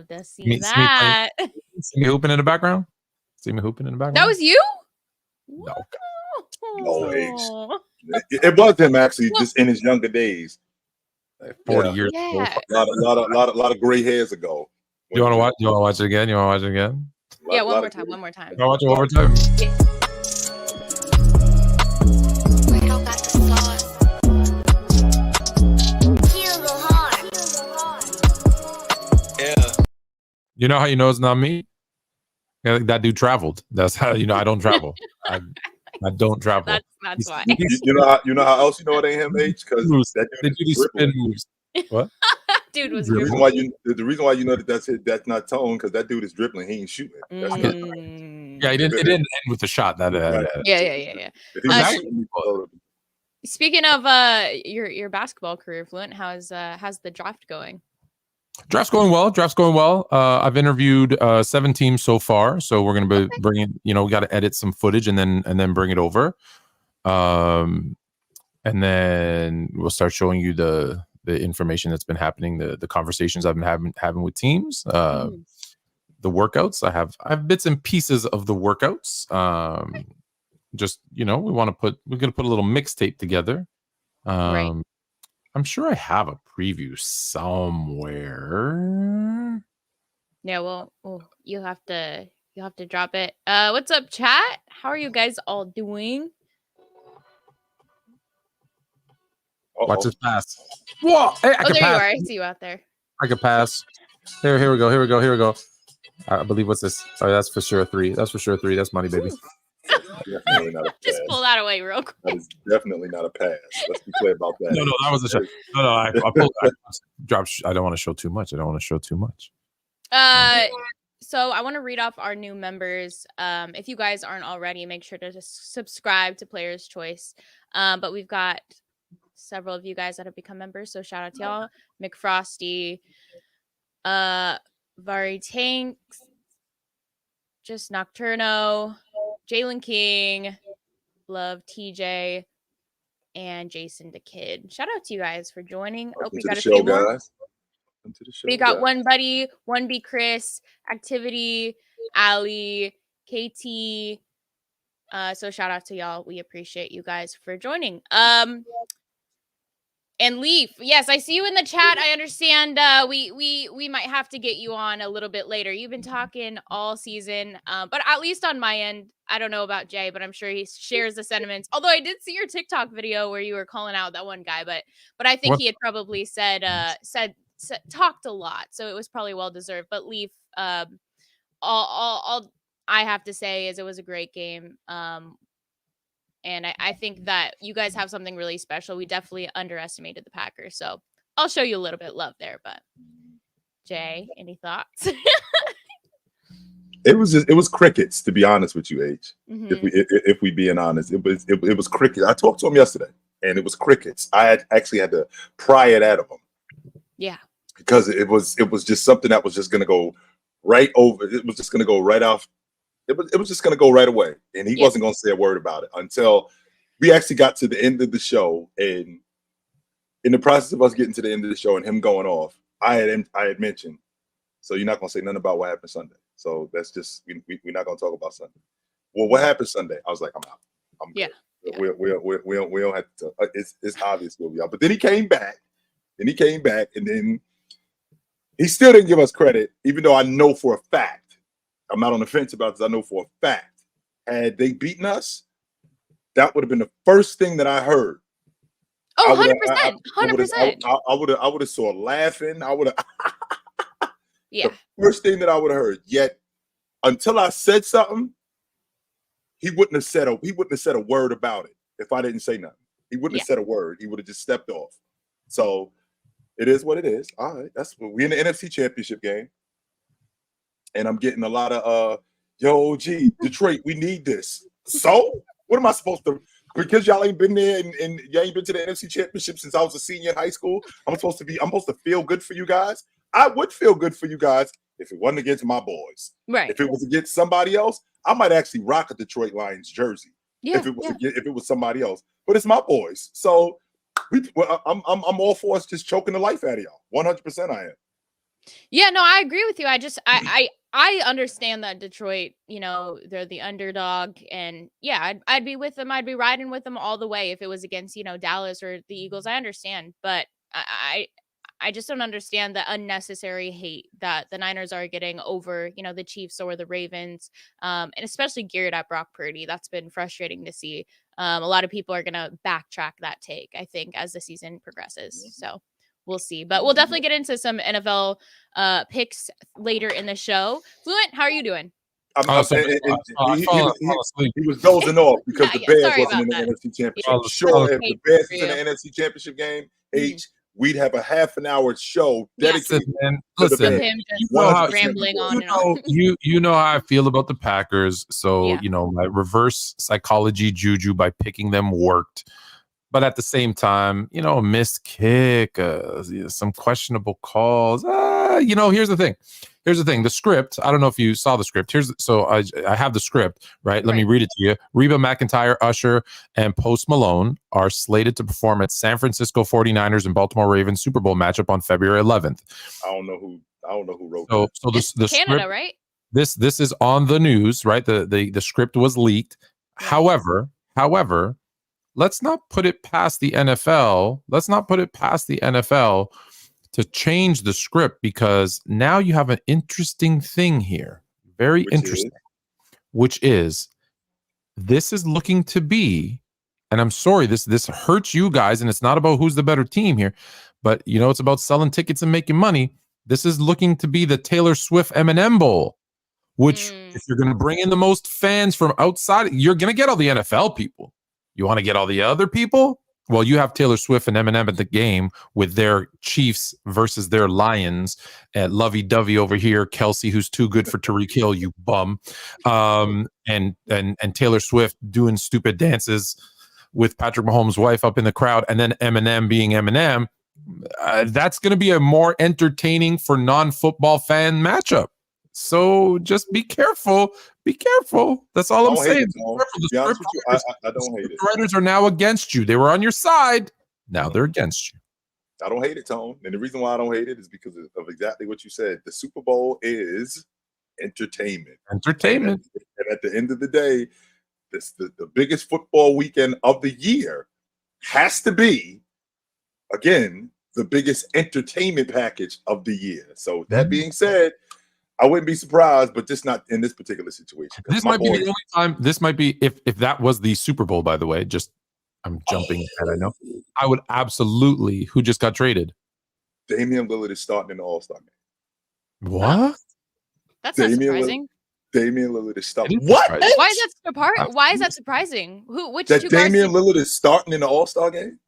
to see that. See me hooping in the background? See me hooping in the background? That was you? No. No, it was him actually, just in his younger days. 40 years Yeah. ago. A lot of gray hairs ago. You want to watch? You want to watch it again? You want to watch it again? Yeah, one more time. One more time. You want to watch it one more time? Yeah. You know how you know it's not me? Yeah, that dude traveled. That's how you know I don't travel. I don't travel. That's why. You know how else you know it ain't him, H? Because that dude is spin moves. What? Dude was the reason why you know that's not Tone, because that dude is dribbling. He ain't shooting. That's yeah, it didn't end with the shot. Yeah. Speaking of your basketball career, Fluent, how's the draft going? Draft's going well. I've interviewed 7 teams so far, so we're going to be bringing. We got to edit some footage and then bring it over, and then we'll start showing you the information that's been happening, the conversations I've been having with teams, the workouts. I have bits and pieces of the workouts. Just we're going to put a little mixtape together. Right. I'm sure I have a preview somewhere. Yeah, well, you'll have to drop it. What's up, chat? How are you guys all doing? Watch this pass. Whoa! Hey, I can there pass. You are. I see you out there. I can pass. Here we go. I believe what's this? Oh, that's for sure 3. That's money, baby. Definitely not a pass. Just pull that away real quick. That is definitely not a pass. Let's be clear about that. No, that was a shot. No, I pulled. I dropped. I don't want to show too much. So I want to read off our new members. If you guys aren't already, make sure to just subscribe to Player's Choice. But we've got several of you guys that have become members, so shout out to y'all. McFrosty, Vari Tanks, Just Nocturno, Jalen King, Love TJ, and Jason the Kid. Shout out to you guys for joining. Welcome we to got the a show, few more. guys. To the show, We got One Buddy, One B Chris, Activity, Ali, KT. So shout out to y'all. We appreciate you guys for joining. And Leaf, yes, I see you in the chat. I understand. We might have to get you on a little bit later. You've been talking all season, but at least on my end, I don't know about Jay, but I'm sure he shares the sentiments. Although I did see your TikTok video where you were calling out that one guy, but I think he had probably said talked a lot, so it was probably well deserved. But Leaf, all I have to say is it was a great game. And I think that you guys have something really special. We definitely underestimated the Packers. So I'll show you a little bit of love there. But Jay, any thoughts? It was crickets, to be honest with you, H. Mm-hmm. If we being honest, it was crickets. I talked to him yesterday, and it was crickets. I actually had to pry it out of him. Yeah. Because it was just something that was just gonna go right over. It was just gonna go right off. It was just going to go right away. And he wasn't going to say a word about it until we actually got to the end of the show. And in the process of us getting to the end of the show and him going off, I had mentioned, so you're not going to say nothing about what happened Sunday. So that's just, we're not going to talk about Sunday. Well, what happened Sunday? I was like, I'm out. Yeah. We don't have to. It's obvious we'll be out. But then he came back. And then he still didn't give us credit, even though I know for a fact. I'm not on the fence about this. I know for a fact, had they beaten us, that would have been the first thing that I heard. Oh, 100%. 100%. I would have saw laughing. I would have. Yeah. The first thing that I would have heard. Yet, until I said something, he wouldn't have said a word about it if I didn't say nothing. He wouldn't have said a word. He would have just stepped off. So it is what it is. All right, that's what we're in the NFC Championship game. And I'm getting a lot of Detroit, we need this. So what am I supposed to? Because y'all ain't been there and y'all ain't been to the NFC Championship since I was a senior in high school. I'm supposed to feel good for you guys. I would feel good for you guys if it wasn't against my boys. Right. If it was against somebody else, I might actually rock a Detroit Lions jersey. Yeah. If it was somebody else, but it's my boys. So I'm all for us just choking the life out of y'all. 100% I am. Yeah, no, I agree with you. I understand that Detroit, they're the underdog, and yeah, I'd be with them. I'd be riding with them all the way if it was against, Dallas or the Eagles. I understand, but I just don't understand the unnecessary hate that the Niners are getting over, the Chiefs or the Ravens, and especially geared at Brock Purdy. That's been frustrating to see. A lot of people are gonna backtrack that take, I think, as the season progresses. So we'll see, but we'll definitely get into some NFL picks later in the show. Fluent, how are you doing? He was dozing off because the Bears wasn't in the NFC Championship. Sure, if the Bears was in the NFC Championship game, we'd have a half an hour show dedicated to the Bears. Him just rambling on and on. You know how I feel about the Packers, so my reverse psychology juju by picking them worked. But at the same time, a missed kick, some questionable calls. Here's the thing. The script. I don't know if you saw the script. I have the script, right? Let me read it to you. Reba McEntire, Usher, and Post Malone are slated to perform at San Francisco 49ers and Baltimore Ravens Super Bowl matchup on February 11th. I don't know who wrote that. So the Canada, script, right? This is on the news, right? The script was leaked. Right. However, let's not put it past the NFL. To change the script, because now you have an interesting thing here. Very interesting. Which is this is looking to be, and I'm sorry, this hurts you guys, and it's not about who's the better team here, but it's about selling tickets and making money. This is looking to be the Taylor Swift Eminem Bowl, which if you're going to bring in the most fans from outside, you're going to get all the NFL people. You want to get all the other people? Well, you have Taylor Swift and Eminem at the game with their Chiefs versus their Lions. Lovey-dovey over here, Kelsey, who's too good for Tyreek Hill, you bum. And Taylor Swift doing stupid dances with Patrick Mahomes' wife up in the crowd, and then Eminem being Eminem. That's going to be a more entertaining for non-football fan matchup. So just be careful. Be careful. That's all I'm saying. I don't hate it. The writers are now against you. They were on your side. Now they're against you. I don't hate it, Tone. And the reason why I don't hate it is because of exactly what you said. The Super Bowl is entertainment. And at the end of the day, the biggest football weekend of the year has to be, again, the biggest entertainment package of the year. So that being said, I wouldn't be surprised, but just not in this particular situation. This might be the only time. This might be if that was the Super Bowl, by the way. Just I'm jumping ahead. I know. I would absolutely. Who just got traded? Damian Lillard is starting in the All-Star game. What? That's not surprising. Damian Lillard is starting. What? Why is that surprising? Damian Lillard is starting in the All-Star game?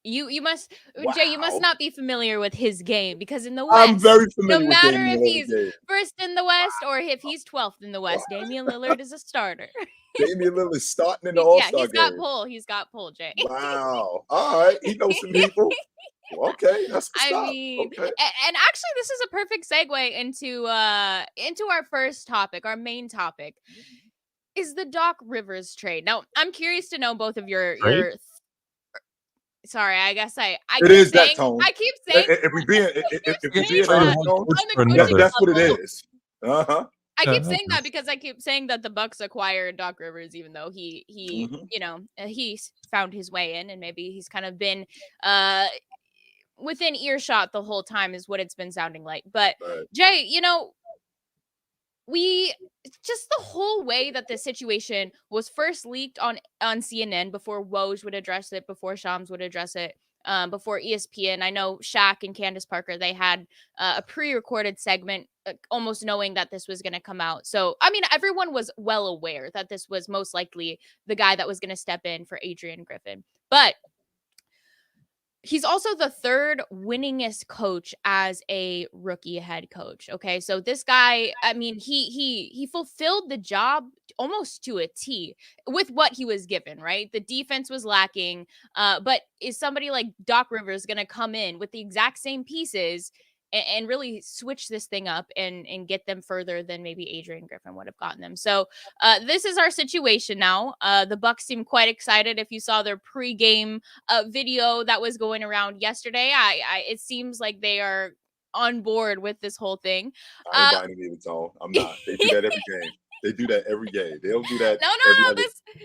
You must, Jay, you must not be familiar with his game, because in the West, I'm very familiar. No matter if he's first in the West or if he's 12th in the West, Damian Lillard is a starter. Damian Lillard is starting in the All-Star game. He's got pull, Jay. Wow. All right. He knows some people. Okay, that's and actually, this is a perfect segue into our first topic, our main topic, is the Doc Rivers trade. Now, I'm curious to know both of your sorry, I guess it is that tone. I keep saying if we being that's what it is. Uh-huh. I keep saying that because I keep saying that the Bucks acquired Doc Rivers, even though he found his way in, and maybe he's kind of been within earshot the whole time, is what it's been sounding like. But Jay, just the whole way that the situation was first leaked on CNN before Woj would address it, before Shams would address it, before ESPN. I know Shaq and Candace Parker, they had a pre-recorded segment almost knowing that this was going to come out. So, I mean, everyone was well aware that this was most likely the guy that was going to step in for Adrian Griffin. But he's also the third winningest coach as a rookie head coach. Okay. So this guy, I mean, he fulfilled the job almost to a T with what he was given, right? The defense was lacking. But is somebody like Doc Rivers going to come in with the exact same pieces and really switch this thing up and get them further than maybe Adrian Griffin would have gotten them? So this is our situation now. The Bucks seem quite excited. If you saw their pregame video that was going around yesterday, it seems like they are on board with this whole thing. I ain't buying any of the tone. I'm not. They do that every game. They do that every game. They don't do that. No, every other.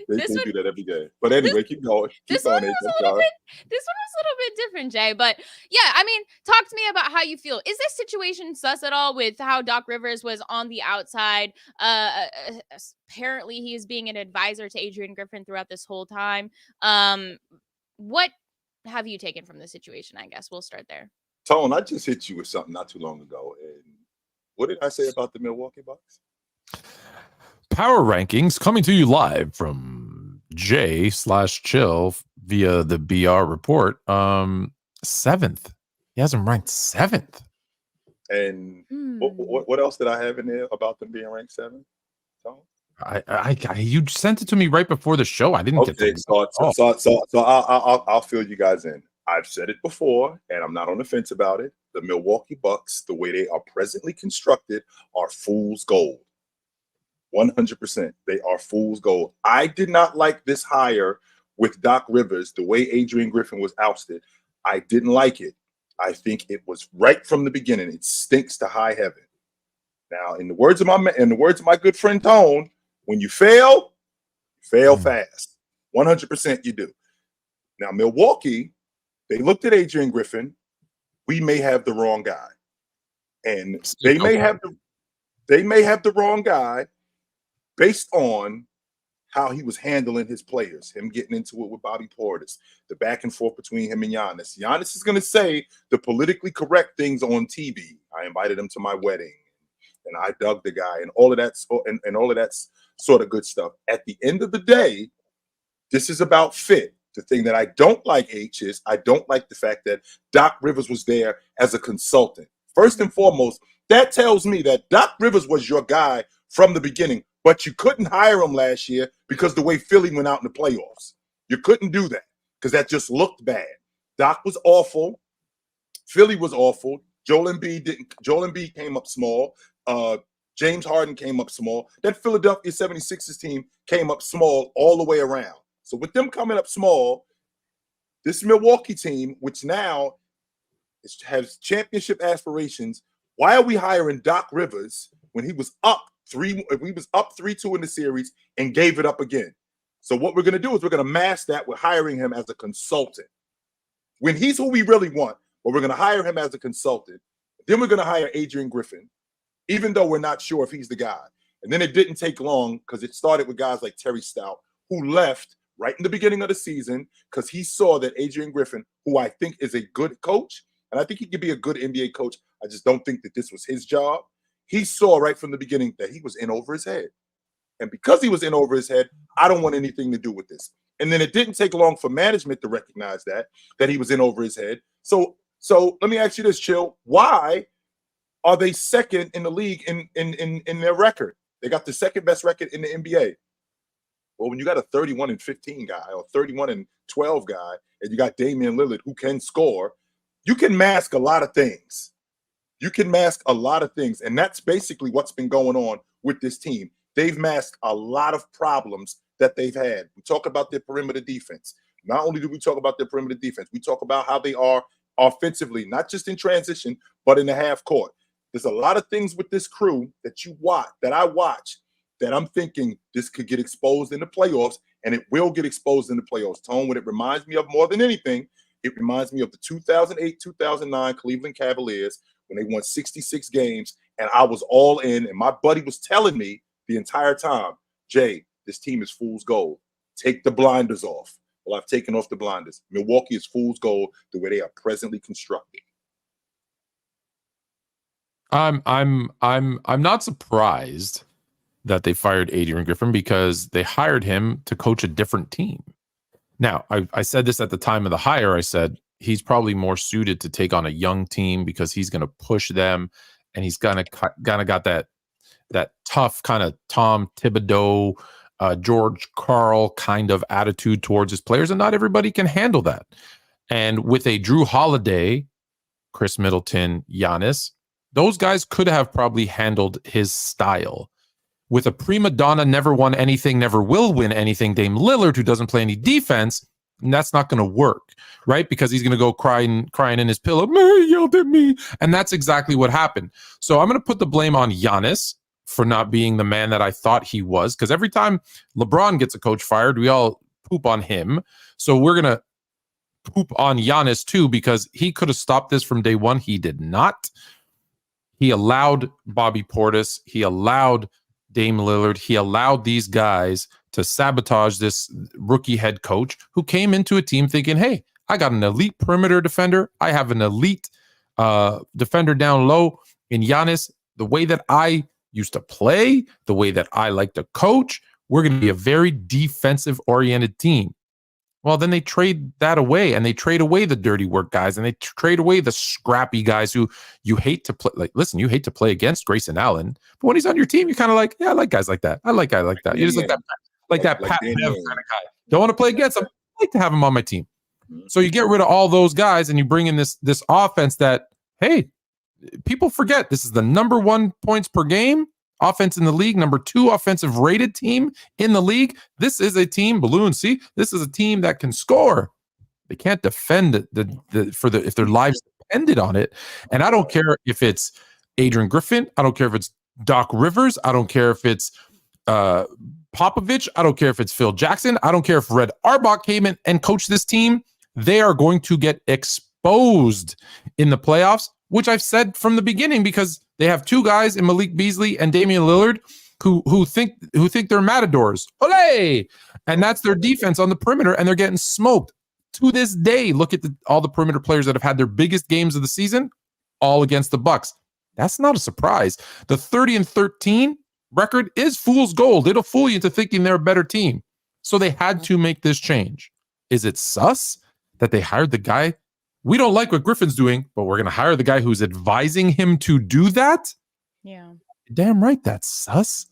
this They one, do that every game. But anyway, keep going. this one was a little bit different, Jay. But yeah, I mean, talk to me about how you feel. Is this situation sus at all with how Doc Rivers was on the outside? Apparently, he is being an advisor to Adrian Griffin throughout this whole time. What have you taken from the situation? I guess we'll start there. Tone, I just hit you with something not too long ago. And what did I say about the Milwaukee Bucks? Power rankings coming to you live from J/Chill via the BR report. 7th. He has him ranked 7th. And what else did I have in there about them being ranked 7th? You sent it to me right before the show. I didn't get to. So I'll fill you guys in. I've said it before, and I'm not on the fence about it. The Milwaukee Bucks, the way they are presently constructed, are fool's gold. 100%. They are fool's gold. I did not like this hire with Doc Rivers, the way Adrian Griffin was ousted. I didn't like it. I think it was right from the beginning. It stinks to high heaven. Now, in the words of my good friend Tone, when you fail fast. 100% you do. Now, Milwaukee, they looked at Adrian Griffin. We may have the wrong guy, and they may have the wrong guy based on how he was handling his players, him getting into it with Bobby Portis, the back and forth between him and Giannis. Giannis is going to say the politically correct things on TV. I invited him to my wedding, and I dug the guy, and all of that, and all of that sort of good stuff. At the end of the day, this is about fit. The thing that I don't like, H, is I don't like the fact that Doc Rivers was there as a consultant. First and foremost, that tells me that Doc Rivers was your guy from the beginning, but you couldn't hire him last year because the way Philly went out in the playoffs. You couldn't do that because that just looked bad. Doc was awful. Philly was awful. Joel Embiid came up small. James Harden came up small. That Philadelphia 76ers team came up small all the way around. So with them coming up small, this Milwaukee team, which now has championship aspirations, why are we hiring Doc Rivers when he was up 3-2 in the series and gave it up again? So what we're going to do is we're going to mask that with hiring him as a consultant. When he's who we really want, but we're going to hire him as a consultant. Then we're going to hire Adrian Griffin, even though we're not sure if he's the guy. And then it didn't take long because it started with guys like Terry Stout, who left right in the beginning of the season because he saw that Adrian Griffin, who I think is a good coach, and I think he could be a good NBA coach. I just don't think that this was his job. He saw right from the beginning that he was in over his head. And because he was in over his head, I don't want anything to do with this. And then it didn't take long for management to recognize that he was in over his head. So let me ask you this, Chill. Why are they second in the league in their record? They got the second best record in the NBA. Well, when you got a 31-15 guy or 31-12 guy, and you got Damian Lillard who can score, you can mask a lot of things. And that's basically what's been going on with this team. They've masked a lot of problems that they've had. We talk about their perimeter defense. Not only do we talk about their perimeter defense, we talk about how they are offensively, not just in transition, but in the half court. There's a lot of things with this crew that I watch, that I'm thinking this could get exposed in the playoffs, and it will get exposed in the playoffs. Tone, what it reminds me of more than anything, it reminds me of the 2008-2009 Cleveland Cavaliers when they won 66 games, and I was all in, and my buddy was telling me the entire time, Jay, this team is fool's gold. Take the blinders off. Well, I've taken off the blinders. Milwaukee is fool's gold the way they are presently constructed. I'm not surprised that they fired Adrian Griffin because they hired him to coach a different team. Now, I said this at the time of the hire. I said he's probably more suited to take on a young team because he's going to push them, and he's kind of got that tough kind of Tom Thibodeau, George Karl kind of attitude towards his players, and not everybody can handle that. And with a Drew Holiday, Chris Middleton, Giannis, those guys could have probably handled his style. With a prima donna, never won anything, never will win anything, Dame Lillard, who doesn't play any defense, And that's not going to work, right? Because he's going to go crying in his pillow. Man, he yelled at me. And that's exactly what happened. So I'm going to put the blame on Giannis for not being the man that I thought he was. Because every time LeBron gets a coach fired, we all poop on him. So we're going to poop on Giannis too, because he could have stopped this from day one. He did not. He allowed Bobby Portis. He allowed Dame Lillard. He allowed these guys to sabotage this rookie head coach who came into a team thinking, hey, I got an elite perimeter defender. I have an elite defender down low in Giannis. The way that I used to play, the way that I like to coach, we're going to be a very defensive-oriented team. Well, then they trade that away, and they trade away the dirty work guys, and they trade away the scrappy guys who you hate to play. Like, listen, you hate to play against Grayson Allen, but when he's on your team, you're kind of like, yeah, I like guys like that. I like guys like that. You just like that Pat Bev kind of guy. Don't want to play against him. I like to have him on my team. So you get rid of all those guys, and you bring in this offense that, hey, people forget this is the number 1 points per game offense in the league, number 2 offensive rated team in the league. This is a team, Balloon, see, this is a team that can score. They can't defend if their lives depended on it. And I don't care if it's Adrian Griffin. I don't care if it's Doc Rivers. I don't care if it's Popovich. I don't care if it's Phil Jackson. I don't care if Red Auerbach came in and coached this team. They are going to get exposed in the playoffs, which I've said from the beginning, because they have 2 guys in Malik Beasley and Damian Lillard who think they're matadors. Olé! And that's their defense on the perimeter, and they're getting smoked. To this day, look at all the perimeter players that have had their biggest games of the season, all against the Bucks. That's not a surprise. The 30-13 record is fool's gold. It'll fool you into thinking they're a better team. So they had to make this change. Is it sus that they hired the guy? We don't like what Griffin's doing, but we're going to hire the guy who's advising him to do that? Yeah. You're damn right that's sus.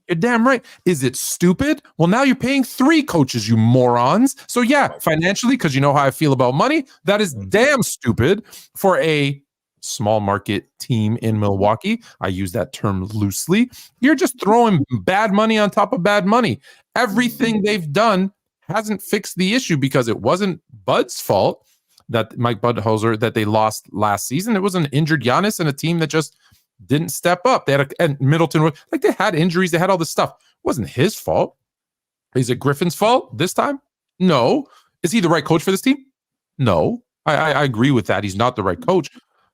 You're damn right. Is it stupid? Well, now you're paying 3 coaches, you morons. So yeah, financially, because you know how I feel about money, that is damn stupid for a small market team in Milwaukee. I use that term loosely. You're just throwing bad money on top of bad money. Everything they've done hasn't fixed the issue, because it wasn't Bud's fault that Mike Budenholzer that they lost last season. It was an injured Giannis and a team that just didn't step up. They had and Middleton, like, they had injuries, they had all this stuff. It wasn't his fault. Is it Griffin's fault this time? No. Is he the right coach for this team? No. I agree with that. He's not the right coach.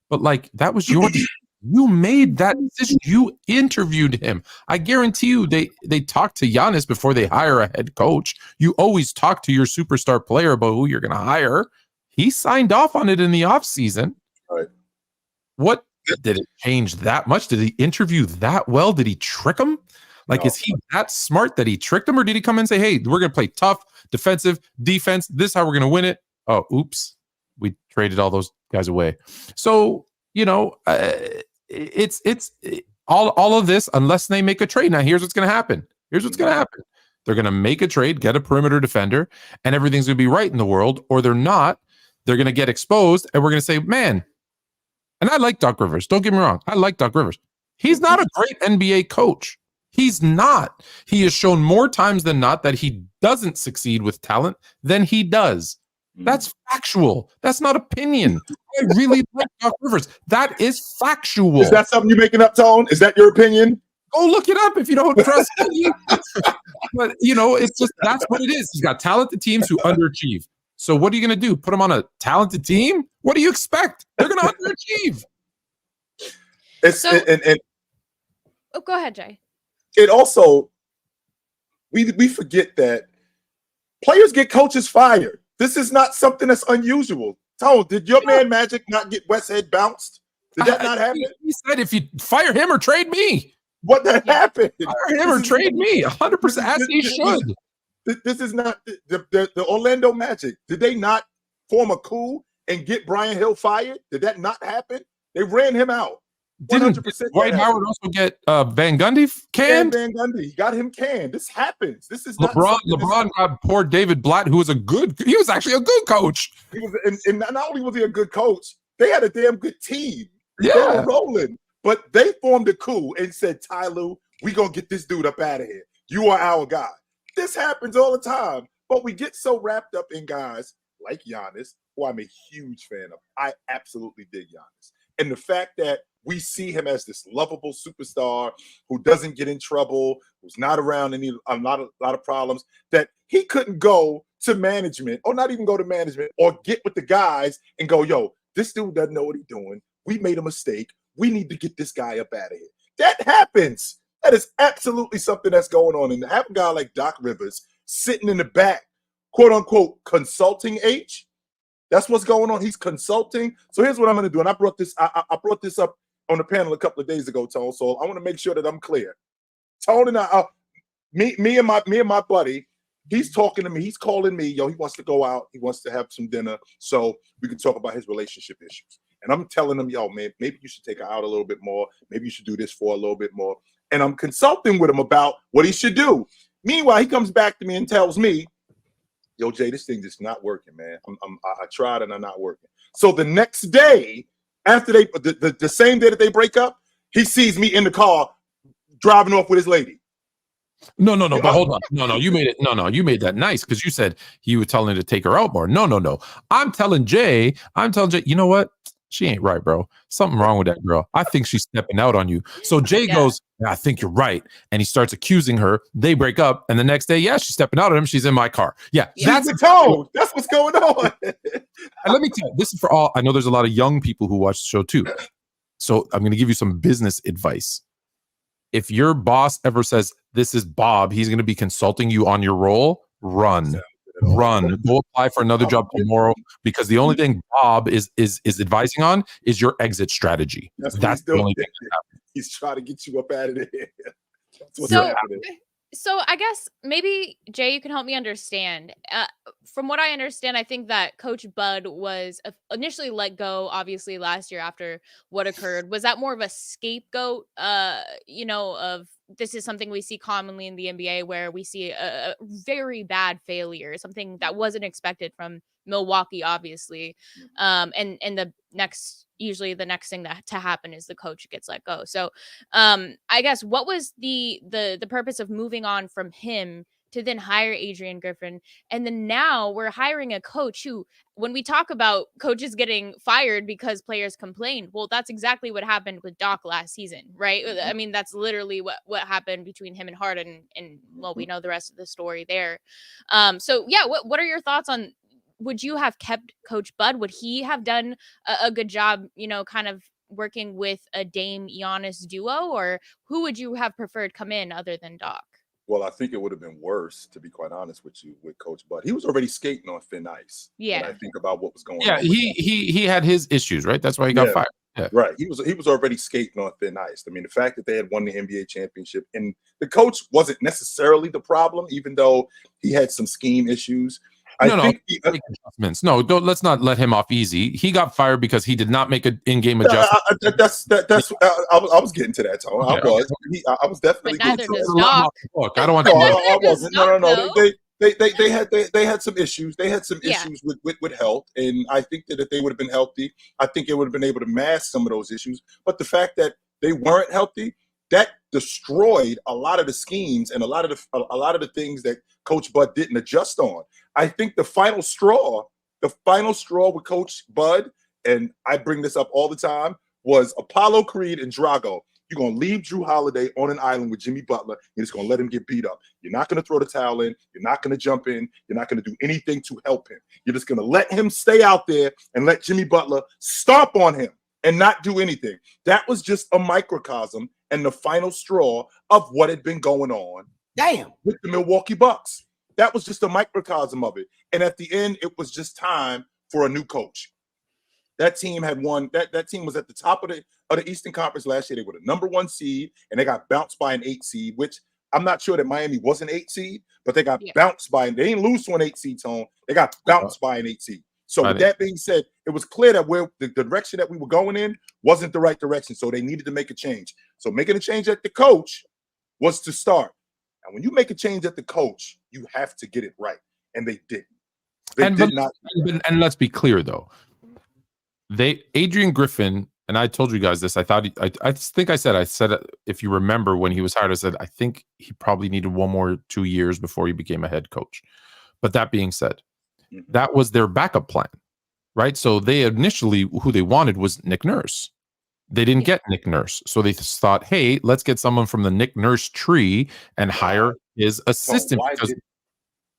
But like, that was your decision. You made that decision. You interviewed him. I guarantee you they talk to Giannis before they hire a head coach. You always talk to your superstar player about who you're going to hire. He signed off on it in the offseason. Right. What did it change that much? Did he interview that well? Did he trick him? Like, no. Is he that smart that he tricked him? Or did he come in and say, hey, we're going to play tough, defensive, defense. This is how we're going to win it. Oh, oops. We traded all those guys away. So, you know, it's all of this, unless they make a trade. Now, here's what's going to happen. They're going to make a trade, get a perimeter defender, and everything's going to be right in the world, or they're not. They're going to get exposed, and we're going to say, man, and I like Doc Rivers. Don't get me wrong. I like Doc Rivers. He's not a great NBA coach. He's not. He has shown more times than not that he doesn't succeed with talent than he does. That's factual. That's not opinion. I really like Doc Rivers. That is factual. Is that something you're making up, Tone? Is that your opinion? Go look it up if you don't trust me. But, you know, it's just, that's what it is. He's got talented teams who underachieve. So what are you going to do? Put them on a talented team? What do you expect? They're going to underachieve. Go ahead, Jay. It also, we forget that players get coaches fired. This is not something that's unusual. Tone, did your man Magic not get Westhead bounced? Did that not happen? He said, if you fire him or trade me. What that happened? Fire him or trade me. 100%, as he should. This is not the Orlando Magic. Did they not form a coup and get Brian Hill fired? Did that not happen? They ran him out. Didn't Dwight Howard also get Van Gundy canned? Van Gundy got him canned. This happens. This is LeBron got poor David Blatt, who was he was actually a good coach. He was, and not only was he a good coach, they had a damn good team. Yeah, they were rolling. But they formed a coup and said, Ty Lue, we gonna get this dude up out of here. You are our guy. This happens all the time. But we get so wrapped up in guys like Giannis, who I'm a huge fan of. I absolutely dig Giannis. And the fact that we see him as this lovable superstar who doesn't get in trouble, who's not around a lot of problems, that he couldn't go to management, or not even go to management, or get with the guys and go, yo, this dude doesn't know what he's doing. We made a mistake. We need to get this guy up out of here. That happens. That is absolutely something that's going on. And to have a guy like Doc Rivers sitting in the back, quote unquote, consulting H, that's what's going on. He's consulting. So here's what I'm going to do. And I brought this up on the panel a couple of days ago, Tone. So I want to make sure that I'm clear. Tone and I, me and my buddy, he's talking to me. He's calling me. Yo, he wants to go out. He wants to have some dinner so we can talk about his relationship issues. And I'm telling him, yo, man, maybe you should take her out a little bit more. Maybe you should do this for a little bit more. And I'm consulting with him about what he should do. Meanwhile, he comes back to me and tells me, yo, Jay, this thing just not working, man. I tried and I'm not working. So the next day, after the same day that they break up, he sees me in the car driving off with his lady. No, but hold on. No, you made it. No, you made that nice because you said you were telling her to take her out more. No. I'm telling Jay, you know what? She ain't right, bro. Something wrong with that girl. I think she's stepping out on you. So Jay goes, I think you're right. And he starts accusing her. They break up. And the next day, she's stepping out on him. She's in my car. Yeah. That's the tone. That's what's going on. And let me tell you, this is for all. I know there's a lot of young people who watch the show too. So I'm going to give you some business advice. If your boss ever says, this is Bob, he's going to be consulting you on your role, run. Go apply for another job tomorrow, because the only thing Bob is advising on is your exit strategy. That's the only thing. He's trying to get you up out of there. So I guess maybe, Jay, you can help me understand. From what I understand, I think that Coach Bud was initially let go, obviously, last year after what occurred. Was that more of a scapegoat, of this is something we see commonly in the NBA, where we see a very bad failure, something that wasn't expected from Milwaukee, obviously. And usually the next thing to happen is the coach gets let go. So I guess what was the purpose of moving on from him to then hire Adrian Griffin? And then now we're hiring a coach who, when we talk about coaches getting fired because players complain, well, that's exactly what happened with Doc last season, right? I mean, that's literally what happened between him and Harden, and well, we know the rest of the story there. What are your thoughts on, would you have kept Coach Bud? Would he have done a good job, kind of working with a Dame Giannis duo, or who would you have preferred come in other than Doc? Well, I think it would have been worse, to be quite honest with you, with Coach Bud. He was already skating on thin ice. Yeah. When I think about what was going on. Yeah, he had his issues, right? That's why he got fired. Yeah. Right. He was already skating on thin ice. I mean, the fact that they had won the NBA championship, and the coach wasn't necessarily the problem, even though he had some scheme issues. Adjustments. No, let's not let him off easy. He got fired because he did not make an in-game adjustment. That's I was getting to that, Tone. Okay. I was definitely getting to that. Look, I don't want to. I wasn't. No. They had some issues. They had some issues with health, and I think that if they would have been healthy, I think they would have been able to mask some of those issues. But the fact that they weren't healthy, that destroyed a lot of the schemes and a lot of the things that Coach Bud didn't adjust on. I think the final straw with Coach Bud, and I bring this up all the time, was Apollo Creed and Drago. You're going to leave Drew Holiday on an island with Jimmy Butler. You're just going to let him get beat up. You're not going to throw the towel in. You're not going to jump in. You're not going to do anything to help him. You're just going to let him stay out there and let Jimmy Butler stomp on him and not do anything. That was just a microcosm and the final straw of what had been going on with the Milwaukee Bucks. That was just a microcosm of it. And at the end, it was just time for a new coach. That team had won. That team was at the top of the Eastern Conference last year. They were the number 1 seed, and they got bounced by an 8 seed, which I'm not sure that Miami was an 8 seed, but they got bounced by, they didn't lose to an 8 seed, Tone. They got bounced by an 8 seed. So with that being said, it was clear that the direction that we were going in wasn't the right direction. So they needed to make a change. So making a change at the coach was to start. And when you make a change at the coach, you have to get it right. And they didn't. And let's be clear, though. Adrian Griffin, and I told you guys this, I said, if you remember when he was hired, I said, I think he probably needed 1 more 2 years before he became a head coach. But that being said, that was their backup plan, right? So they initially, who they wanted was Nick Nurse. They didn't get Nick Nurse. So they thought, hey, let's get someone from the Nick Nurse tree and hire his assistant.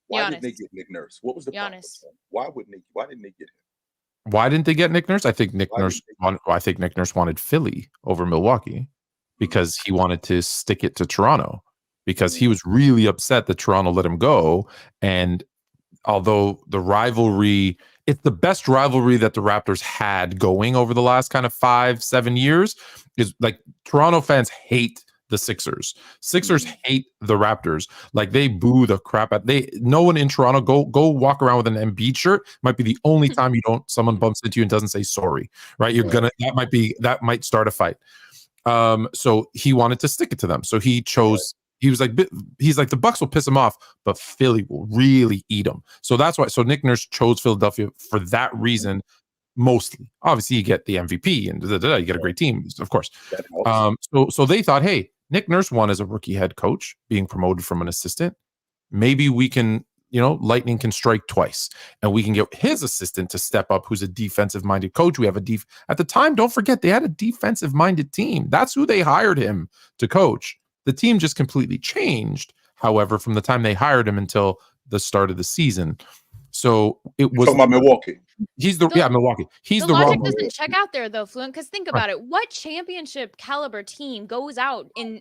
Why didn't they get Nick Nurse? What was the problem? Why didn't they get him? Why didn't they get Nick Nurse? I think Nick Nurse wanted Philly over Milwaukee because he wanted to stick it to Toronto, because he was really upset that Toronto let him go. And although the rivalry, it's the best rivalry that the Raptors had going over the last kind of 5-7 years, is like Toronto fans hate the Sixers. Sixers hate the Raptors. Like they boo the crap out. No one in Toronto go walk around with an Embiid shirt. Might be the only time someone bumps into you and doesn't say sorry, right? That might start a fight. So he wanted to stick it to them. So he chose. He's like the Bucks will piss him off, but Philly will really eat him. So that's why. So Nick Nurse chose Philadelphia for that reason, mostly. Obviously, you get the MVP and you get a great team, of course. So they thought, hey, Nick Nurse won as a rookie head coach, being promoted from an assistant. Maybe we can, lightning can strike twice, and we can get his assistant to step up, who's a defensive-minded coach. We have at the time, don't forget, they had a defensive-minded team. That's who they hired him to coach. The team just completely changed, however, from the time they hired him until the start of the season. So it was talking about Milwaukee. Milwaukee. He's the logic doesn't check out there though, Fluent. Because think about it: what championship caliber team goes out and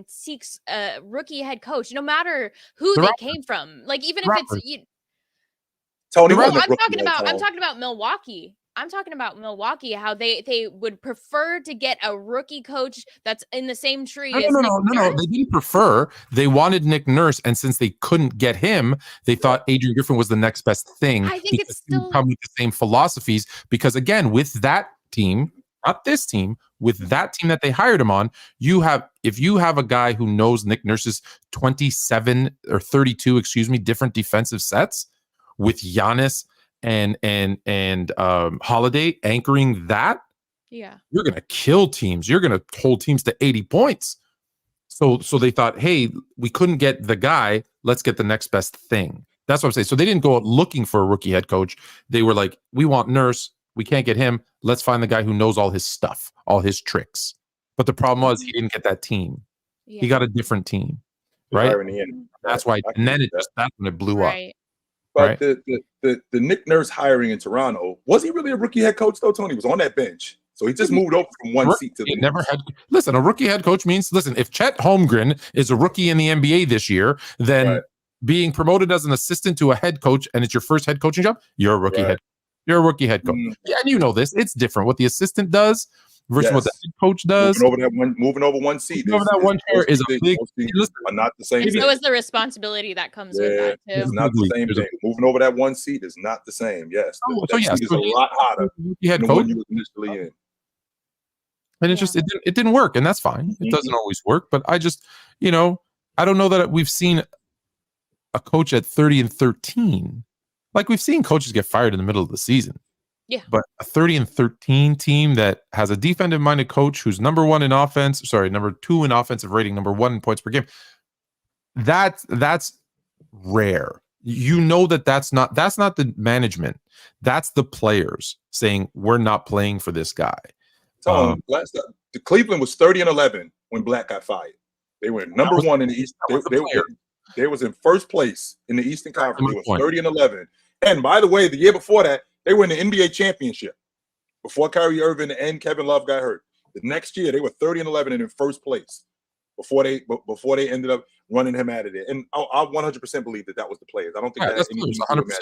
seeks a rookie head coach, no matter who they came from? Like even if it's Tony, I'm talking about Milwaukee. I'm talking about Milwaukee, how they would prefer to get a rookie coach that's in the same tree as Nick Nurse. They didn't prefer. They wanted Nick Nurse, and since they couldn't get him, they thought Adrian Griffin was the next best thing. I think it's still come with the same philosophies, because again, with that team, not this team, with that team that they hired him on, if you have a guy who knows Nick Nurse's 27 or 32, different defensive sets with Giannis and Holiday anchoring that, you're gonna kill teams. You're gonna hold teams to 80 points. So they thought, hey, we couldn't get the guy, let's get the next best thing. That's what I'm saying. So they didn't go out looking for a rookie head coach. They were like, we want Nurse, we can't get him, let's find the guy who knows all his stuff, all his tricks. But the problem was he didn't get that team. He got a different team, right? That's why. And then that's when it blew up. But the Nick Nurse hiring in Toronto, was he really a rookie head coach though? Tony was on that bench, so he just moved over from one seat to the next. Listen, a rookie head coach means, if Chet Holmgren is a rookie in the NBA this year, then being promoted as an assistant to a head coach, and it's your first head coaching job, you're a rookie head. You're a rookie head coach. Yeah, and you know this. It's different what the assistant does versus what the head coach does. Moving over one seat. Moving over that one chair is a big. Are not the same. So is the responsibility that comes with that too. It's not the same thing. Moving over that one seat is not the same. Yes. That seat is a lot hotter than the one you were initially in. And it didn't work, and that's fine. It doesn't always work, but I just, I don't know that we've seen a coach at 30-13. Like we've seen coaches get fired in the middle of the season. Yeah. But a 30-13 team that has a defensive-minded coach who's number 2 in offensive rating, number 1 in points per game. That's rare. That's not the management. That's the players saying we're not playing for this guy. The Cleveland was 30-11 when Black got fired. They were number 1 in the East. They was in first place in the Eastern Conference. It was 30-11. And by the way, the year before that, they were in the NBA championship before Kyrie Irving and Kevin Love got hurt. The next year, they were 30-11 and in first place before they ended up running him out of there. And I 100% believe that was the players. I don't think that has anything to do with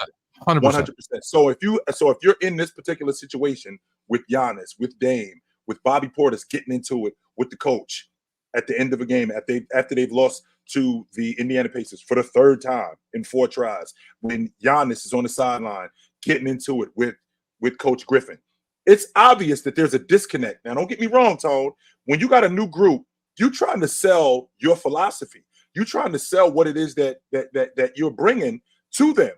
100%. So if you're in this particular situation with Giannis, with Dame, with Bobby Portis getting into it with the coach at the end of a game after they've lost to the Indiana Pacers for the 3rd time in 4 tries, when Giannis is on the sideline getting into it with Coach Griffin, it's obvious that there's a disconnect. Now, don't get me wrong, Tone. When you got a new group, you're trying to sell your philosophy. You're trying to sell what it is that you're bringing to them.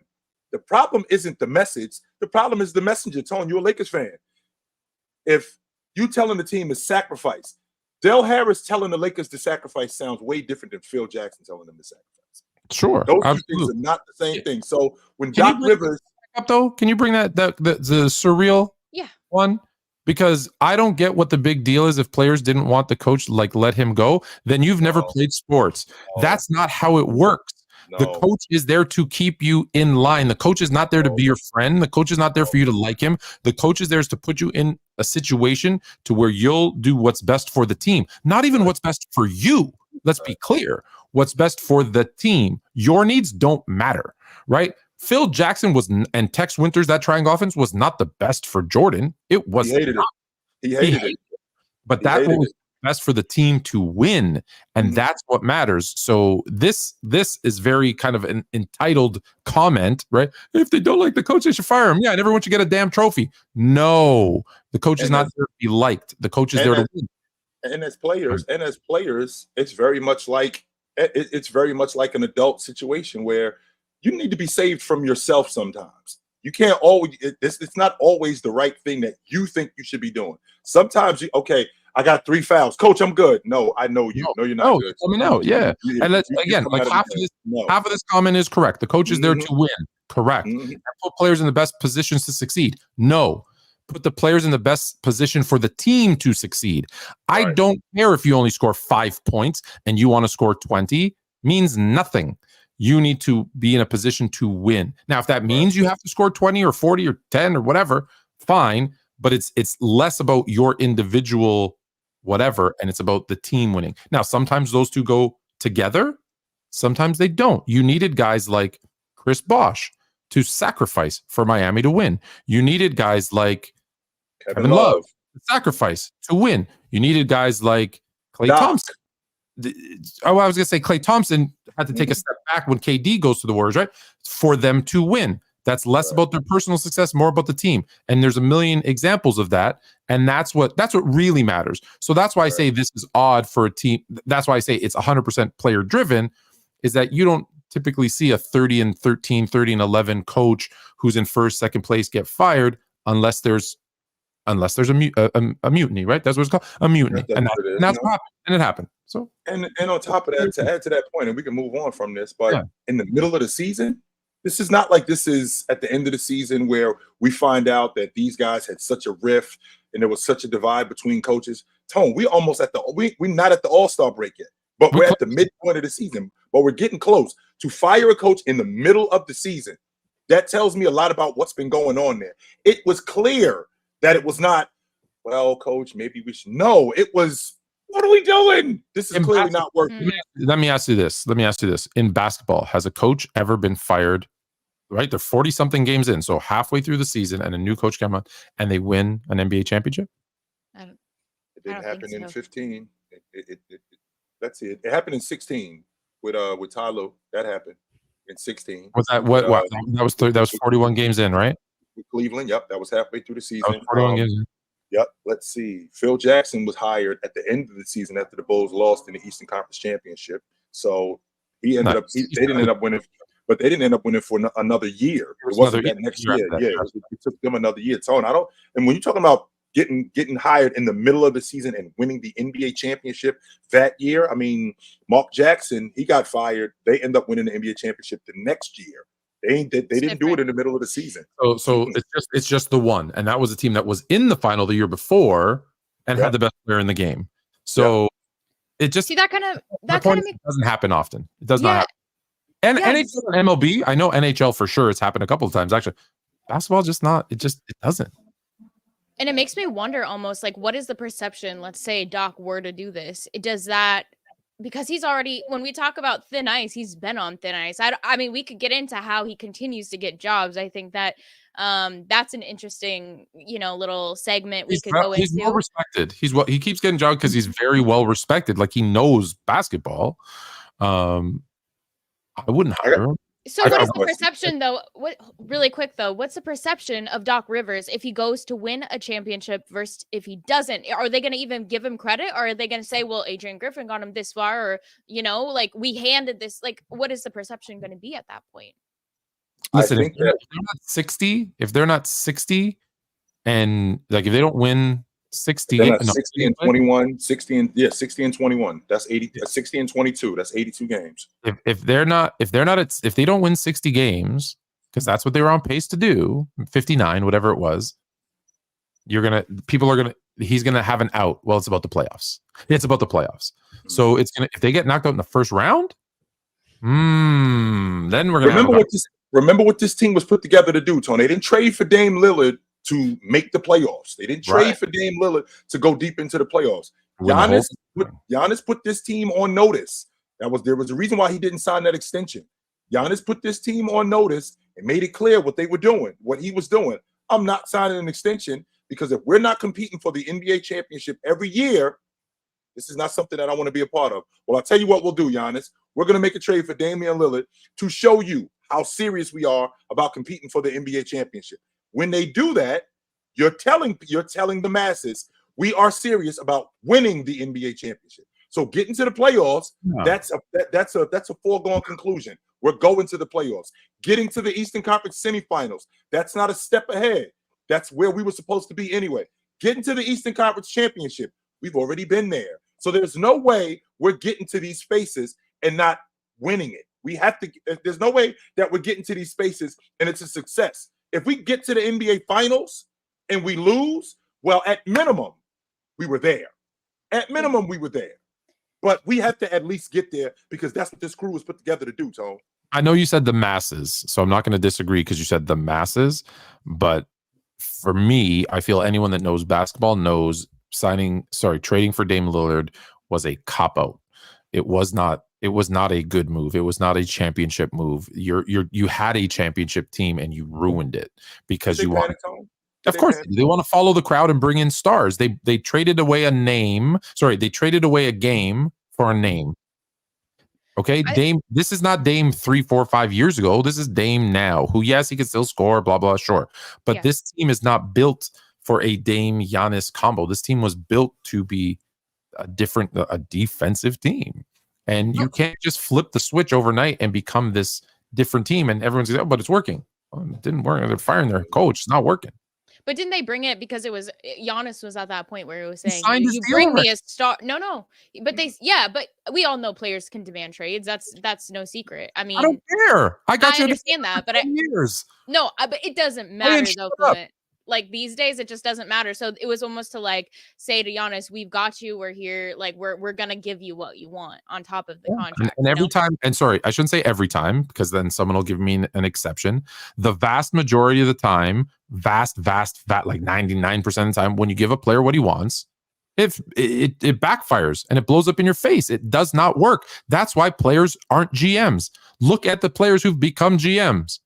The problem isn't the message. The problem is the messenger, Tone. You're a Lakers fan. If you telling the team to sacrifice, Del Harris telling the Lakers to sacrifice sounds way different than Phil Jackson telling them to sacrifice. Sure. Those two Absolutely. things are not the same thing. So when Can you Doc bring Rivers, up though, can you bring the surreal one? Because I don't get what the big deal is if players didn't want the coach like let him go, then you've never played sports. That's not how it works. The coach is there to keep you in line. The coach is not there to be your friend. The coach is not there for you to like him. The coach is there to put you in a situation to where you'll do what's best for the team. Not even what's best for you. Let's be clear. What's best for the team. Your needs don't matter, right? Phil Jackson and Tex Winters, that triangle offense was not the best for Jordan. It was he hated it. He hated it. But that was best for the team to win, and that's what matters. So this is very kind of an entitled comment, right? If they don't like the coach, they should fire him. Yeah, and everyone should get a damn trophy. No, the coach is not there to be liked. The coach is there to win. And as players, it's very much like an adult situation where you need to be saved from yourself sometimes. You can't always, it's not always the right thing that you think you should be doing. Sometimes I got 3 fouls. Coach, I'm good. No, I know you. No, you're not good. Let me know. Yeah. And let's again, like half of this comment is correct. The coach is there to win. Correct. And put players in the best positions to succeed. No. Put the players in the best position for the team to succeed. I don't care if you only score 5 points and you want to score 20, means nothing. You need to be in a position to win. Now, if that means you have to score 20 or 40 or 10 or whatever, fine. But it's less about your individual whatever, and it's about the team winning. Now, sometimes those two go together. Sometimes they don't. You needed guys like Chris Bosh to sacrifice for Miami to win. You needed guys like Kevin Love to sacrifice to win. You needed guys like Klay Thompson. I was going to say Klay Thompson had to take a step back when KD goes to the Warriors, right? For them to win. That's less about their personal success, more about the team. And there's a million examples of that. And that's what really matters. So that's why I say this is odd for a team. That's why I say it's 100% player driven, is that you don't typically see a 30-13, 30-11 coach who's in first, second place get fired unless there's a mutiny, right? That's what it's called, a mutiny. And that's what happened. And it happened. So and on top of that, to add to that point, and we can move on from this, but in the middle of the season, this is not like this is at the end of the season where we find out that these guys had such a rift and there was such a divide between coaches. Tone, we almost we're not at the All-Star break yet, but we're at the midpoint of the season, but we're getting close. To fire a coach in the middle of the season, that tells me a lot about what's been going on there. It was clear that it was not, well, coach, maybe we should. No, it was, what are we doing? This is clearly not working. Let me ask you this. In basketball, has a coach ever been fired? Right? They're 40-something games in, so halfway through the season, and a new coach comes on and they win an NBA championship? It didn't happen in 15. Let's see. It happened in 16 with Tyler. That happened in 16. Was that what? That was 41 games in, right? With Cleveland. Yep, that was halfway through the season. 41 games in. Yep. Let's see. Phil Jackson was hired at the end of the season after the Bulls lost in the Eastern Conference Championship. So he ended up. They didn't end up winning, but they didn't end up winning for another year. It wasn't that next year. It took them another year. So and when you're talking about getting hired in the middle of the season and winning the NBA championship that year, I mean, Mark Jackson, he got fired. They end up winning the NBA championship the next year. They didn't do it in the middle of the season. So it's just the one, and that was a team that was in the final the year before and had the best player in the game. So it just that kind of doesn't happen often. It does not happen. And NHL and MLB, I know NHL for sure. It's happened a couple of times actually. Basketball just not. It doesn't. And it makes me wonder almost like, what is the perception? Let's say Doc were to do this. It does that because he's already, when we talk about thin ice, he's been on thin ice. I mean, we could get into how he continues to get jobs. I think that that's an interesting, little segment we could go into. He's well respected. He keeps getting jobs because he's very well respected. Like he knows basketball. I wouldn't hire him. So what is the perception though? Really quick though, what's the perception of Doc Rivers if he goes to win a championship versus if he doesn't? Are they going to even give him credit, or are they going to say, well, Adrian Griffin got him this far, or like we handed this? Like, what is the perception going to be at that point? Listen, if they're not 60, and like if they don't win 68. Then 60 and 21, 60 and 21. That's 80. 60 and 22. That's 82 games. If they don't win 60 games, because that's what they were on pace to do, 59, whatever it was, he's gonna have an out. Well, it's about the playoffs. It's about the playoffs. So if they get knocked out in the first round, then we're gonna remember what this team was put together to do, Tony. They didn't trade for Dame Lillard to make the playoffs. They didn't trade for Dame Lillard to go deep into the playoffs. Giannis put this team on notice. There was a reason why he didn't sign that extension. Giannis put this team on notice and made it clear what they were doing, what he was doing. I'm not signing an extension because if we're not competing for the NBA championship every year, this is not something that I want to be a part of. Well, I'll tell you what we'll do, Giannis. We're going to make a trade for Damian Lillard to show you how serious we are about competing for the NBA championship. When they do that, you're telling the masses we are serious about winning the NBA championship. So getting to the playoffs, that's a foregone conclusion. We're going to the playoffs. Getting to the Eastern Conference semifinals, that's not a step ahead. That's where we were supposed to be anyway. Getting to the Eastern Conference championship, we've already been there. So there's no way we're getting to these spaces and not winning it. There's no way that we're getting to these spaces and it's a success. If we get to the NBA finals and we lose, well, at minimum, we were there. At minimum, we were there. But we have to at least get there because that's what this crew was put together to do, Tone. I know you said the masses, so I'm not going to disagree because you said the masses. But for me, I feel anyone that knows basketball knows trading for Dame Lillard was a cop-out. It was not a good move. It was not a championship move. You had a championship team and you ruined it because you want. Of course, they want to follow the crowd and bring in stars. They traded away a name. Sorry, they traded away a game for a name. Okay, Dame. This is not Dame 3, 4, 5 years ago. This is Dame now. Who, yes, he can still score. Blah blah. Sure, but this team is not built for a Dame Giannis combo. This team was built to be a defensive team, and you can't just flip the switch overnight and become this different team. And everyone's like, "Oh, but it's working." Well, it didn't work. They're firing their coach. It's not working. But didn't they bring it because Giannis was at that point where it was saying, you bring me a star. No. But but we all know players can demand trades. That's no secret. I mean, I don't care. I understand that, but but it doesn't matter though. Like these days, it just doesn't matter. So it was almost to say to Giannis, we've got you. We're here. Like we're going to give you what you want on top of the contract. And every time, and sorry, I shouldn't say every time because then someone will give me an exception. The vast majority of the time, vast, like 99% of the time, when you give a player what he wants, if it backfires and it blows up in your face, it does not work. That's why players aren't GMs. Look at the players who've become GMs.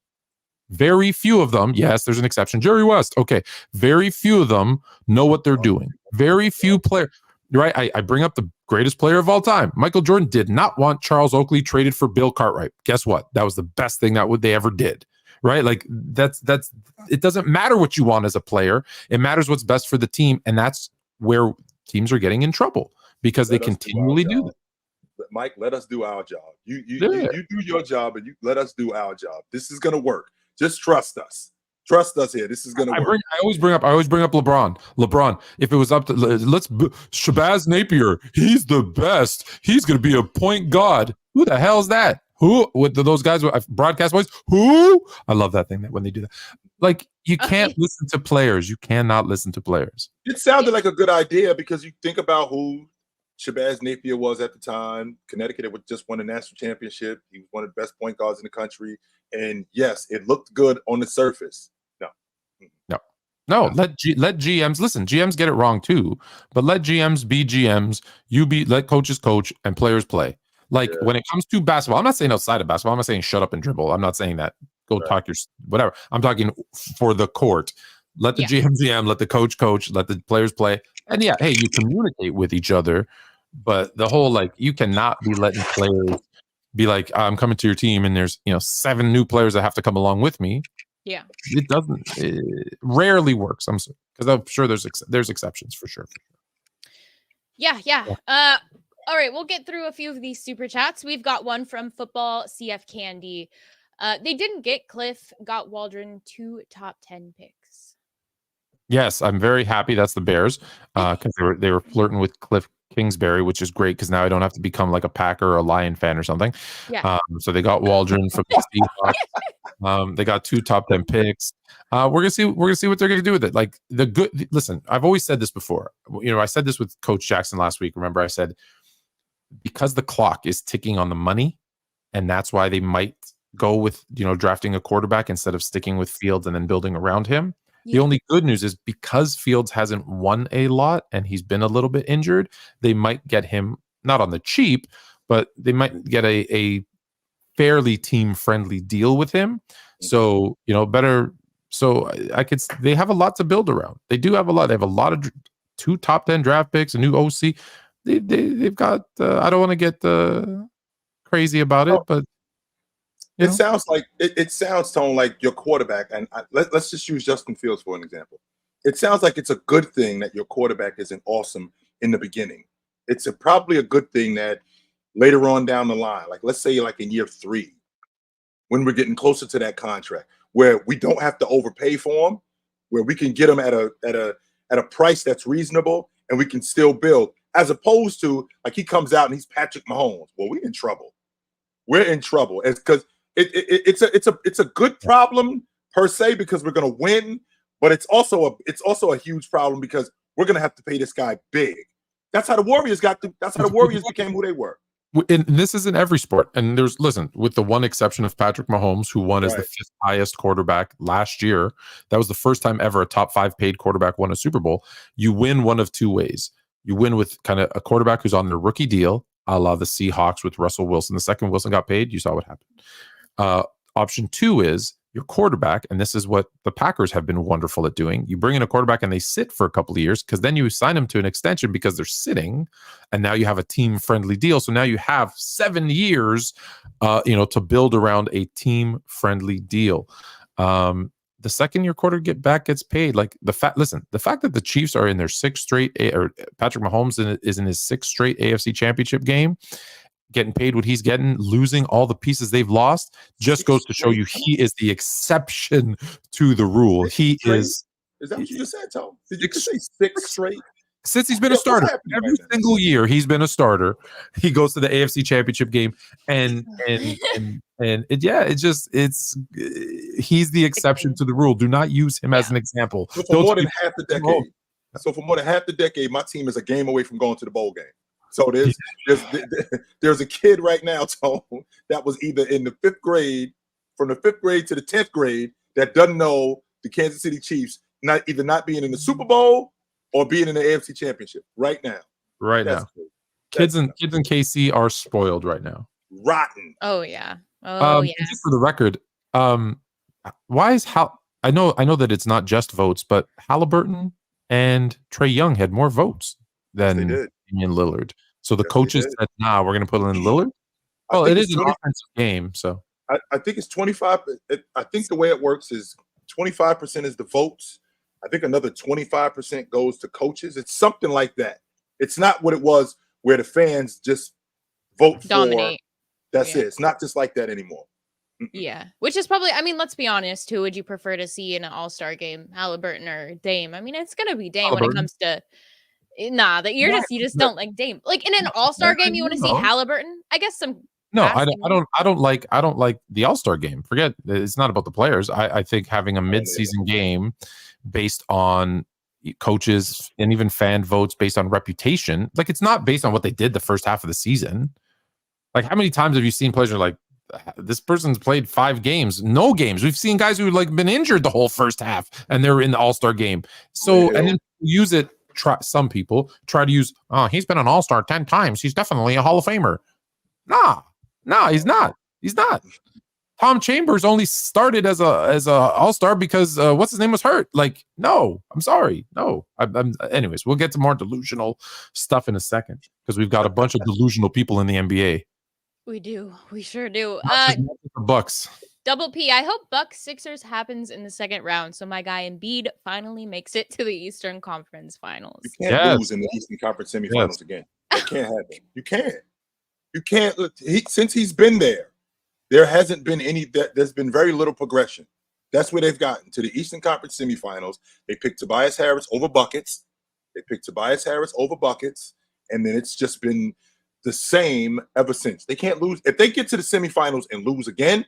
Very few of them, yes, there's an exception, Jerry West. Okay, very few of them know what they're doing. Very few players, right? I bring up the greatest player of all time. Michael Jordan did not want Charles Oakley traded for Bill Cartwright. Guess what? That was the best thing they ever did, right? Like that's it doesn't matter what you want as a player. It matters what's best for the team, and that's where teams are getting in trouble because they continually do that. Mike, let us do our job. You do your job, and you let us do our job. This is gonna work. Just trust us. Trust us here. This is going to work. I always bring up LeBron. LeBron, if it was up to Shabazz Napier, he's the best. He's going to be a point guard. Who the hell is that? Who with those guys with broadcast voice? Who? I love that thing that when they do that. Like you can't listen to players. You cannot listen to players. It sounded like a good idea because you think about who Shabazz Napier was at the time. Connecticut had just won a national championship. He was one of the best point guards in the country. And yes, it looked good on the surface. No. Let GMs listen. GMs get it wrong too, but let GMs be GMs. Let coaches coach and players play. When it comes to basketball, I'm not saying outside of basketball. I'm not saying shut up and dribble. I'm not saying that. Go talk your whatever. I'm talking for the court. Let the GM, let the coach, let the players play. And hey, you communicate with each other, but the whole you cannot be letting players be like, I'm coming to your team and there's 7 new players that have to come along with me. Yeah, it rarely works. Because I'm sure there's exceptions for sure. Yeah. All right, we'll get through a few of these super chats. We've got one from Football CF Candy. They didn't get Cliff, got Waldron 2 top 10 picks. Yes, I'm very happy. That's the Bears because they were flirting with Cliff Kingsbury, which is great because now I don't have to become like a Packer or a Lion fan or something. Yeah. So they got Waldron from the Seahawks. They got 2 top 10 picks. We're gonna see what they're gonna do with it. Like listen, I've always said this before. I said this with Coach Jackson last week. Remember, I said because the clock is ticking on the money, and that's why they might go with drafting a quarterback instead of sticking with Fields and then building around him. The only good news is because Fields hasn't won a lot and he's been a little bit injured, they might get him not on the cheap, but they might get a fairly team-friendly deal with him. So, better. So they have a lot to build around. They do have a lot. They have a lot of 2 top 10 draft picks, a new OC. They've got, I don't want to get crazy about it, but it sounds like it sounds, Tone, like your quarterback, and let's just use Justin Fields for an example. It sounds like it's a good thing that your quarterback isn't awesome in the beginning. It's probably a good thing that later on down the line, like let's say like in year 3, when we're getting closer to that contract, where we don't have to overpay for him, where we can get him at a price that's reasonable, and we can still build, as opposed to like he comes out and he's Patrick Mahomes. Well, we're in trouble. We're in trouble. It's because it's a good problem per se because we're going to win, but it's also a huge problem because we're going to have to pay this guy big. That's how the Warriors became who they were. And this is in every sport. And with the one exception of Patrick Mahomes, who won as the 5th highest quarterback last year. That was the first time ever a top 5 paid quarterback won a Super Bowl. You win one of 2 ways. You win with kind of a quarterback who's on their rookie deal, a la the Seahawks with Russell Wilson. The second Wilson got paid, you saw what happened. Option 2 is your quarterback, and this is what the Packers have been wonderful at doing. You bring in a quarterback and they sit for a couple of years because then you sign them to an extension because they're sitting, and now you have a team-friendly deal. So now you have 7 years, to build around a team-friendly deal. The second your quarterback gets paid, like the fact that the Chiefs are in their 6th straight, or Patrick Mahomes is in his 6th straight AFC Championship game, getting paid what he's getting, losing all the pieces they've lost, just goes to show you he is the exception to the rule. He is. Is that what you just said, Tom? Did you just say 6 straight? Since he's been a starter, every single year he's been a starter. He goes to the AFC Championship game, and he's the exception to the rule. Do not use him as an example. So for more than half the decade, my team is a game away from going to the bowl game. So there's a kid right now, Tom, that was either in the 5th grade, from the 5th grade to the 10th grade, that doesn't know the Kansas City Chiefs not being in the Super Bowl or being in the AFC Championship right now. Kids in KC are spoiled right now. Rotten. Oh yeah. Just for the record, why is I know that it's not just votes, but Haliburton and Trae Young had more votes than Damian Lillard. So the coaches said, "Nah, we're going to put in Lillard." Well, it is an offensive game, so I think it's 25. I think the way it works is 25% is the votes. I think another 25% goes to coaches. It's something like that. It's not what it was where the fans just vote dominate. That's it. It's not just like that anymore. Yeah, which is probably, let's be honest, who would you prefer to see in an all-star game, Haliburton or Dame? It's going to be Dame when it comes to, you just don't like Dame. Like in an all-star game, you want to see Haliburton? I guess some. No, I don't like the all-star game. Forget, it's not about the players. I think having a mid-season game based on coaches and even fan votes based on reputation, like it's not based on what they did the first half of the season. Like how many times have you seen players are like, this person's played 5 games, no games. We've seen guys who been injured the whole first half and they're in the all-star game. So and then use it. Some people try to use, he's been an all-star 10 times. He's definitely a Hall of Famer. Nah, he's not. He's not. Tom Chambers only started as a all-star because what's his name was hurt. Like, no, I'm sorry. No. Anyways, we'll get to more delusional stuff in a second because we've got a bunch of delusional people in the NBA. We do. We sure do. The Bucks. Double P. I hope Bucks Sixers happens in the 2nd round, so my guy Embiid finally makes it to the Eastern Conference Finals. You can't lose in the Eastern Conference semifinals again. That can't happen. You can't. You can't. Since he's been there hasn't been there's been very little progression. That's where they've gotten, to the Eastern Conference semifinals. They picked Tobias Harris over buckets. And then it's just been the same ever since. They can't lose. If they get to the semifinals and lose again.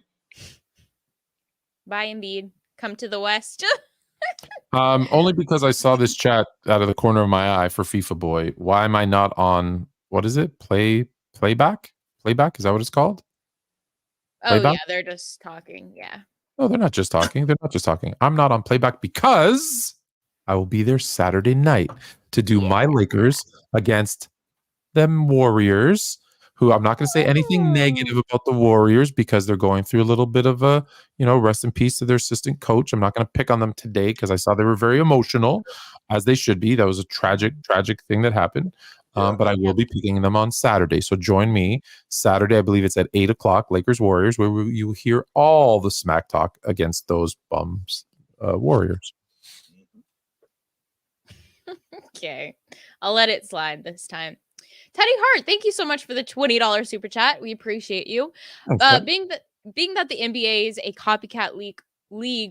Bye, Embiid. Come to the West. Only because I saw this chat out of the corner of my eye for FIFA Boy. Why am I not on, what is it? Playback? Playback? Is that what it's called? Playback? Yeah, they're just talking. Yeah. No, they're not just talking. I'm not on playback because I will be there Saturday night to do my Lakers against them Warriors, who I'm not going to say anything negative about the Warriors because they're going through a little bit of a, rest in peace to their assistant coach. I'm not going to pick on them today because I saw they were very emotional, as they should be. That was a tragic thing that happened. But I will be picking them on Saturday. So join me Saturday. I believe it's at 8:00, Lakers Warriors, where you hear all the smack talk against those bums Warriors. Okay. I'll let it slide this time. Teddy Hart, thank you so much for the $20 super chat. We appreciate you. Being that the NBA is a copycat league,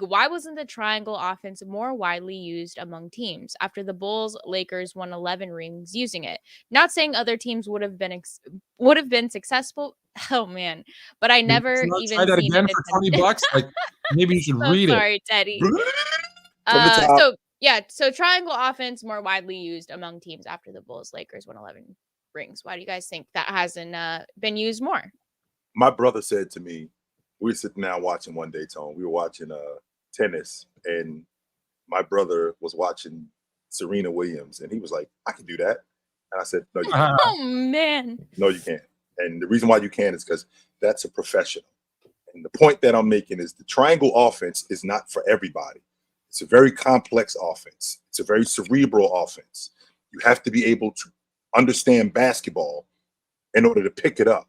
why wasn't the triangle offense more widely used among teams after the Bulls Lakers won 11 rings using it? Not saying other teams would have been successful. Oh man, but I never even try that seen again it for $20. Like maybe you should read it. Sorry, Teddy. So triangle offense more widely used among teams after the Bulls Lakers won 11 rings. Why do you guys think that hasn't been used more? My brother said to me, we were sitting down watching one day, Tone. We were watching tennis, and my brother was watching Serena Williams, and he was like, I can do that. And I said, no, you can't. Oh, man. No, you can't. And the reason why you can is because that's a professional. And the point that I'm making is the triangle offense is not for everybody. It's a very complex offense. It's a very cerebral offense. You have to be able to understand basketball in order to pick it up.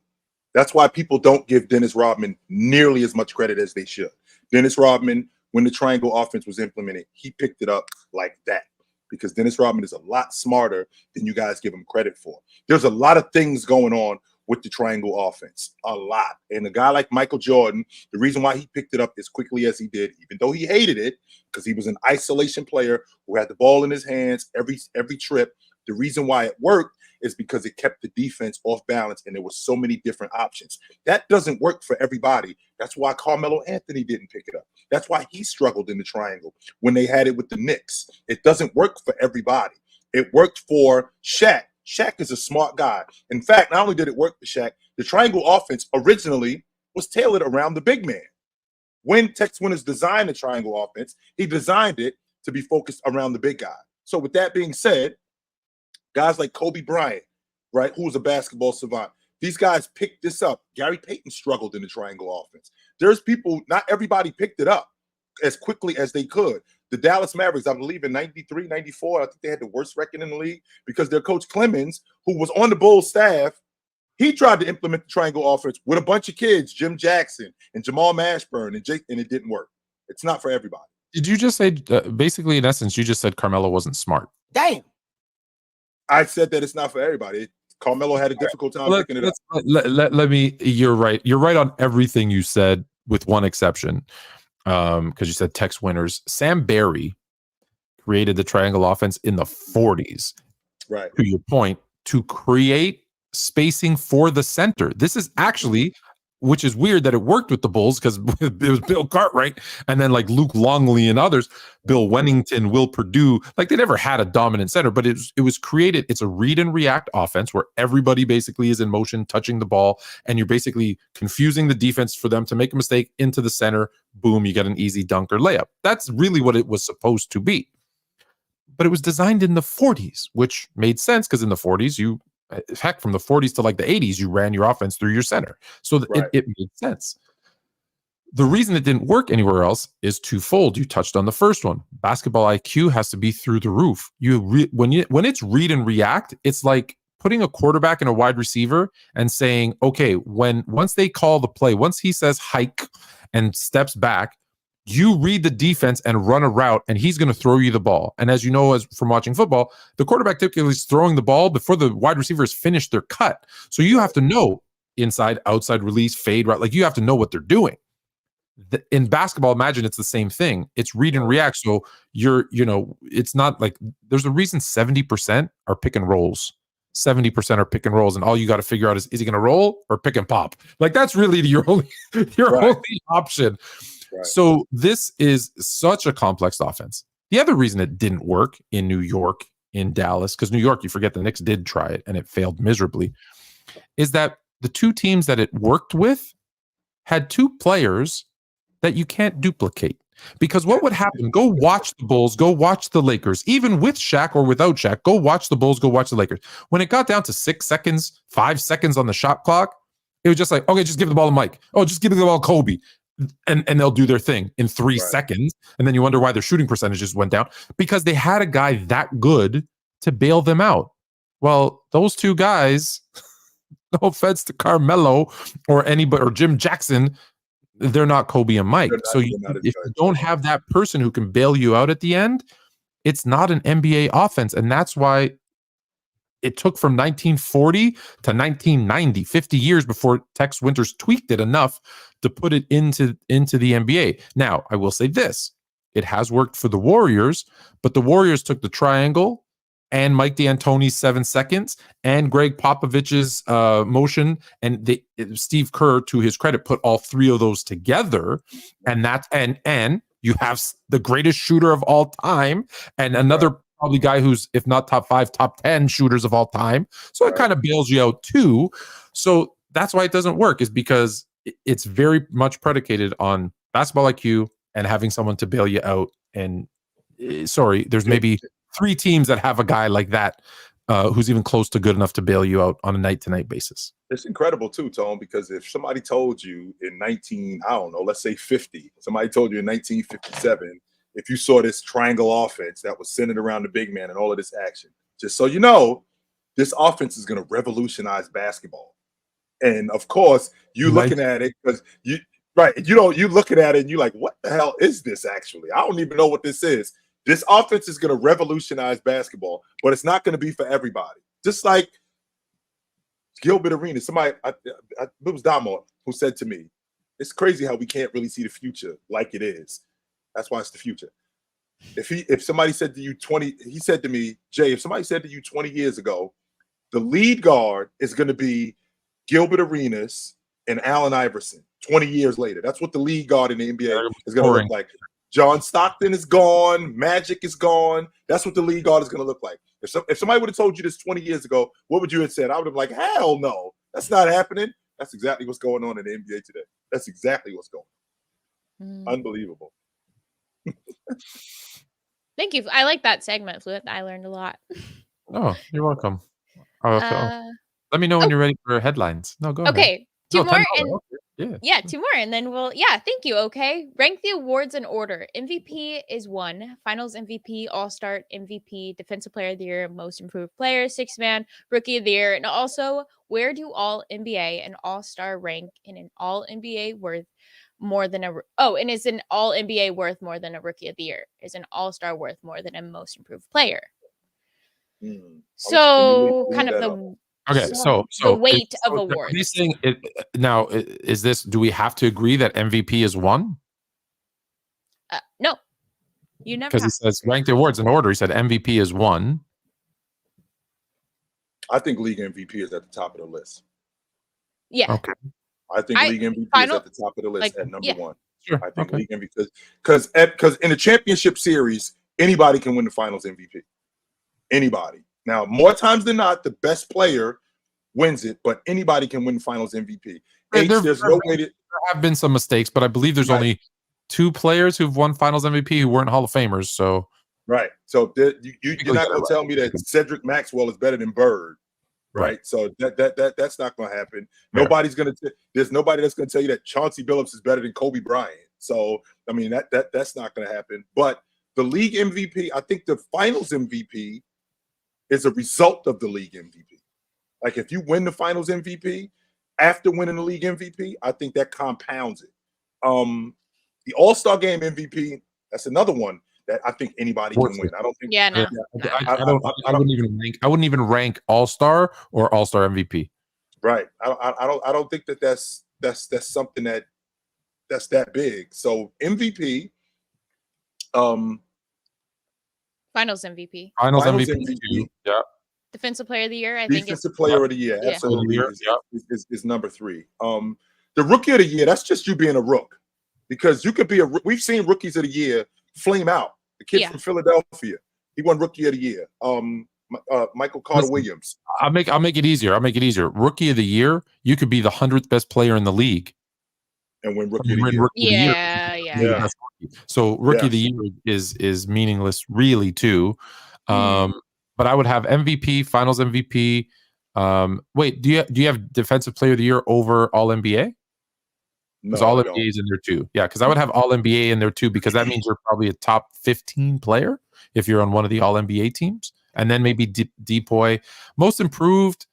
That's why people don't give Dennis Rodman nearly as much credit as they should. Dennis Rodman, when the triangle offense was implemented, he picked it up like that because Dennis Rodman is a lot smarter than you guys give him credit for. There's a lot of things going on with the triangle offense, a lot. And a guy like Michael Jordan, the reason why he picked it up as quickly as he did, even though he hated it, because he was an isolation player who had the ball in his hands every trip. The reason why it worked is because it kept the defense off balance and there were so many different options. That doesn't work for everybody. That's why Carmelo Anthony didn't pick it up. That's why he struggled in the triangle when they had it with the Knicks. It doesn't work for everybody. It worked for Shaq. Shaq is a smart guy. In fact, not only did it work for Shaq, the triangle offense originally was tailored around the big man. When Tex Winters designed the triangle offense, he designed it to be focused around the big guy. So with that being said, guys like Kobe Bryant, right, who was a basketball savant, these guys picked this up. Gary Payton struggled in the triangle offense. There's people, not everybody picked it up as quickly as they could. The Dallas Mavericks, I believe in 93, 94, I think they had the worst record in the league because their coach Clemens, who was on the Bulls staff, he tried to implement the triangle offense with a bunch of kids, Jim Jackson and Jamal Mashburn, and it didn't work. It's not for everybody. Did you just say, basically, in essence, you just said Carmelo wasn't smart? Damn. I said that it's not for everybody. Carmelo had a difficult time picking it up. Let me, you're right. You're right on everything you said with one exception. Because you said Tex Winters. Sam Barry created the triangle offense in the 40s. Right. To your point, to create spacing for the center. This is actually, which is weird that it worked with the Bulls because it was Bill Cartwright and then like Luke Longley and others, Bill Wennington, Will Perdue. Like they never had a dominant center, but it was created. It's a read and react offense where everybody basically is in motion, touching the ball, and you're basically confusing the defense for them to make a mistake into the center. Boom, you get an easy dunk or layup. That's really what it was supposed to be. But it was designed in the 40s, which made sense because in the 40s, heck, from the 40s to like the 80s, you ran your offense through your center. So right. it made sense. The reason it didn't work anywhere else is twofold. You touched on the first one. Basketball IQ has to be through the roof. When it's read and react, it's like putting a quarterback and a wide receiver and saying, okay, once they call the play, once he says hike and steps back, you read the defense and run a route, and he's going to throw you the ball. And as you know, from watching football, the quarterback typically is throwing the ball before the wide receiver has finished their cut. So you have to know inside, outside, release, fade, right? Like you have to know what they're doing. in basketball, imagine it's the same thing. It's read and react. So it's not like there's a reason 70% are pick and rolls. 70% are pick and rolls, and all you got to figure out is he going to roll or pick and pop? Like that's really your only option. Right. So this is such a complex offense. The other reason it didn't work in New York, in Dallas, because New York, you forget the Knicks did try it and it failed miserably, is that the two teams that it worked with had two players that you can't duplicate. Because what would happen? Go watch the Bulls, go watch the Lakers, even with Shaq or without Shaq, go watch the Bulls, go watch the Lakers. When it got down to 6 seconds, 5 seconds on the shot clock, it was just like, okay, just give the ball to Mike. Oh, just give the ball to Kobe. And they'll do their thing in 3 seconds. And then you wonder why their shooting percentages went down, because they had a guy that good to bail them out. Well, those two guys, no offense to Carmelo or anybody or Jim Jackson, they're not Kobe and Mike. So if you don't have that person who can bail you out at the end, it's not an NBA offense. And that's why it took from 1940 to 1990, 50 years before Tex Winters tweaked it enough to put it into the NBA. Now, I will say this. It has worked for the Warriors, but the Warriors took the triangle and Mike D'Antoni's 7 seconds and Greg Popovich's motion, and Steve Kerr, to his credit, put all three of those together, and you have the greatest shooter of all time and another probably guy who's, if not top 5, top 10 shooters of all time. So it kind of bails you out too. So that's why it doesn't work, is because it's very much predicated on basketball IQ and having someone to bail you out. And there's maybe 3 teams that have a guy like that who's even close to good enough to bail you out on a night-to-night basis. It's incredible too, Tone, because if somebody told you in let's say 50, somebody told you in 1957, if you saw this triangle offense that was centered around the big man and all of this action, just so you know, this offense is going to revolutionize basketball. And of course, you looking at it because you looking at it and you're like, what the hell is this actually? I don't even know what this is. This offense is going to revolutionize basketball, but it's not going to be for everybody. Just like Gilbert Arenas, it was Damo who said to me, it's crazy how we can't really see the future like it is. That's why it's the future. If somebody said to you he said to me, Jay, if somebody said to you 20 years ago, the lead guard is going to be Gilbert Arenas and Allen Iverson 20 years later. That's what the lead guard in the NBA is going to look like. John Stockton is gone. Magic is gone. That's what the league guard is going to look like. If somebody would have told you this 20 years ago, what would you have said? I would have been like, hell no, that's not happening. That's exactly what's going on in the NBA today. That's exactly what's going on. Unbelievable. Thank you. I like that segment, Fluent. I learned a lot. Oh, you're welcome. Let me know when you're ready for headlines. No, go ahead. Okay. Two more. And 2 more. And then thank you. Okay. Rank the awards in order. MVP is 1. Finals MVP, All-Star MVP, Defensive Player of the Year, Most Improved Player, 6th Man, Rookie of the Year. And also, where do All NBA and All-Star rank in an All NBA worth more than and is an All NBA worth more than a Rookie of the Year? Is an All-Star worth more than a Most Improved Player? So kind of the so the weight of awards. He's saying it now. Is this? Do we have to agree that MVP is 1? No, you never. Because he says rank the awards in order. He said MVP is 1. I think league MVP is at the top of the list. Yeah. Okay. I think league MVP is at the top of the list at number 1. Sure. I think league MVP because in the championship series, anybody can win the finals MVP. Anybody. Now, more times than not, the best player wins it, but anybody can win finals MVP. There's no way to. There have been some mistakes, but I believe there's only 2 players who've won finals MVP who weren't Hall of Famers. So so you're not going to tell me that Cedric Maxwell is better than Bird, right? So that's not going to happen. There's nobody that's going to tell you that Chauncey Billups is better than Kobe Bryant. So I mean that's not going to happen. But the league MVP, I think the finals MVP is a result of the league MVP. Like if you win the finals MVP after winning the league MVP, I think that compounds it. The All-Star Game MVP, that's another one that I think anybody can win. I don't think. Yeah, no. I wouldn't even rank All-Star or All-Star MVP. Right. I don't think that's something that that's that big. So MVP, Finals MVP. Finals Finals MVP. MVP. Yeah. Defensive player of the year, I think it's Defensive player of the year, Yeah. absolutely, Yeah. is number 3. The rookie of the year, that's just you being a rook, because you could be we've seen rookies of the year flame out. The kid from Philadelphia, he won rookie of the year. Michael Carter Williams. I'll make it easier. Rookie of the year, you could be the 100th best player in the league and win rookie of the year. Yeah. So rookie of the year is meaningless, really, too. But I would have MVP, Finals MVP. Wait, do you have Defensive Player of the Year over All NBA? Because All NBA is in there too. Yeah, because I would have All NBA in there too, because that means you're probably a top 15 player if you're on one of the All NBA teams, and then maybe DPOY, Most Improved.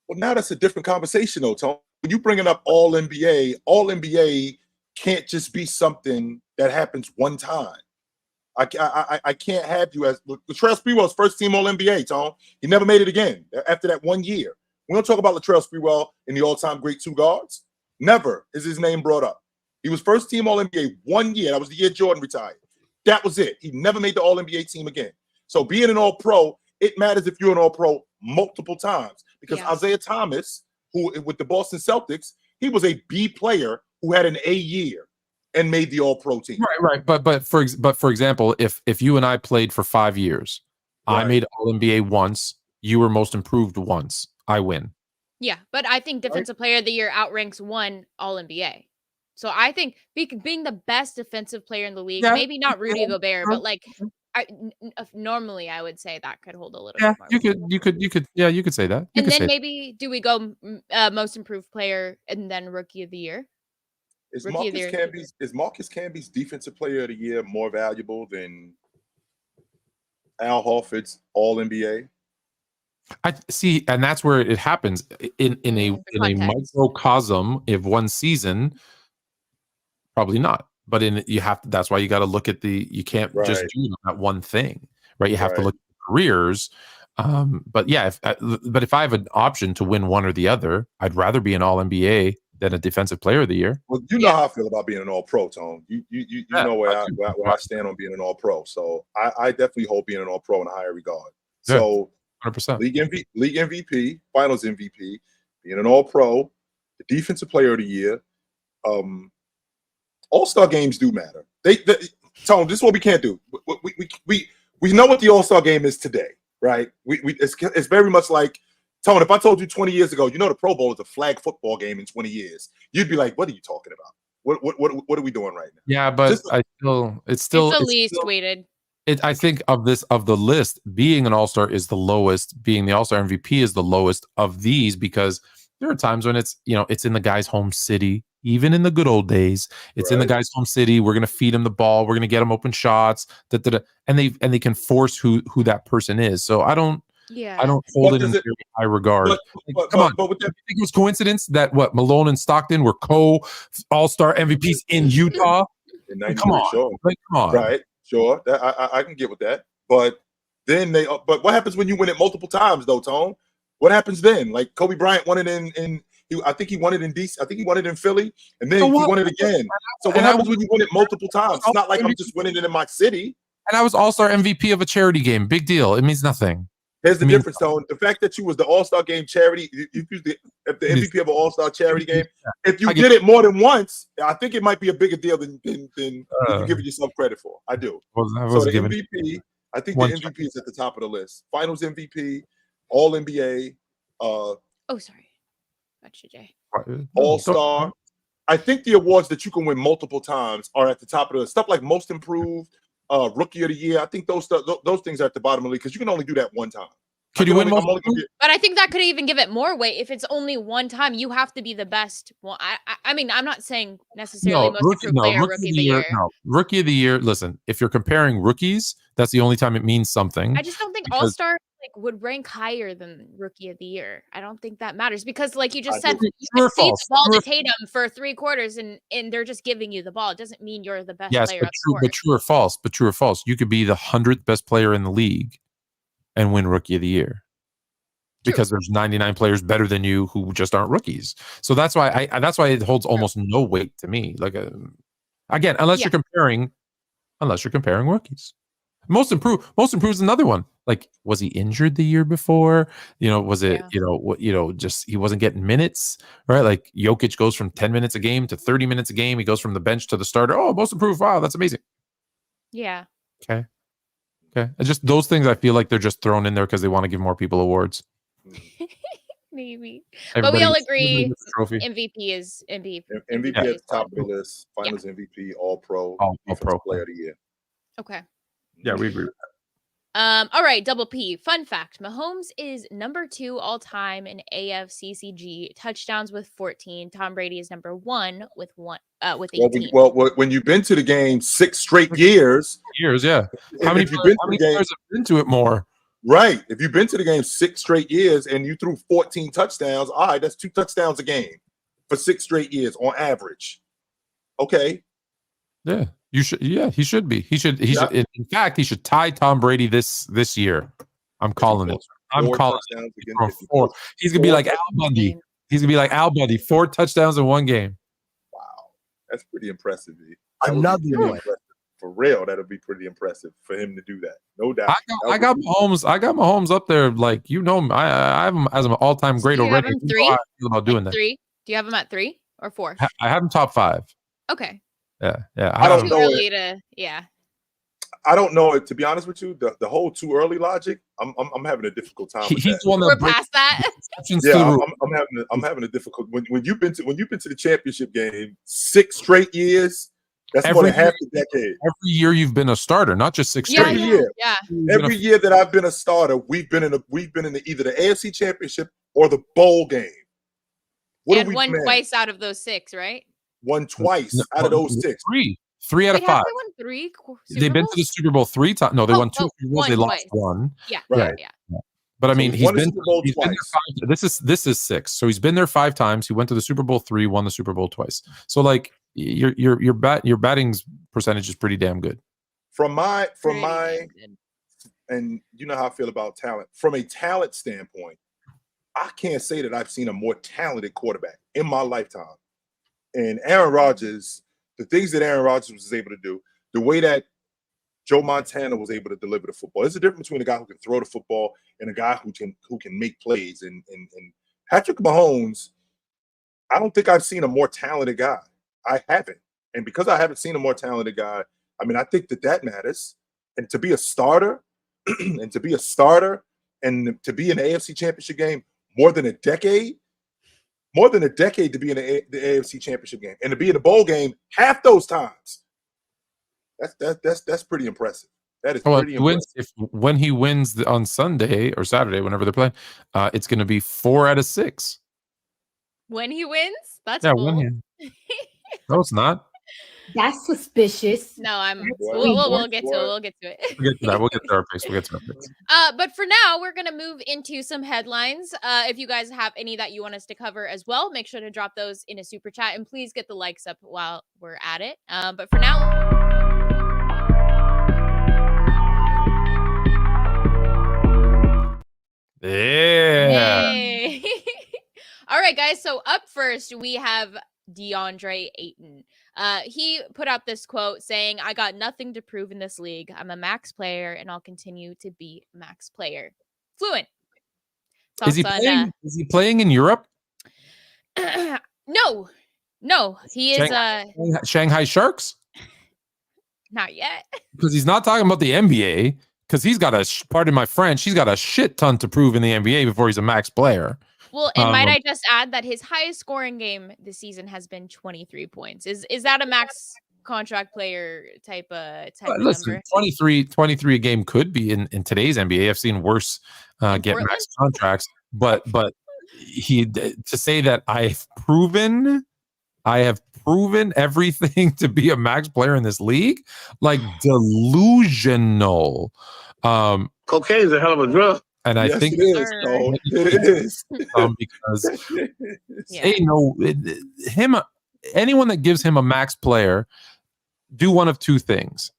Well, now that's a different conversation, though, Tom. When you bringing up All NBA can't just be something that happens one time. I can't have you as Latrell Sprewell's first team All NBA, Tom. He never made it again after that 1 year. We don't talk about Latrell Sprewell in the all-time great 2 guards. Never is his name brought up. He was first team All NBA 1 year. That was the year Jordan retired. That was it. He never made the All NBA team again. So being an All Pro, it matters if you're an All Pro multiple times, because Isaiah Thomas, who with the Boston Celtics, he was a B player who had an A year and made the All Pro team. Right. But for example, if you and I played for 5 years, I made All NBA once, you were Most Improved once, I win. Yeah, but I think Defensive Player of the Year outranks 1 All NBA. So I think being the best defensive player in the league, maybe not Rudy Gobert, but like normally I would say that could hold a little bit more. You could say that. And then maybe do we go Most Improved Player and then Rookie of the Year? Is Marcus Camby's Defensive Player of the Year more valuable than Al Horford's All NBA? I see, and that's where it happens in a microcosm of one season. Probably not, but that's why you got to look at you can't just do that one thing, right? You have to look at careers. But yeah, if I have an option to win one or the other, I'd rather be an All NBA than a Defensive Player of the Year. Well, you know how I feel about being an All Pro, Tone. You know where I stand on being an All Pro. So I definitely hold being an All Pro in a higher regard. Yeah. So 100%. League MVP, Finals MVP, being an All Pro, the Defensive Player of the Year. All-Star games do matter. Tone, this is what we can't do. We know what the All-Star game is today, right? It's very much like, Tone, if I told you 20 years ago, the Pro Bowl is a flag football game in 20 years, you'd be like, what are you talking about? What are we doing right now? Yeah, but it's still the least weighted. I think of the list, being an All-Star is the lowest, being the All-Star MVP is the lowest of these, because there are times when it's in the guy's home city. Even in the good old days, it's in the guy's home city. We're going to feed him the ball. We're going to get him open shots. And they can force who that person is. So I don't hold it in very high regard. Come on, but you think it was coincidence that Malone and Stockton were All-Star MVPs in Utah? Come on, sure. Come on, right? Sure, I can get with that. But then but what happens when you win it multiple times, though, Tone? What happens then? Like Kobe Bryant won it in I think he won it in DC. I think he won it in Philly, and then he won it again. So what happens when you win it multiple times? It's not like I'm just winning it in my city. And I was All-Star MVP of a charity game. Big deal. It means nothing. Here's the difference, Tone. The fact that you was the All-Star game charity, you the MVP of an All-Star charity game. If you did it more than once, I think it might be a bigger deal than you're giving yourself credit for. I do. So the MVP, I think the MVP is at the top of the list. Finals MVP, All NBA. Sorry. Gotcha, Jay. All-Star. I think the awards that you can win multiple times are at the top of the list. Stuff like Most Improved, Rookie of the Year. I think those things are at the bottom of the league, because you can only do that one time. Could you win Most Improved? But I think that could even give it more weight. If it's only one time, you have to be the best. Well, I mean, I'm not saying necessarily Most Improved Player, Rookie of the Year. No, Rookie of the Year. Listen, if you're comparing rookies, that's the only time it means something. I just don't think All-Star would rank higher than Rookie of the Year. I don't think that matters, because like you just said, you can feed the ball to Tatum for 3 quarters and they're just giving you the ball. It doesn't mean you're the best player. But true or false. You could be the 100th best player in the league and win Rookie of the Year. because there's 99 players better than you who just aren't rookies. So that's why it holds almost no weight to me. Like again, unless you're comparing rookies. Most improved is another one. Like, was he injured the year before? Was it, just he wasn't getting minutes, right? Like Jokic goes from 10 minutes a game to 30 minutes a game. He goes from the bench to the starter. Oh, most improved. Wow, that's amazing. Yeah. Okay. And just those things, I feel like they're just thrown in there because they want to give more people awards. Maybe. Everybody, but we all agree MVP is MVP. MVP at the top of the list. Finals MVP, All Pro, Defensive Player of the Year. Okay. Yeah, we agree with that. All right, double P. Fun fact: Mahomes is number 2 all time in AFCCG touchdowns with 14. Tom Brady is number 1 with 18. Well, when you've been to the game 6 straight years, yeah. How many players have been to it more? Right. If you've been to the game 6 straight years and you threw 14 touchdowns, all right, that's 2 touchdowns a game for 6 straight years on average. Okay. Yeah. You should. Yeah, he should be. He should. In fact, he should tie Tom Brady this year. I'm calling it. I'm calling it. 4. He's gonna be like Al Bundy. He's gonna be like Al Bundy. 4 touchdowns in one game. Wow, that's pretty impressive. Another one. For real, that'll be pretty impressive for him to do that. No doubt. I got Mahomes. I got Mahomes up there. Like I have him as an all-time great already. You have him 3? How I feel about doing that. 3? Do you have him at 3 or 4? I have him top 5. Okay. Yeah. I don't know. I don't know it. To be honest with you, the whole too early logic, I'm having a difficult time. He's the one that we're past that. Yeah, I'm having a difficult. When you've been to the championship game 6 straight years, that's more than half a decade. Every year you've been a starter, not just 6 straight. Every year that I've been a starter, we've been in either the AFC Championship or the bowl game. And won twice out of those 6, right? Won twice out of those 6. 3 out of 5. They won 3 They've been to the Super Bowl 3 times. No, they won 2 Super Bowls. They lost 1. Yeah, right. Yeah. But I mean, he's been there 5. This is 6. So he's been there 5 times. He went to the Super Bowl 3, won the Super Bowl twice. So like your batting percentage is pretty damn good. From my and you know how I feel about talent. From a talent standpoint, I can't say that I've seen a more talented quarterback in my lifetime. And Aaron Rodgers, the things that Aaron Rodgers was able to do, the way that Joe Montana was able to deliver the football. There's a difference between a guy who can throw the football and a guy who can make plays. And Patrick Mahomes, I don't think I've seen a more talented guy. I haven't. And because I haven't seen a more talented guy, I mean, I think that matters. And to be a starter, and to be in the AFC Championship game more than a decade to be in the AFC Championship game, and to be in the bowl game half those times. That's pretty impressive. That is pretty impressive. When he wins on Sunday or Saturday, whenever they're playing, it's going to be 4 out of 6. When he wins, that's cool. No, it's not. That's suspicious. No, we'll get to it. We'll get to it. We'll get to that. We'll get to our picks. We'll get to our picks. But for now, we're gonna move into some headlines. If you guys have any that you want us to cover as well, make sure to drop those in a super chat, and please get the likes up while we're at it. But for now, yeah. Yay. All right, guys. So up first, we have Deandre Ayton. He put out this quote saying, "I got nothing to prove in this league. I'm a max player and I'll continue to be max player." Fluent. Is he playing in Europe? No, he is Shanghai Sharks? Not yet. Because he's not talking about the NBA, because he's got pardon my French, he's got a shit ton to prove in the NBA before he's a max player. Well, and might I just add that his highest scoring game this season has been 23 points. Is that a max contract player type listen, number? 23 a game could be in today's NBA. I've seen worse get max contracts, but to say that I have proven everything to be a max player in this league, like delusional. Cocaine is a hell of a drug. And I think it is. Because anyone that gives him a max player, do one of 2 things.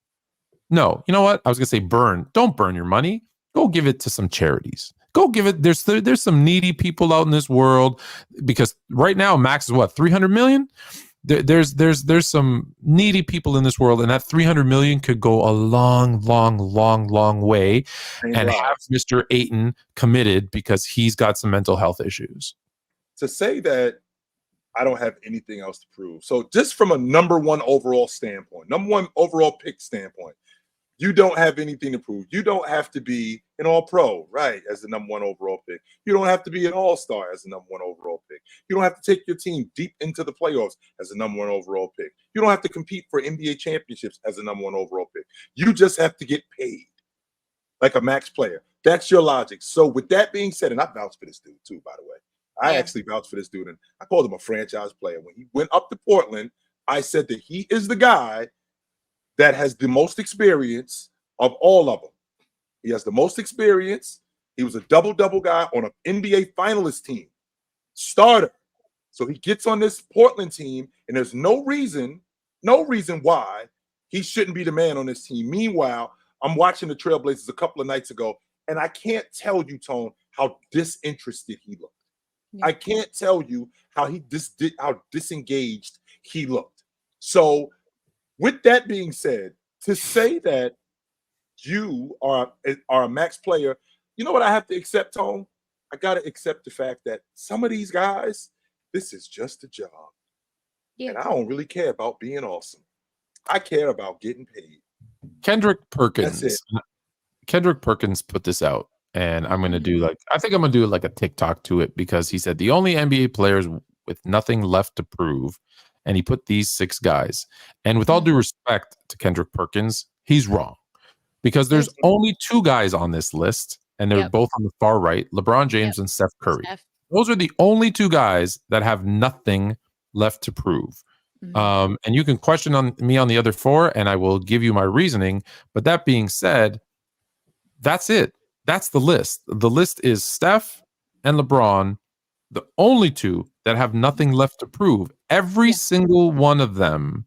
No, you know what? I was gonna say burn. Don't burn your money. Go give it to some charities. Go give it. There's some needy people out in this world, because right now max is what, 300 million. There's some needy people in this world, and that 300 million could go a long way, and have Mr. Ayton committed because he's got some mental health issues. To say that I don't have anything else to prove. So just from a number one overall standpoint, number one overall pick standpoint, you don't have anything to prove. You don't have to be an all-pro, right, as the number one overall pick. You don't have to be an all-star as the number one overall pick. You don't have to take your team deep into the playoffs as the number one overall pick. You don't have to compete for NBA championships as the number one overall pick. You just have to get paid like a max player. That's your logic. So with that being said, and I vouch for this dude too, by the way. I actually vouch for this dude, and I called him a franchise player. When he went up to Portland, I said that he is the guy that has the most experience of all of them. He has the most experience. He was a double-double guy on an NBA finalist team, starter. So he gets on this Portland team, and there's no reason why he shouldn't be the man on this team. Meanwhile, I'm watching the Trailblazers a couple of nights ago, and I can't tell you, Tone, how disinterested he looked. Yeah. I can't tell you how how disengaged he looked. So with that being said, to say that you are a max player, you know what I have to accept, Tone? I got to accept the fact that some of these guys, this is just a job. Yeah. And I don't really care about being awesome. I care about getting paid. Kendrick Perkins put this out, and I'm going to do I think I'm going to do like a TikTok to it, because he said the only NBA players with nothing left to prove, and he put these 6 guys. And with all due respect to Kendrick Perkins, he's wrong, because there's only 2 guys on this list, and they're both on the far right, LeBron James and Steph Curry. Those are the only 2 guys that have nothing left to prove. And you can question on me on the other 4, and I will give you my reasoning. But that being said, that's it. That's the list. The list is Steph and LeBron, the only 2 that have nothing left to prove. Every single one of them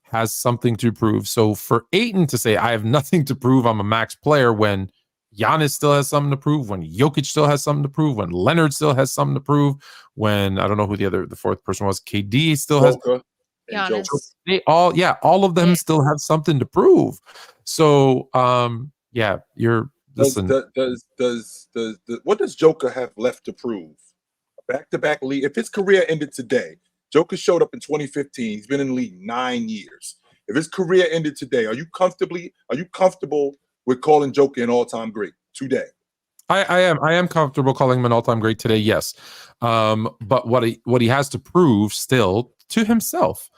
has something to prove. So for Ayton to say, I have nothing to prove, I'm a max player, when Giannis still has something to prove, when Jokic still has something to prove, when Leonard still has something to prove, when I don't know who the 4th person was, KD still has. They all of them still have something to prove. So you're listen. What does Joker have left to prove? A back-to-back league. If his career ended today, Joker showed up in 2015. He's been in the league 9 years. If his career ended today, are you comfortable with calling Joker an all-time great today? I am comfortable calling him an all-time great today, yes. But what he has to prove still to himself.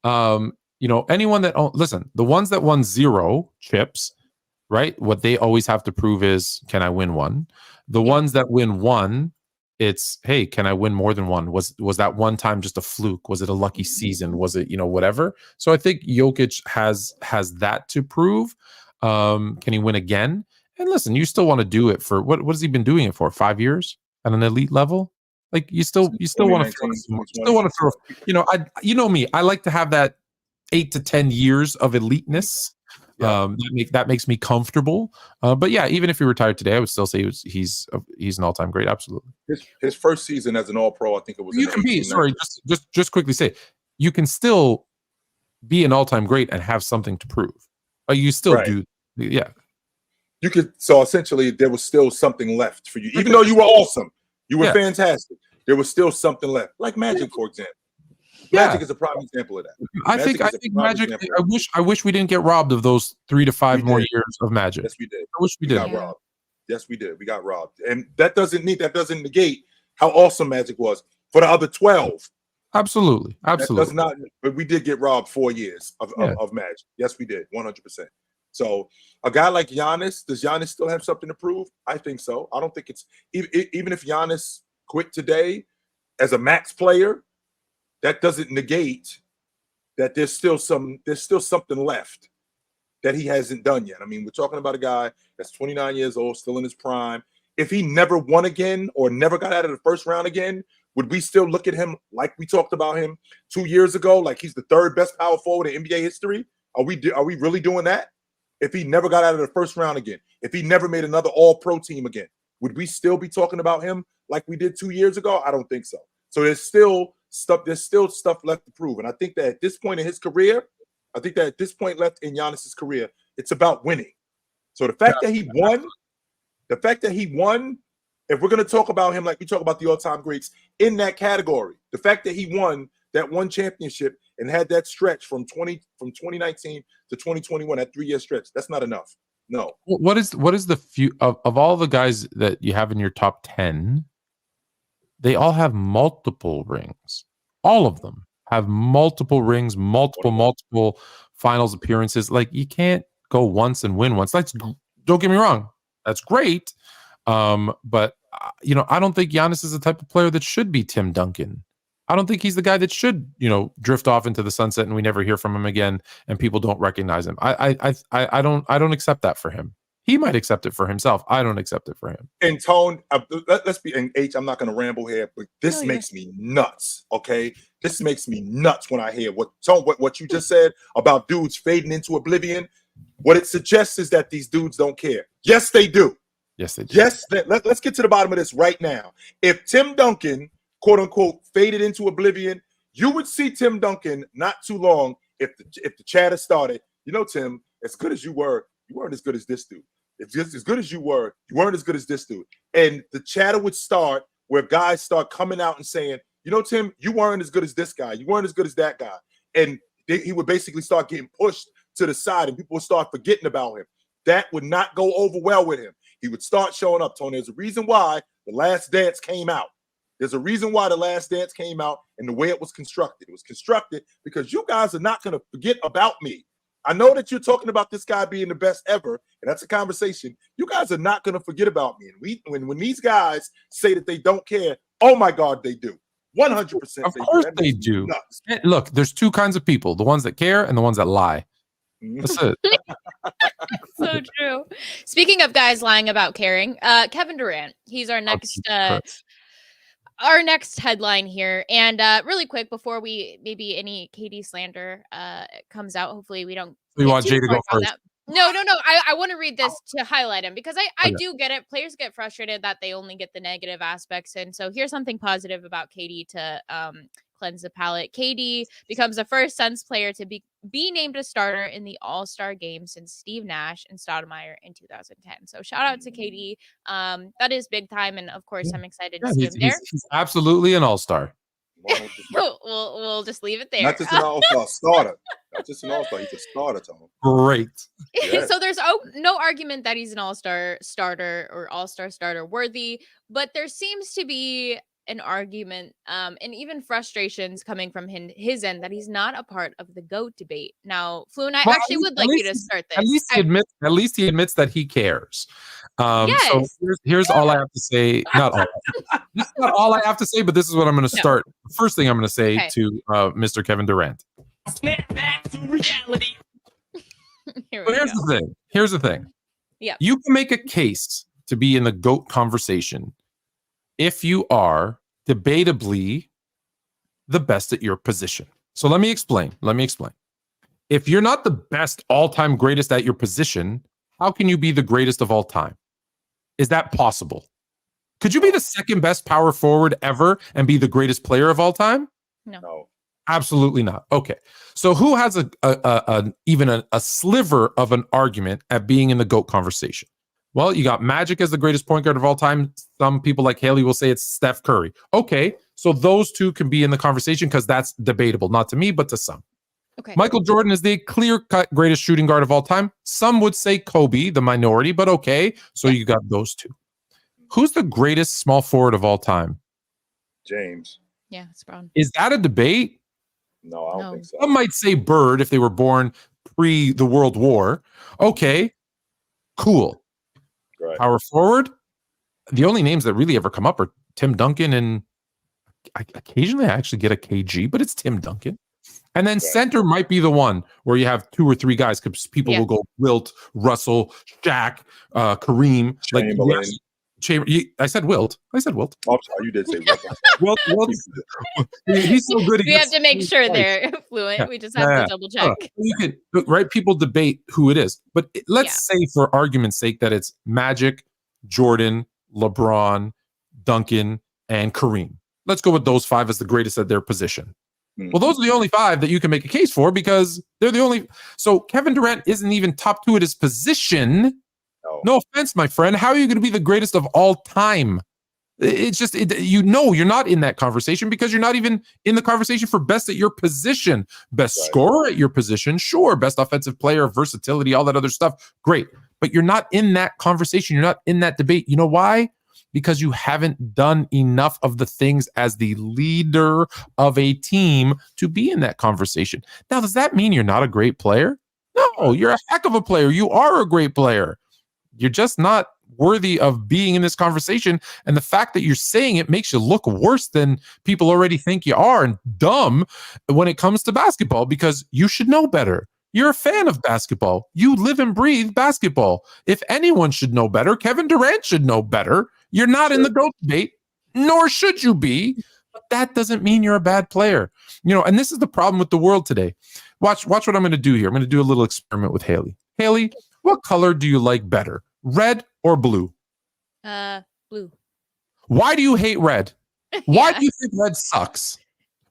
Anyone that listen, the ones that won 0 chips, right? What they always have to prove is, can I win one? The ones that win 1, it's, hey, can I win more than 1? Was that one time just a fluke? Was it a lucky season? Was it, whatever? So I think Jokic has that to prove. Can he win again? And listen, you still want to do it for what has he been doing it for? 5 years at an elite level? Like you still want to throw, you know me, I like to have that 8 to 10 years of eliteness. That makes me comfortable. But yeah, even if he retired today, I would still say he's an all-time great. Absolutely. His first season as an all-pro, I think it was. You can be just quickly say, you can still be an all-time great and have something to prove. You still do, yeah. You could. So essentially, there was still something left for you, even though you were awesome. You were fantastic. There was still something left, like Magic, for example. Magic is a prime example of that. I think Magic. I wish we didn't get robbed of those 3 to 5 more years of Magic. Yes, we did. I wish we did. Got robbed. Yes, we did. We got robbed, and that doesn't negate how awesome Magic was for the other 12. Absolutely. That does not. But we did get robbed 4 years of Magic. Yes, we did. 100%. So a guy like Giannis, does Giannis still have something to prove? I think so. I don't think it's even if Giannis quit today as a max player, that doesn't negate that there's still something left that he hasn't done yet. I mean, we're talking about a guy that's 29 years old, still in his prime. If he never won again or never got out of the first round again, would we still look at him like we talked about him 2 years ago, like he's the 3rd best power forward in NBA history? Are we really doing that? If he never got out of the first round again, if he never made another all-pro team again, would we still be talking about him like we did 2 years ago? I don't think so. So there's still stuff left to prove. And I think that at this point in his career, left in Giannis's career, it's about winning. So the fact that he won, if we're going to talk about him like we talk about the all-time greats in that category, the fact that he won that one championship and had that stretch from 2019 to 2021, that 3-year stretch, that's not enough. No. What is the few of all the guys that you have in your top 10? They all have multiple rings. All of them have multiple rings, multiple finals appearances. Like, you can't go once and win once. Don't get me wrong, that's great. But I don't think Giannis is the type of player that should be Tim Duncan. I don't think he's the guy that should, drift off into the sunset and we never hear from him again and people don't recognize him. I don't accept that for him. He might accept it for himself. I don't accept it for him. And Tone, let's be, and H, I'm not going to ramble here, but this makes me nuts, okay? This makes me nuts when I hear what you just said about dudes fading into oblivion. What it suggests is that these dudes don't care. Yes, they do. Yes, they do. Yes, let's get to the bottom of this right now. If Tim Duncan, quote unquote, faded into oblivion, you would see Tim Duncan not too long if the chatter started. Tim, as good as you weren't as good as this dude. If just as good as you weren't as good as this dude. And the chatter would start where guys start coming out and saying, Tim, you weren't as good as this guy. You weren't as good as that guy. And he would basically start getting pushed to the side and people would start forgetting about him. That would not go over well with him. He would start showing up, Tony. There's a reason why The Last Dance came out. There's a reason why The Last Dance came out and the way it was constructed. It was constructed because you guys are not going to forget about me. I know that you're talking about this guy being the best ever, and that's a conversation. You guys are not going to forget about me. And when these guys say that they don't care, oh my God, they do. 100%. Of course they do. Look, there's two kinds of people: the ones that care and the ones that lie. That's it. So true. Speaking of guys lying about caring, Kevin Durant. He's our next headline here. And really quick, before maybe any KD slander comes out, hopefully we don't. We want Jay to go first. No. I want to read this to highlight him because I do get it. Players get frustrated that they only get the negative aspects. And so here's something positive about KD to cleanse the palate. KD becomes the first Suns player to be named a starter in the All-Star game since Steve Nash and Stoudemire in 2010. So shout out to KD. That is big time. And of course, I'm excited to see him there. He's absolutely an All-Star. We'll just leave it there. Not just an all-star starter. Not just an all-star. He's a starter, Tom. Great. Yeah. So there's no argument that he's an all-star starter or all-star starter worthy, but there seems to be an argument and even frustrations coming from his end that he's not a part of the GOAT debate. Now, Fluent, I actually would like you to start this. At least he admits that he cares. Yes. So here's all I have to say. Not all. This is not all I have to say, but this is what I'm going to start. The first thing I'm going to say to Mr. Kevin Durant. Snap back to reality. Here's the thing. Yeah. You can make a case to be in the GOAT conversation if you are debatably the best at your position. So let me explain. If you're not the best all-time greatest at your position, how can you be the greatest of all time? Is that possible? Could you be the second best power forward ever and be the greatest player of all time? No. Absolutely not. Okay. So who has even a sliver of an argument at being in the GOAT conversation? Well, you got Magic as the greatest point guard of all time. Some people like Haley will say it's Steph Curry. Okay, so those two can be in the conversation because that's debatable. Not to me, but to some. Okay. Michael Jordan is the clear-cut greatest shooting guard of all time. Some would say Kobe, the minority, but okay. So you got those two. Who's the greatest small forward of all time? James. Yeah, it's Brown. Is that a debate? No, I don't think so. Some might say Bird if they were born pre the World War. Okay, cool. Right. Power forward, the only names that really ever come up are Tim Duncan, and occasionally I actually get a KG, but it's Tim Duncan. And then center might be the one where you have two or three guys because people will go Wilt, Russell, Shaq, Kareem. Chamberlain. I said Wilt. Oh, sorry, you did say Wilt. Wilt. He's so good. We have to make sure they're Fluent. Yeah. We just have to double check. People debate who it is. But let's say for argument's sake that it's Magic, Jordan, LeBron, Duncan, and Kareem. Let's go with those 5 as the greatest at their position. Well, those are the only 5 that you can make a case for because they're the only. So Kevin Durant isn't even top 2 at his position. No offense, my friend. How are you going to be the greatest of all time? It's just, you're not in that conversation because you're not even in the conversation for best at your position. Best scorer at your position, sure. Best offensive player, versatility, all that other stuff. Great. But you're not in that conversation. You're not in that debate. You know why? Because you haven't done enough of the things as the leader of a team to be in that conversation. Now, does that mean you're not a great player? No, you're a heck of a player. You are a great player. You're just not worthy of being in this conversation. And the fact that you're saying it makes you look worse than people already think you are and dumb when it comes to basketball because you should know better. You're a fan of basketball. You live and breathe basketball. If anyone should know better, Kevin Durant should know better. You're not in the GOAT debate, nor should you be. But that doesn't mean you're a bad player. And this is the problem with the world today. Watch what I'm going to do here. I'm going to do a little experiment with Haley. Haley, what color do you like better? Red or blue? Blue. Why do you hate red? Why do you think red sucks?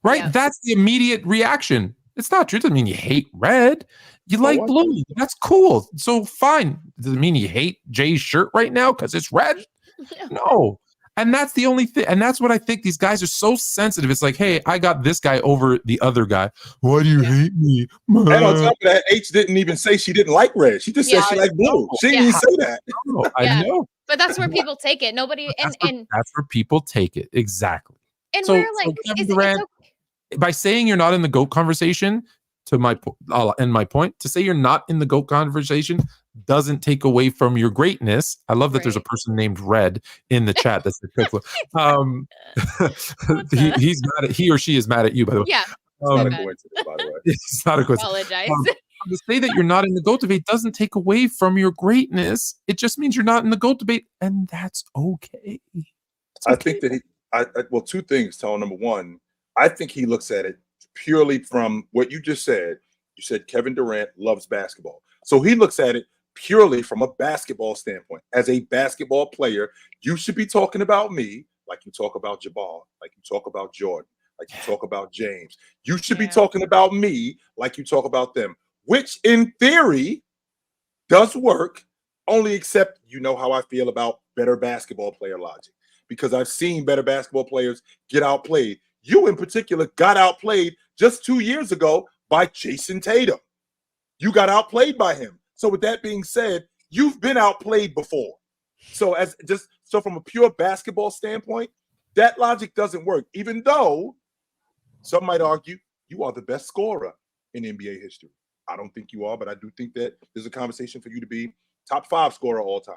Right? Yeah. That's the immediate reaction. It's not true. It doesn't mean you hate red. You like blue. That's cool. So fine. Does it mean you hate Jay's shirt right now because it's red? No. And that's the only thing. And that's what I think these guys are so sensitive. It's like, hey, I got this guy over the other guy. Why do you hate me? And on top of that, H didn't even say she didn't like red. She just said she liked blue. She didn't even say that. I know. But that's where people take it. Nobody That's where people take it. Exactly. And we're like, Kevin Durant, by saying you're not in the GOAT conversation, I'll end my point. To say you're not in the GOAT conversation doesn't take away from your greatness. I love that there's a person named Red in the chat. That's the quick one. He or she is mad at you, by the way. Yeah. It's not a coincidence. Apologize. To say that you're not in the GOAT debate doesn't take away from your greatness. It just means you're not in the GOAT debate, and that's okay. I think that well, 2 things, Tone. Number 1, I think he looks at it purely from what you just said. You said Kevin Durant loves basketball. So he looks at it purely from a basketball standpoint. As a basketball player, you should be talking about me like you talk about Jabbar, like you talk about Jordan, like you talk about James. You should be talking about me like you talk about them, which in theory does work, only except you know how I feel about better basketball player logic, because I've seen better basketball players get outplayed. You in particular got outplayed just 2 years ago by Jason Tatum. You got outplayed by him. So with that being said, you've been outplayed before. So from a pure basketball standpoint, that logic doesn't work, even though some might argue you are the best scorer in NBA history. I don't think you are, but I do think that there's a conversation for you to be top 5 scorer all time.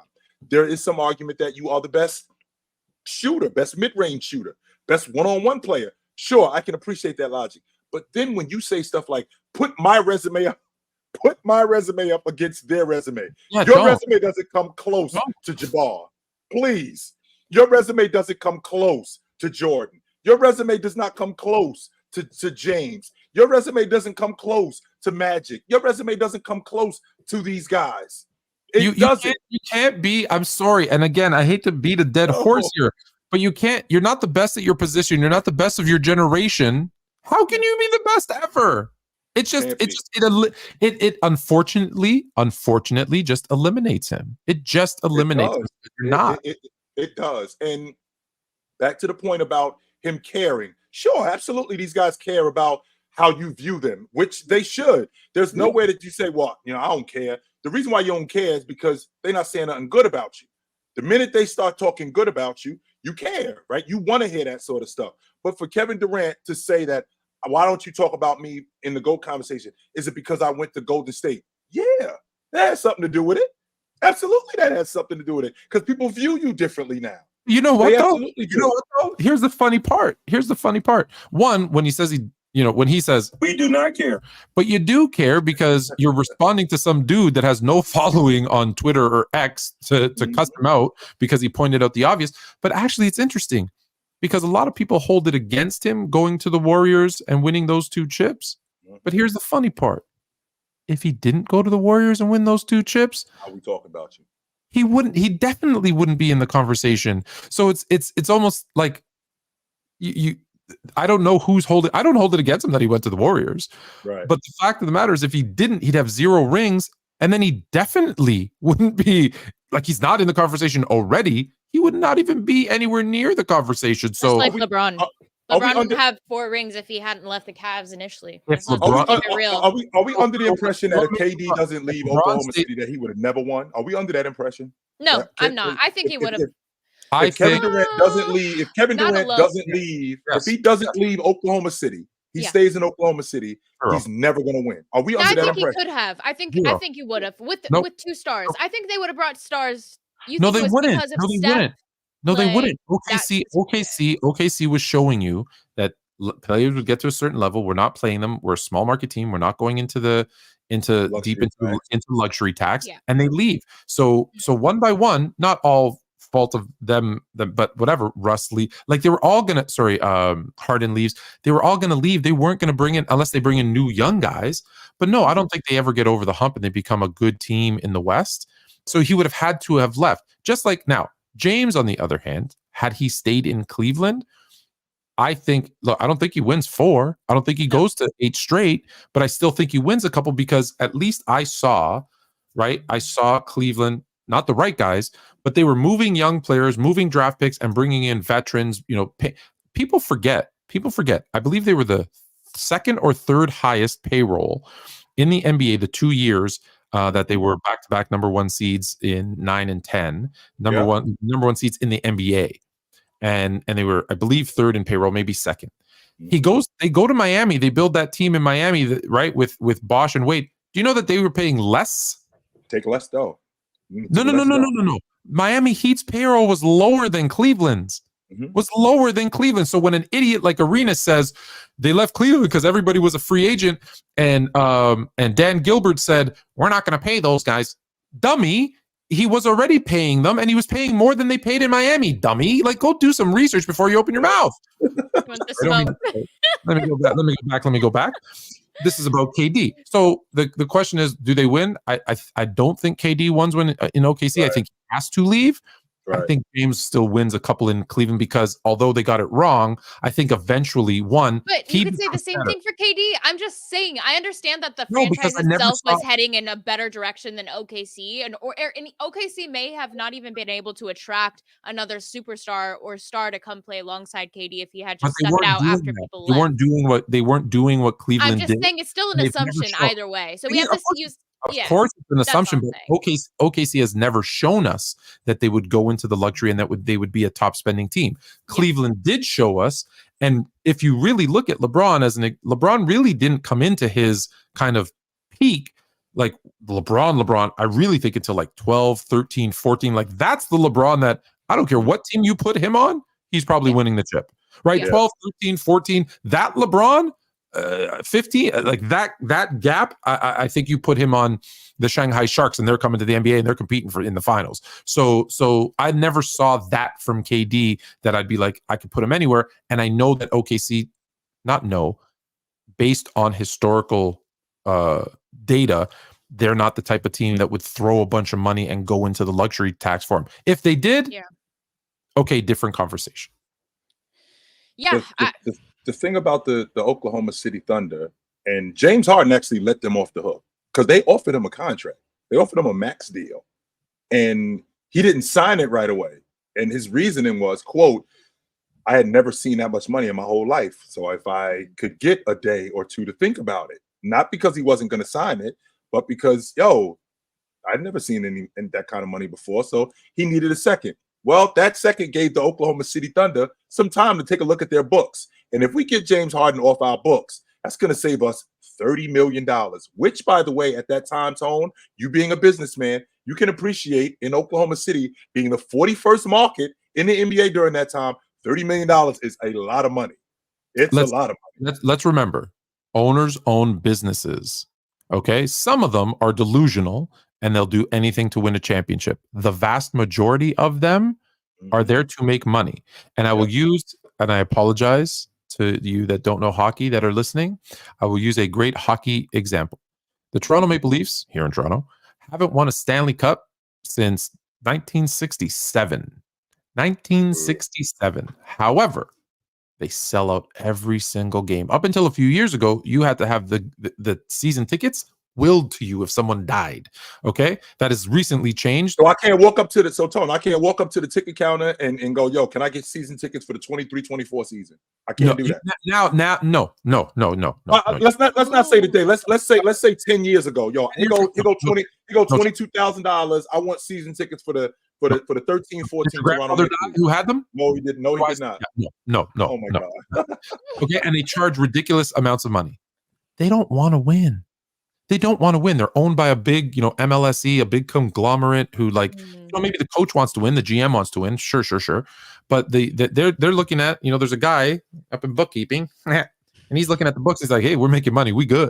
There is some argument that you are the best shooter, best mid-range shooter, best one-on-one player. Sure, I can appreciate that logic. But then when you say stuff like, put my resume up against their resume. Your resume doesn't come close to Jabbar. Please. Your resume doesn't come close to Jordan. Your resume does not come close to James. Your resume doesn't come close to Magic. Your resume doesn't come close to these guys. You can't be, I'm sorry. And again, I hate to beat a dead horse here, but you're not the best at your position. You're not the best of your generation. How can you be the best ever? It unfortunately just eliminates him. It just eliminates him. You're not. It does. And back to the point about him caring. Sure, absolutely. These guys care about how you view them, which they should. There's no way that you say, well, I don't care. The reason why you don't care is because they're not saying nothing good about you. The minute they start talking good about you, you care, right? You want to hear that sort of stuff. But for Kevin Durant to say that, why don't you talk about me in the GOAT conversation? Is it because I went to Golden State? Yeah, that has something to do with it. Absolutely, that has something to do with it, because people view you differently now. You know what, though? Here's the funny part. One, when he says when he says, we do not care. But you do care because you're responding to some dude that has no following on Twitter or X to cuss him out because he pointed out the obvious. But actually, it's interesting because a lot of people hold it against him going to the Warriors and winning those 2 chips. But here's the funny part. If he didn't go to the Warriors and win those 2 chips, how we talk about you? he definitely wouldn't be in the conversation. So it's almost like you I don't know who's holding. I don't hold it against him that he went to the Warriors. Right. But the fact of the matter is, if he didn't, he'd have 0 rings, and then he definitely wouldn't be like he's not in the conversation already. He would not even be anywhere near the conversation. So just like LeBron. LeBron would have 4 rings if he hadn't left the Cavs initially. If Are we under the impression that if KD doesn't leave Oklahoma City, that he would have never won? Are we under that impression? No, I'm not. I think he would have. If Kevin Durant doesn't leave, if he doesn't leave Oklahoma City, he stays in Oklahoma City, he's never going to win. Are we under that impression? I think he could have. I think he would have with 2 stars. I think they would have brought stars. No, they wouldn't. No, they wouldn't. OKC was showing you that players would get to a certain level. We're not playing them. We're a small market team. We're not going into luxury tax, and they leave. So one by one, not all fault of them, but whatever. Russ leave, like they were all gonna. Harden leaves. They were all gonna leave. They weren't gonna bring in unless they bring in new young guys. But no, I don't think they ever get over the hump and they become a good team in the West. So he would have had to have left. Just like now, James, on the other hand, had he stayed in Cleveland, I don't think he wins 4. I don't think he goes to 8 straight, but I still think he wins a couple because at least I saw Cleveland, not the right guys, but they were moving young players, moving draft picks, and bringing in veterans. People forget. I believe they were the 2nd or 3rd highest payroll in the NBA the 2 years that they were back-to-back number 1 seeds in 9 and 10, number one seeds in the NBA, and they were, I believe, 3rd in payroll, maybe 2nd. They go to Miami, they build that team in Miami, right, with Bosh and Wade. Do you know that they were paying less? Take less though. No. Miami Heat's payroll was lower than Cleveland's. So when an idiot like Arena says they left Cleveland because everybody was a free agent, and Dan Gilbert said we're not going to pay those guys, dummy, he was already paying them, and he was paying more than they paid in Miami, dummy. Like, go do some research before you open your mouth. Let me go back. This is about KD. So the question is, do they win? I don't think KD wins when in OKC. Right. I think he has to leave. Right. I think James still wins a couple in Cleveland because although they got it wrong, I think eventually one. But you could say the same thing for KD. I'm just saying, I understand that the franchise itself was heading in a better direction than OKC, and OKC may have not even been able to attract another superstar or star to come play alongside KD if he had just stepped out after people left. They weren't doing what Cleveland did. I'm just saying it's still an assumption either way. So we have to use. Of course, it's an assumption, but OKC has never shown us that they would go into the luxury and that they would be a top spending team. Cleveland did show us, and if you really look at LeBron LeBron really didn't come into his kind of peak like LeBron. I really think until like 12, 13, 14. Like that's the LeBron that I don't care what team you put him on, he's probably winning the chip, right? 12, 13, 14. That LeBron. 15, like that gap, I think you put him on the Shanghai Sharks and they're coming to the NBA and they're competing in the finals. So I never saw that from KD that I'd be like, I could put him anywhere. And I know that OKC, based on historical data, they're not the type of team that would throw a bunch of money and go into the luxury tax for him. If they did, okay, different conversation. Yeah. The thing about the Oklahoma City Thunder, and James Harden actually let them off the hook because they offered him a contract. They offered him a max deal, and he didn't sign it right away. And his reasoning was, quote, I had never seen that much money in my whole life. So if I could get a day or two to think about it, not because he wasn't going to sign it, but because, I'd never seen any that kind of money before. So he needed a second. Well, that second gave the Oklahoma City Thunder some time to take a look at their books. And if we get James Harden off our books, that's going to save us $30 million, which, by the way, at that time, Tone, you being a businessman, you can appreciate in Oklahoma City being the 41st market in the NBA during that time. $30 million is a lot of money. It's a lot of money. Let's remember, owners own businesses, okay? Some of them are delusional, and they'll do anything to win a championship. The vast majority of them are there to make money. And I will use, and I apologize to you that don't know hockey that are listening, I will use a great hockey example. The Toronto Maple Leafs here in Toronto haven't won a Stanley Cup since 1967. 1967. However, they sell out every single game. Up until a few years ago, you had to have the season tickets willed to you if someone died. Okay, that has recently changed. So I can't walk up to the Tone. I can't walk up to the ticket counter and go, yo, can I get season tickets for the 23-24 season? I can't do that. Now, no. Let's not say today. Let's say 10 years ago. Yo, he go $22,000. I want season tickets for the 13, 14. Your grandmother died who had them? No, he didn't. No, he did not. No. Oh my God. Okay, and they charge ridiculous amounts of money. They don't want to win. They're owned by a big, MLSE, a big conglomerate who, like, maybe the coach wants to win, the GM wants to win. Sure. But they're looking at, there's a guy up in bookkeeping, and he's looking at the books. He's like, hey, we're making money. We good.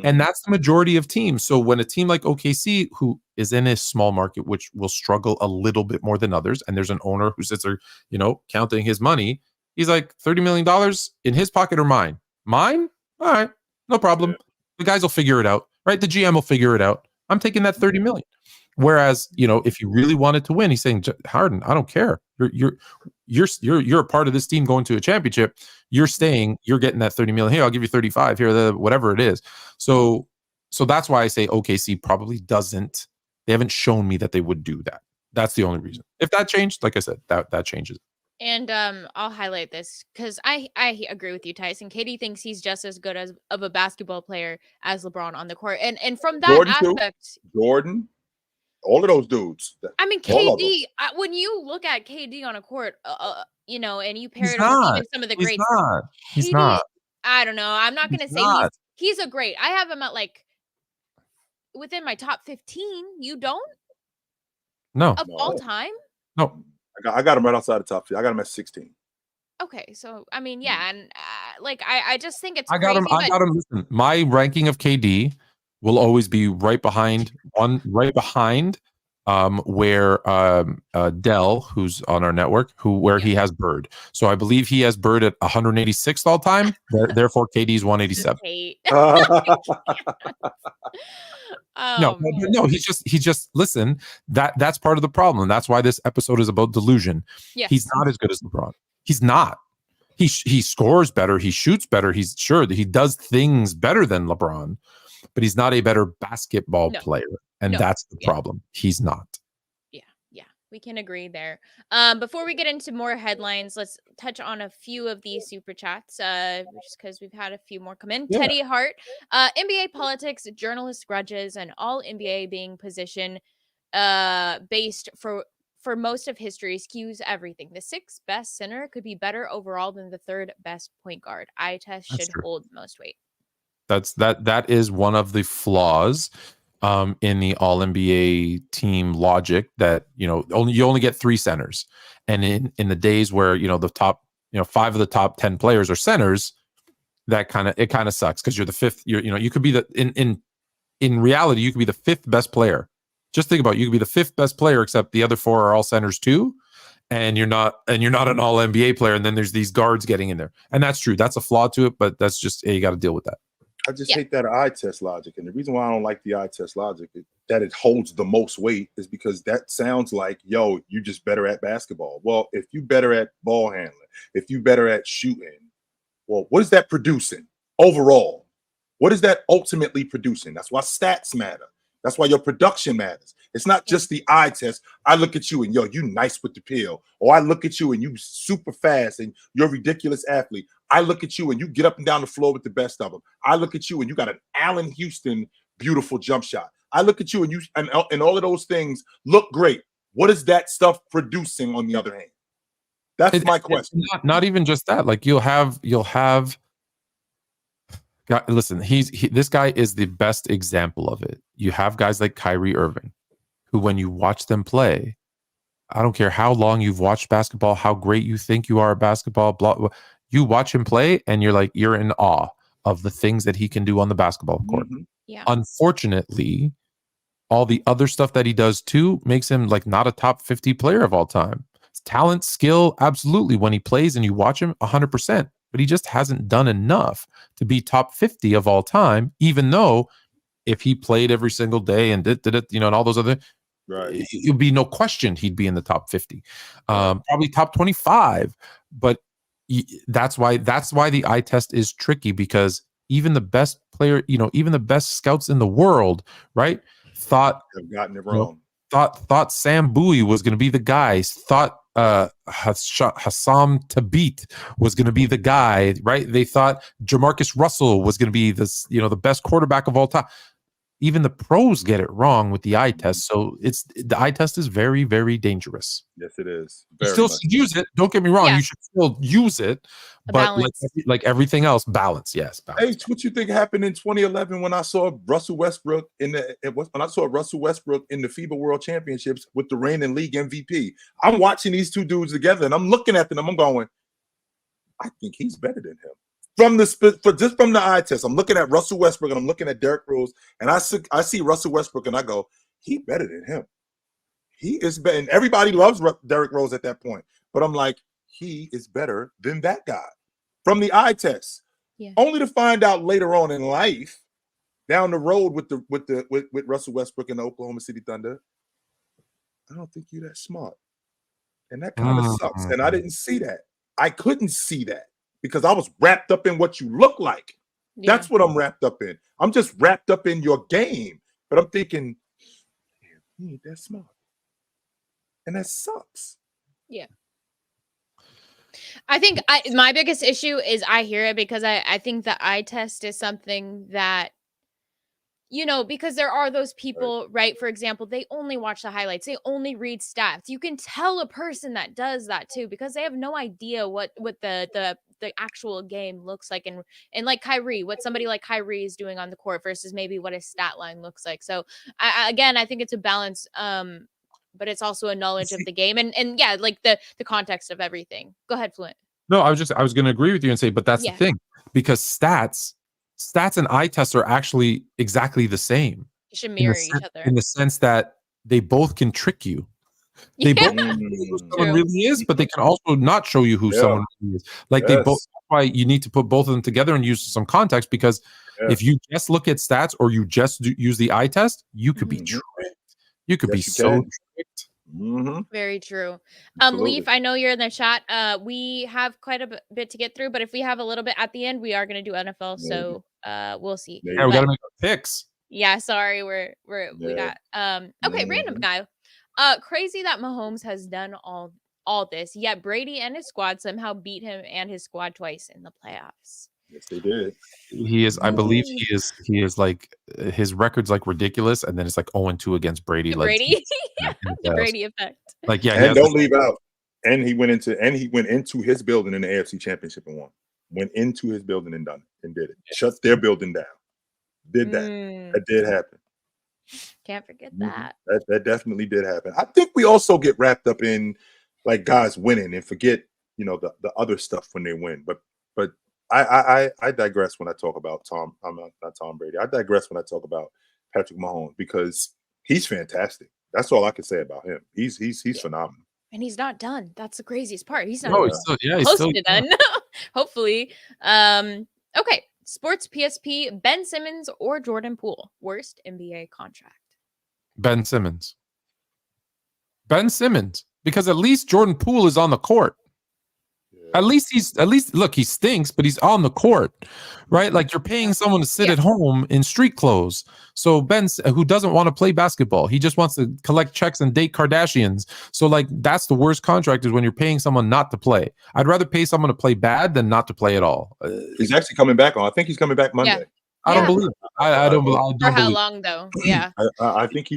And that's the majority of teams. So when a team like OKC, who is in a small market, which will struggle a little bit more than others, and there's an owner who sits there, counting his money, he's like, $30 million in his pocket or mine? Mine? All right, no problem. Yeah. The guys will figure it out, right? The GM will figure it out. I'm taking that 30 million. Whereas, if you really wanted to win, he's saying, Harden, I don't care. You're a part of this team going to a championship. You're staying. You're getting that 30 million. Here, I'll give you 35. Here, whatever it is. So that's why I say OKC probably doesn't. They haven't shown me that they would do that. That's the only reason. If that changed, like I said, that changes. And I'll highlight this because I agree with you, Tyson. KD thinks he's just as good of a basketball player as LeBron on the court, and from that aspect, Jordan, all of those dudes. I mean, KD. When you look at KD on a court, and you pair it with even some of the greats, he's not. I don't know. I'm not going to say he's a great. I have him at like within my top 15. You don't? No. Of all time? No. I got him right outside the top 10. I got him at 16. Okay, so I mean, yeah, and I just think it's. I got him. Listen, my ranking of KD will always be right behind where Dell, who's on our network, where he has Bird. So I believe he has Bird at 186th all time. Therefore, KD's 187. No, he's just listen. That's part of the problem. That's why this episode is about delusion. Yes. He's not as good as LeBron. He's not. He scores better. He shoots better. He's sure that he does things better than LeBron, but he's not a better basketball player, and that's the problem. He's not. Yeah, we can agree there. Before we get into more headlines, let's touch on a few of these super chats, just because we've had a few more come in. Yeah. Teddy Hart, NBA politics, journalist grudges, and all NBA being position based for most of history skews everything. The sixth best center could be better overall than the third best point guard. Eye test should hold most weight. That is one of the flaws in the all NBA team logic, that you only get three centers, and in the days where the top 5 of the top 10 players are centers, that kind of sucks, because you're the fifth. You could be in reality you could be the fifth best player. Just think about it. You could be the fifth best player, except the other 4 are all centers too, and you're not an all NBA player. And then there's these guards getting in there, and that's true. That's a flaw to it, but that's just you got to deal with that. I just hate that eye test logic. And the reason why I don't like the eye test logic is that it holds the most weight is because that sounds like, yo, you just better at basketball. Well, if you better at ball handling, if you better at shooting, well, what is that producing overall? What is that ultimately producing? That's why stats matter. That's why your production matters. It's not just the eye test. I look at you and, yo, you nice with the pill. Or I look at you and you super fast and you're a ridiculous athlete. I look at you and you get up and down the floor with the best of them. I look at you and you got an Allen Houston beautiful jump shot. I look at you and and all of those things look great. What is that stuff producing on the other hand? That's my question. Not even just that. Like you'll have listen, this guy is the best example of it. You have guys like Kyrie Irving, who when you watch them play, I don't care how long you've watched basketball, how great you think you are at basketball, blah, you watch him play and you're in awe of the things that he can do on the basketball court. Mm-hmm. Yeah. Unfortunately, all the other stuff that he does too makes him like not a top 50 player of all time. Talent, skill, absolutely. When he plays and you watch him, 100%. But he just hasn't done enough to be top 50 of all time, even though if he played every single day and did it, and all those other, Right. it would be no question he'd be in the top 50, probably top 25. But that's why the eye test is tricky, because even the best player, even the best scouts in the world, right, thought have gotten it wrong. Thought Sam Bowie was going to be the guy. Thought Hassam Tabit was going to be the guy, right? They thought Jamarcus Russell was going to be this, the best quarterback of all time. Even the pros get it wrong with the eye test. So the eye test is very, very dangerous. Yes, it is. You still should use it. Don't get me wrong. Yeah. You should still use it, but like everything else, balance. Yes. Balance. Hey, what you think happened in 2011 when I saw Russell Westbrook in the FIBA World Championships with the reigning league MVP? I'm watching these two dudes together, and I'm looking at them. I'm going, I think he's better than him. From the eye test, I'm looking at Russell Westbrook and I'm looking at Derrick Rose, and I see Russell Westbrook and I go, he better than him. He is better, and everybody loves Derrick Rose at that point. But I'm like, he is better than that guy from the eye test. Yeah. Only to find out later on in life, down the road with Russell Westbrook and the Oklahoma City Thunder, I don't think you're that smart, and that kind of sucks. And I didn't see that. I couldn't see that, because I was wrapped up in what you look like. Yeah. That's what I'm wrapped up in. I'm just wrapped up in your game. But I'm thinking, he ain't that smart. And that sucks. Yeah. I think my biggest issue is I hear it because I think the eye test is something that, because there are those people, right? For example, they only watch the highlights. They only read stats. You can tell a person that does that too, because they have no idea what the actual game looks like. And like Kyrie, what somebody like Kyrie is doing on the court versus maybe what his stat line looks like. So I think it's a balance. But it's also a knowledge of the game and yeah, like the context of everything. Go ahead, Fluent. No, I was going to agree with you and say, but that's the thing, because stats and eye tests are actually exactly the same. You should mirror each other in the sense that they both can trick you. They both show who someone really is, but they can also not show you who someone really is. Like they both. That's why you need to put both of them together and use some context, because if you just look at stats or you just use the eye test, you could be tricked. You could be so tricked. Very true. Leaf, I know you're in the chat. We have quite a bit to get through, but if we have a little bit at the end, we are going to do NFL. So we'll see. Yeah, we got to make our picks. Yeah, sorry, we got random guy. Crazy that Mahomes has done all this, yet Brady and his squad somehow beat him and his squad twice in the playoffs. Yes, they did. He is, I believe he is like, his record's like ridiculous, and then it's like 0-2 against Brady. Brady, the Brady effect. Like, yeah, and don't leave out. And he went into his building in the AFC Championship and won. Went into his building and done it and did it. Shut their building down. Did that. That did happen. Can't forget that. That definitely did happen. I think we also get wrapped up in like guys winning and forget, the other stuff when they win. But I digress when I talk about Tom. I'm not Tom Brady. I digress when I talk about Patrick Mahomes, because he's fantastic. That's all I can say about him. He's phenomenal. And he's not done. That's the craziest part. He's not he's still done. Hopefully. Okay. Sports PSP, Ben Simmons or Jordan Poole? Worst NBA contract? Ben Simmons. Because at least Jordan Poole is on the court. At least look, he stinks, but he's on the court, right? Like, you're paying someone to sit at home in street clothes. So Ben, who doesn't want to play basketball, he just wants to collect checks and date Kardashians. So like, that's the worst contract, is when you're paying someone not to play. I'd rather pay someone to play bad than not to play at all. He's actually coming back on. I think he's coming back Monday. Yeah. I don't believe it. I don't believe. For how long though? Yeah. I think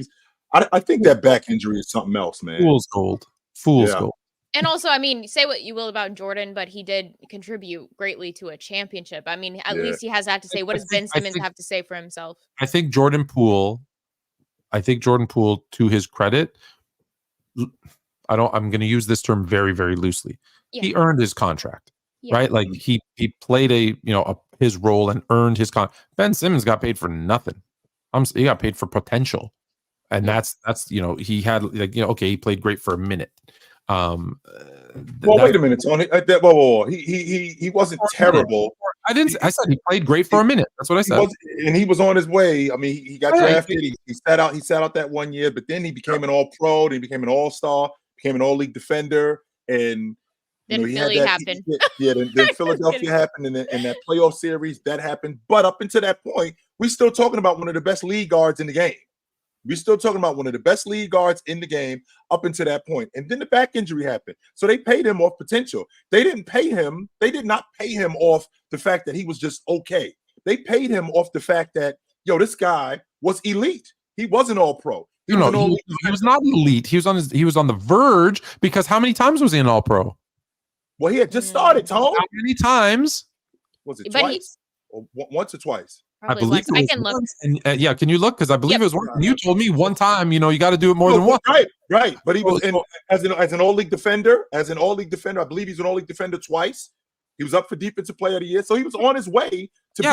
I think that back injury is something else, man. Fool's gold. Gold. And also, I mean, say what you will about Jordan, but he did contribute greatly to a championship. I mean, at least he has that to say. What does Ben Simmons have to say for himself? I think Jordan Poole, to his credit, I'm going to use this term very, very loosely. Yeah. He earned his contract, right? Like, he played his role and earned his contract. Ben Simmons got paid for nothing. He got paid for potential. And that's he had he played great for a minute. Wait a minute, Tony. Whoa. He wasn't terrible. I didn't. I said he played great for a minute. That's what I said. He was on his way. I mean, he got drafted. He sat out. He sat out that 1 year, but then he became an All-Pro. Then he became an All-Star. Became an All-League defender, and then Philly happened. Then Philadelphia happened, and in that playoff series that happened. But up until that point, we're still talking about one of the best league guards in the game. We're still talking about one of the best league guards in the game up until that point. And then the back injury happened. So they paid him off potential. They didn't pay him. They did not pay him off the fact that he was just okay. They paid him off the fact that, this guy was elite. He wasn't All-Pro. He was not elite. He was on the verge, because how many times was he an All-Pro? Well, he had just started, Tom. How many times? Was it twice? Or once or twice? I believe I can look. And, can you look? Because I believe it was one. You told me one time. You got to do it more than once. Right. But he was as an all-league defender. As an all-league defender, I believe he's an all-league defender twice. He was up for Defensive Player of the Year, so he was on his way to be.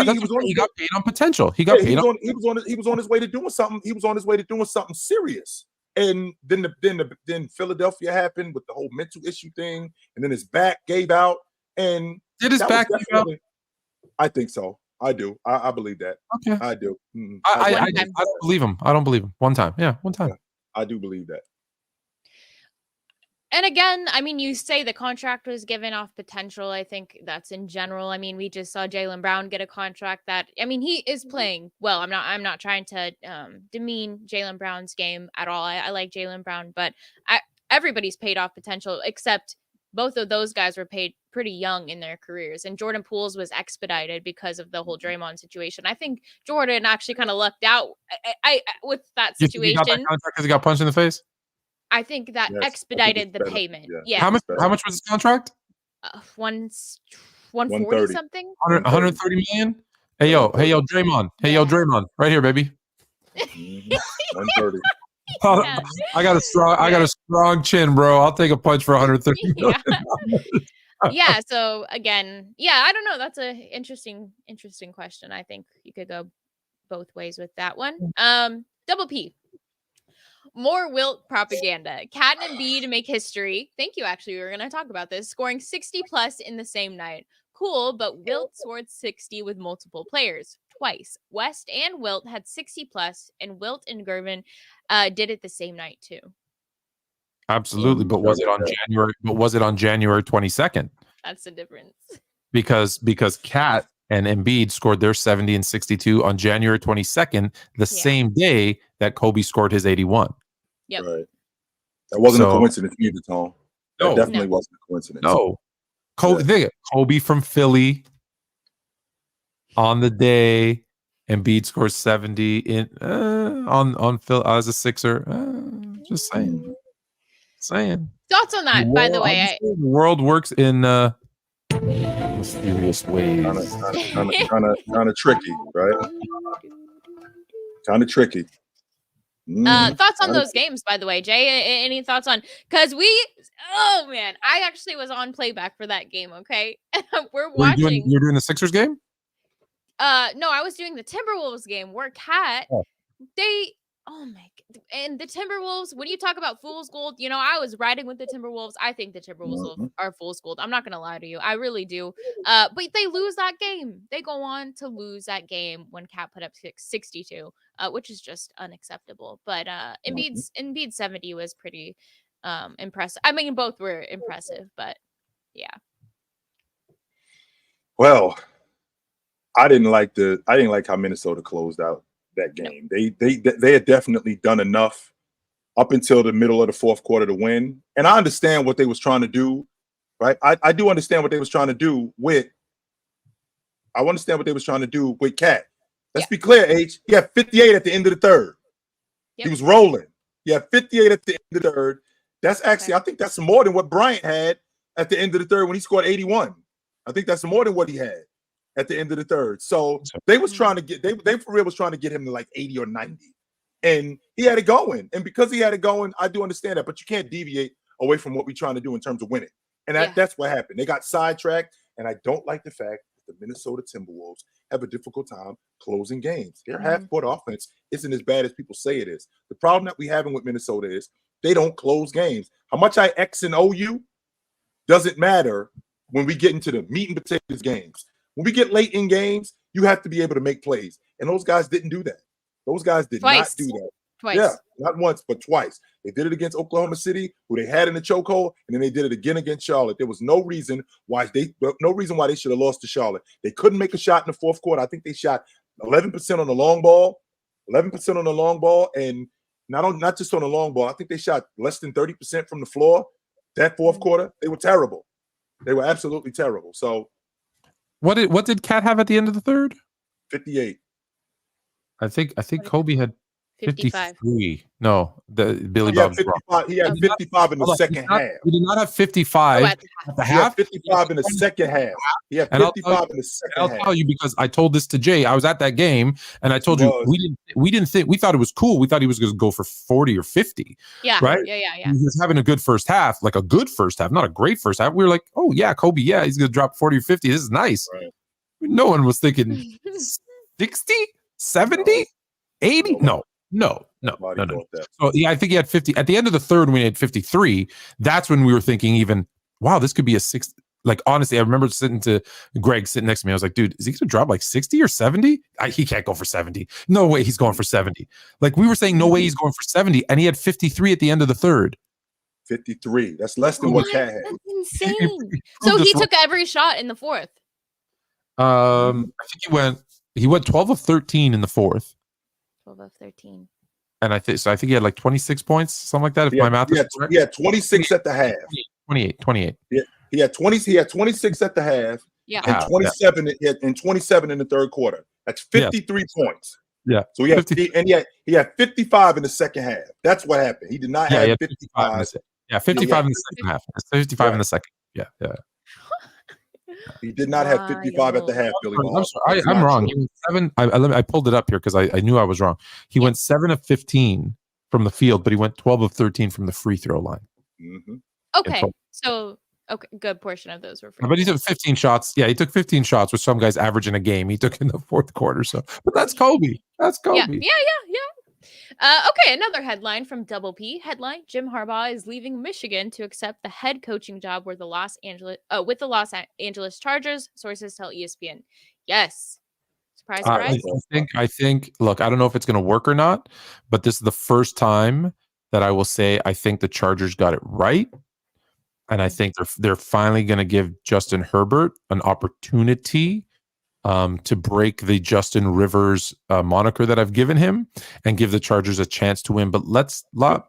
He got paid on potential. He got paid. He was on his way to doing something. He was on his way to doing something serious. And then Philadelphia happened with the whole mental issue thing, and then his back gave out. And did his back give out? I think so. I do. I believe that. Okay. I do. I don't believe him. I don't believe him. One time. Yeah, one time. Yeah, I do believe that. And again, I mean, you say the contract was given off potential. I think that's in general. I mean, we just saw Jaylen Brown get a contract that, I mean, he is playing well. I'm not trying to demean Jaylen Brown's game at all. I like Jaylen Brown, but everybody's paid off potential, except both of those guys were paid pretty young in their careers. And Jordan Poole's was expedited because of the whole Draymond situation. I think Jordan actually kind of lucked out with that situation. You got that contract because he got punched in the face? I think that expedited the payment. Yeah. How much was his contract? 140 something. 130 million. Hey yo, Draymond. Hey yo, Draymond. Right here, baby. 130. I got a strong chin, bro. I'll take a punch for 130 million. Yeah. So again, I don't know. That's an interesting question. I think you could go both ways with that one. Double P. More Wilt propaganda. Cat and Embiid to make history. Thank you. Actually, we were going to talk about this. Scoring 60 plus in the same night. Cool, but Wilt scored 60 with multiple players twice. West and Wilt had 60 plus, and Wilt and Griffin did it the same night too. Absolutely, but was it on January? But was it on January 22nd? That's the difference. Because Cat and Embiid scored their 70 and 62 on January 22nd, the same day that Kobe scored his 81. Yep. Right. That wasn't a coincidence either, Tom. That definitely wasn't a coincidence. No. Kobe from Philly on the day Embiid scores 70 in on Phil as a Sixer. Just saying. Thoughts on that, by the way? The world works in mysterious ways. Kind of tricky, right? Kind of tricky. Thoughts on those games, by the way, Jay? Any thoughts on? Because I actually was on playback for that game. Okay, we're watching. You're doing the Sixers game? No, I was doing the Timberwolves game. Where Cat, and the Timberwolves. When you talk about fool's gold, I was riding with the Timberwolves. I think the Timberwolves are fool's gold. I'm not gonna lie to you, I really do. But they lose that game. They go on to lose that game when Cat put up 62, which is just unacceptable. But Embiid's 70 was pretty impressive. I mean, both were impressive, but yeah. Well, I didn't like how Minnesota closed out that game. No. They had definitely done enough up until the middle of the fourth quarter to win. And I understand what they was trying to do, right? I do understand what they was trying to do with Cat. Let's be clear, H. He had 58 at the end of the third. Yep. He was rolling. He had 58 at the end of the third. That's actually, I think that's more than what Bryant had at the end of the third when he scored 81. I think that's more than what he had at the end of the third. So they was trying to get, they for real was trying to get him to like 80 or 90. And he had it going. And because he had it going, I do understand that. But you can't deviate away from what we're trying to do in terms of winning. And that's what happened. They got sidetracked. And I don't like the fact that the Minnesota Timberwolves have a difficult time closing games. Their half-court offense isn't as bad as people say it is. The problem that we having with Minnesota is they don't close games. How much I X and O you doesn't matter when we get into the meat and potatoes games. When we get late in games, you have to be able to make plays. And those guys didn't do that. Those guys did not do that. Twice. Yeah, not once, but twice. They did it against Oklahoma City, who they had in the chokehold, and then they did it again against Charlotte. There was no reason why they should have lost to Charlotte. They couldn't make a shot in the fourth quarter. I think they shot 11% on the long ball, 11% on the long ball, and not just on the long ball. I think they shot less than 30% from the floor. That fourth quarter, they were terrible. They were absolutely terrible. So, what did Cat have at the end of the third? 58. I think Kobe had 55. 53. No, Billy He had Bob's 55. He had 55 in the second half. He did not have 55 at the He had half. 55 in the second half. He had 55 in the second half. I'll tell you because I told this to Jay. I was at that game, and I told you we thought it was cool. We thought he was going to go for 40 or 50. Yeah, right. Yeah. He was having a good first half, like a good first half, not a great first half. We were like, oh yeah, Kobe, yeah, he's going to drop 40 or 50. This is nice. Right. No one was thinking 60, 70, 80. No. So yeah, I think he had 50 at the end of the third when he had 53. That's when we were thinking, even wow, this could be a 6. Like honestly, I remember Greg sitting next to me. I was like, dude, is he gonna drop like 60 or 70? He can't go for 70. No way he's going for 70. Like we were saying, no way he's going for 70, and he had 53 at the end of the third. 53. That's less than what Cat had. That's insane. So he took every shot in the fourth. I think he went 12 of 13 in the fourth. 12 of 13. And I think he had like 26 points, something like that. If my math is correct. He had 26 at the half. 28. Yeah, he had 26 at the half. Yeah. And 27 and 27 in the third quarter. That's 53 points. Yeah. So he had 55 in the second half. That's what happened. He did not have 55. 55 in the second half. 55 in the second. Yeah. He did not have 55 at the half, Billy. I'm wrong. He went 7. I pulled it up here because I knew I was wrong. He went 7 of 15 from the field, but he went 12 of 13 from the free throw line. Mm-hmm. Okay. So, good portion of those were free. But he took 15 shots. Yeah, he took 15 shots, which some guys average in a game. He took in the fourth quarter. So, but that's Kobe. That's Kobe. Yeah. Okay, another headline from Double P. Headline: Jim Harbaugh is leaving Michigan to accept the head coaching job with the Los Angeles Chargers. Sources tell ESPN. Yes. Surprise. I think. Look, I don't know if it's going to work or not, but this is the first time that I will say I think the Chargers got it right, and I think they're finally going to give Justin Herbert an opportunity to break the Justin Rivers moniker that I've given him and give the Chargers a chance to win. But let's not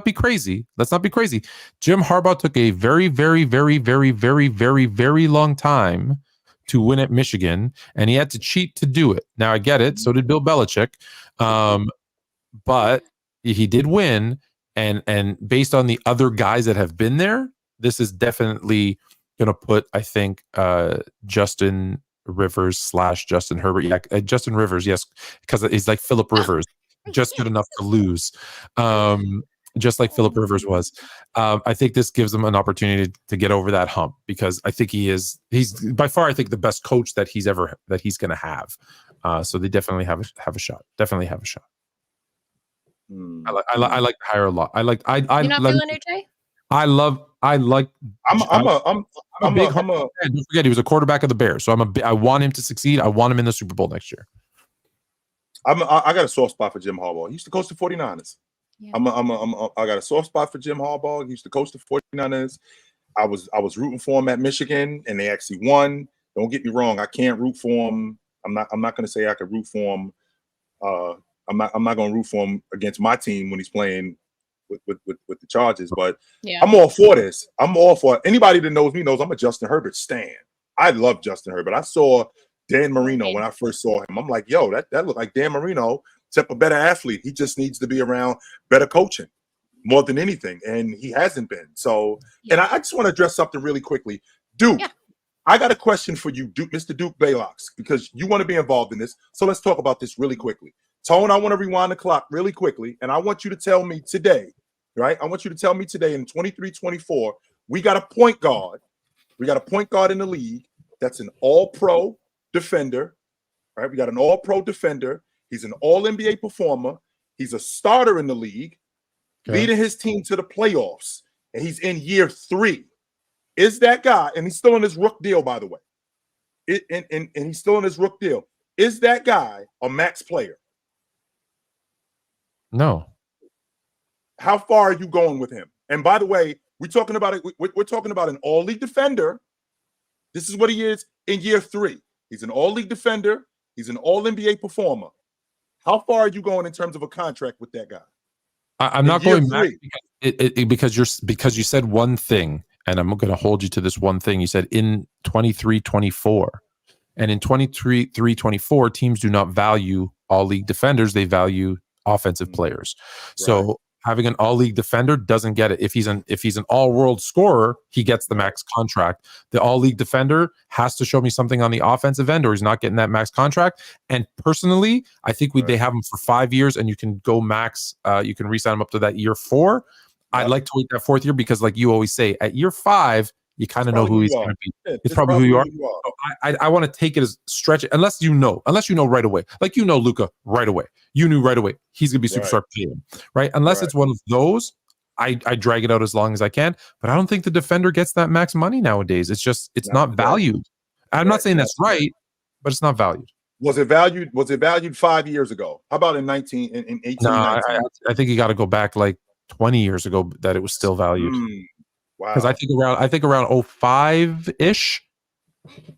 be crazy. Let's not be crazy. Jim Harbaugh took a very, very, very, very, very, very, very long time to win at Michigan, and he had to cheat to do it. Now I get it. So did Bill Belichick, but he did win. And based on the other guys that have been there, this is definitely going to put, I think, Justin Rivers / Justin Herbert. Yeah, Justin Rivers, yes, because he's like Phillip Rivers, just good enough to lose, just like Phillip Rivers was. I think this gives him an opportunity to get over that hump because I think he's by far, I think, the best coach that he's going to have. So they definitely have a shot. Definitely have a shot. I like the hire a lot. You're not feeling it, Jay? I'm a big fan. Don't forget, he was a quarterback of the Bears, so I want him to succeed. I want him in the Super Bowl next year. I got a soft spot for Jim Harbaugh. He used to coach the 49ers. Yeah. I got a soft spot for Jim Harbaugh. He used to coach the 49ers. I was rooting for him at Michigan, and they actually won. Don't get me wrong. I can't root for him. I'm not going to say I could root for him. I'm not going to root for him against my team when he's playing with the Chargers, but I'm all for this. I'm all for it. Anybody that knows me knows I'm a Justin Herbert stan. I love Justin Herbert. I saw Dan Marino when I first saw him. I'm like, yo, that looked like Dan Marino, except a better athlete. He just needs to be around better coaching more than anything, and he hasn't been. So, and I just want to address something really quickly. Duke, I got a question for you, Mr. Duke Baylocks, because you want to be involved in this. So let's talk about this really quickly. Tone, I want to rewind the clock really quickly, and I want you to tell me today, right? I want you to tell me today in 23-24, we got a point guard. We got a point guard in the league that's an all-pro defender, right? We got an all-pro defender. He's an all-NBA performer. He's a starter in the league, leading his team to the playoffs, and he's in year 3. Is that guy, and he's still in his rook deal, by the way. and he's still in his rook deal. Is that guy a max player? No. How far are you going with him? And by the way, we're talking about it. We're talking about an all-league defender. This is what he is in year 3. He's an all-league defender. He's an all-NBA performer. How far are you going in terms of a contract with that guy? I'm not going back because you said one thing, and I'm going to hold you to this one thing. You said in 23-24, and in 23-24, teams do not value all-league defenders; they value offensive players. Right. So having an all-league defender doesn't get it. If he's an all-world scorer, he gets the max contract. The all-league defender has to show me something on the offensive end, or he's not getting that max contract. And personally, I think they have him for 5 years, and you can go max. You can re-sign him up to that year 4. I'd like to wait that 4th year because, like you always say, at year 5, you kind of know who he's going to be. Yeah, it's probably who you are. So I want to take it as stretch it unless you know right away. Like Luka right away. You knew right away he's going to be superstar PM, right? Unless it's one of those, I drag it out as long as I can. But I don't think the defender gets that max money nowadays. It's not valued. I'm not saying that's right, but it's not valued. Was it valued 5 years ago? How about in 18? No, I think you got to go back like 20 years ago that it was still valued. Wow. Because I think around 05-ish,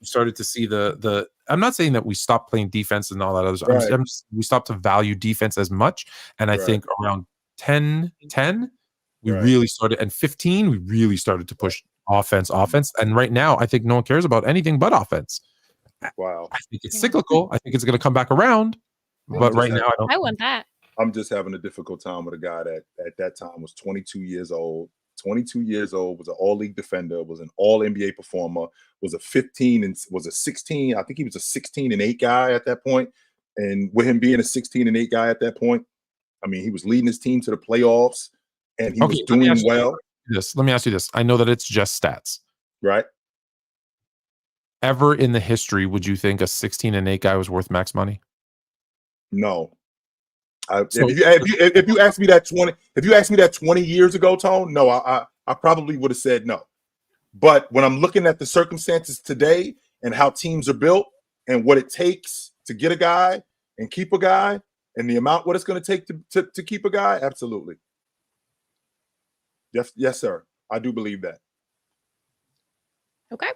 started to see the. I'm not saying that we stopped playing defense and all that other stuff. We stopped to value defense as much, and I think around 10, we really started, and 15, we really started to push offense. And right now, I think no one cares about anything but offense. Wow. I think it's cyclical. I think it's going to come back around, but right now, I want that. I'm just having a difficult time with a guy that at that time was 22 years old. 22 years old, was an all-league defender, was an all-NBA performer, was a 16. I think he was a 16-8 guy at that point. And with him being a 16-8 guy at that point, I mean, he was leading his team to the playoffs, and he was doing well. Let me ask you this. I know that it's just stats. Right. Ever in the history, would you think a 16-8 guy was worth max money? No. If you asked me that 20 years ago, Tone, no, I probably would have said no. But when I'm looking at the circumstances today and how teams are built and what it takes to get a guy and keep a guy and the amount what it's going to take to keep a guy, absolutely. Yes, sir. I do believe that. Okay.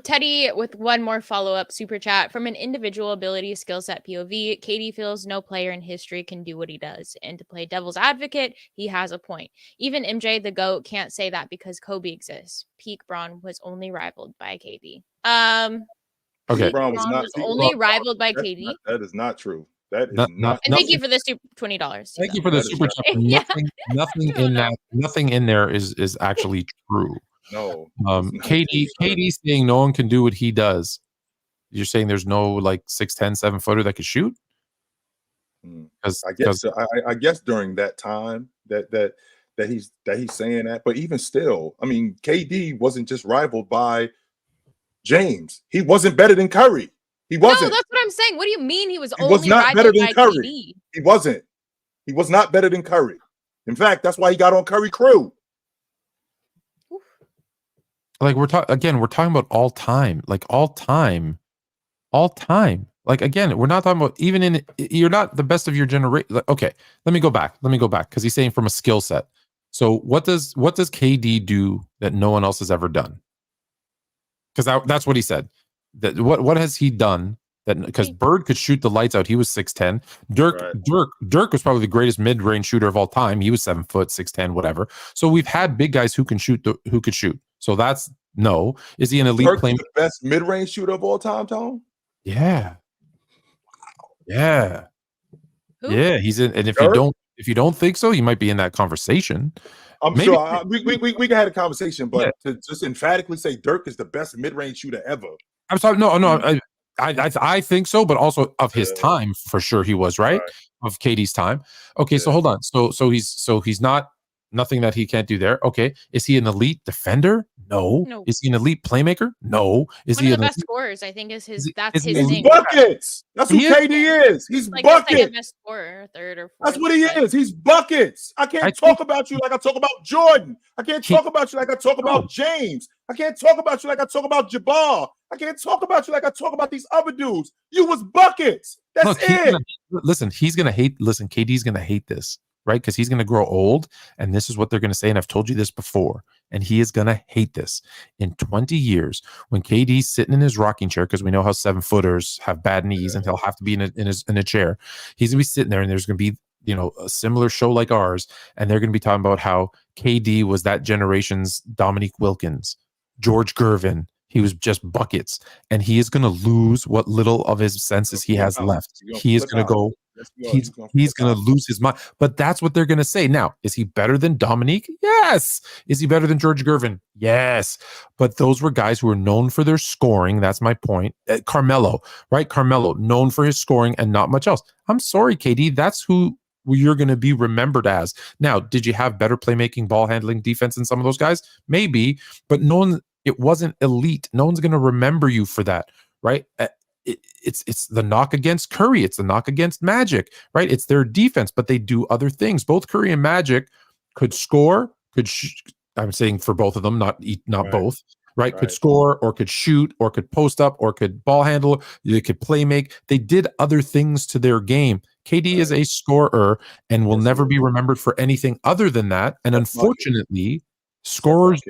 Teddy with one more follow-up super chat. From an individual ability skill set POV, KD feels no player in history can do what he does. And to play devil's advocate, he has a point. Even MJ the GOAT can't say that because Kobe exists. Peak Braun was only rivaled by KD. Okay. Braun was only rivaled by KD. That is not true. That is not. And thank you for the $20. Thank you for the super chat. Nothing in there is actually true. No. KD saying no one can do what he does. You're saying there's no like 6'10", 7-footer that could shoot? I guess during that time that he's saying that, but even still, I mean, KD wasn't just rivaled by James. He wasn't better than Curry. He wasn't. No, that's what I'm saying. What do you mean he was not better than Curry? KD? He wasn't. He was not better than Curry. In fact, that's why he got on Curry crew. Like we're talking about all time. Like again, we're not talking about even you're not the best of your generation. Like, okay, let me go back because he's saying from a skill set. So what does KD do that no one else has ever done? Because that's what he said. That what has he done that because Bird could shoot the lights out. He was 6'10". Dirk was probably the greatest mid-range shooter of all time. He was 7 foot, 6'10", whatever. So we've had big guys who can shoot. So that's no. Is he an elite player? The best mid-range shooter of all time, Tom? Yeah. Yeah. Who? Yeah. He's in, and if you don't think so, he might be in that conversation. I'm sure we can have a conversation, but to just emphatically say Dirk is the best mid-range shooter ever. I'm sorry. No. I think so, but also of his time for sure he was right of KD's time. Okay, so hold on. So he's not nothing that he can't do there. Okay, is he an elite defender? No. Is he an elite playmaker? No. Is One he of the best scorers? I think is his. That's his thing. Buckets. That's who KD is. He's like buckets. Second best scorer, third or fourth. That's what he is. He's buckets. I can't talk about you like I talk about Jordan. I can't talk about you like I talk about James. I can't talk about you like I talk about Jabbar. I can't talk about you like I talk about these other dudes. You was buckets. That's it. He's gonna hate. Listen, KD's gonna hate this, right? Because he's gonna grow old, and this is what they're gonna say. And I've told you this before, and he is gonna hate this. In 20 years, when KD's sitting in his rocking chair, because we know how 7-footers have bad knees and he'll have to be in a chair. He's gonna be sitting there, and there's gonna be a similar show like ours, and they're gonna be talking about how KD was that generation's Dominique Wilkins, George Gervin. He was just buckets, and he is going to lose what little of his senses he has left. He is going to go. He's going to lose his mind. But that's what they're going to say. Now, is he better than Dominique? Yes. Is he better than George Gervin? Yes. But those were guys who were known for their scoring. That's my point. Carmelo, right? Carmelo, known for his scoring and not much else. I'm sorry, KD. That's who you're going to be remembered as. Now, did you have better playmaking, ball handling, defense than some of those guys? Maybe, but no one. It wasn't elite. No one's going to remember you for that, right? It's the knock against Curry. It's the knock against Magic, right? It's their defense, but they do other things. Both Curry and Magic could score, I'm saying for both of them, not both, right? Could score or could shoot or could post up or could ball handle. They could play make. They did other things to their game. KD is a scorer and will never be remembered for anything other than that. And unfortunately, scorers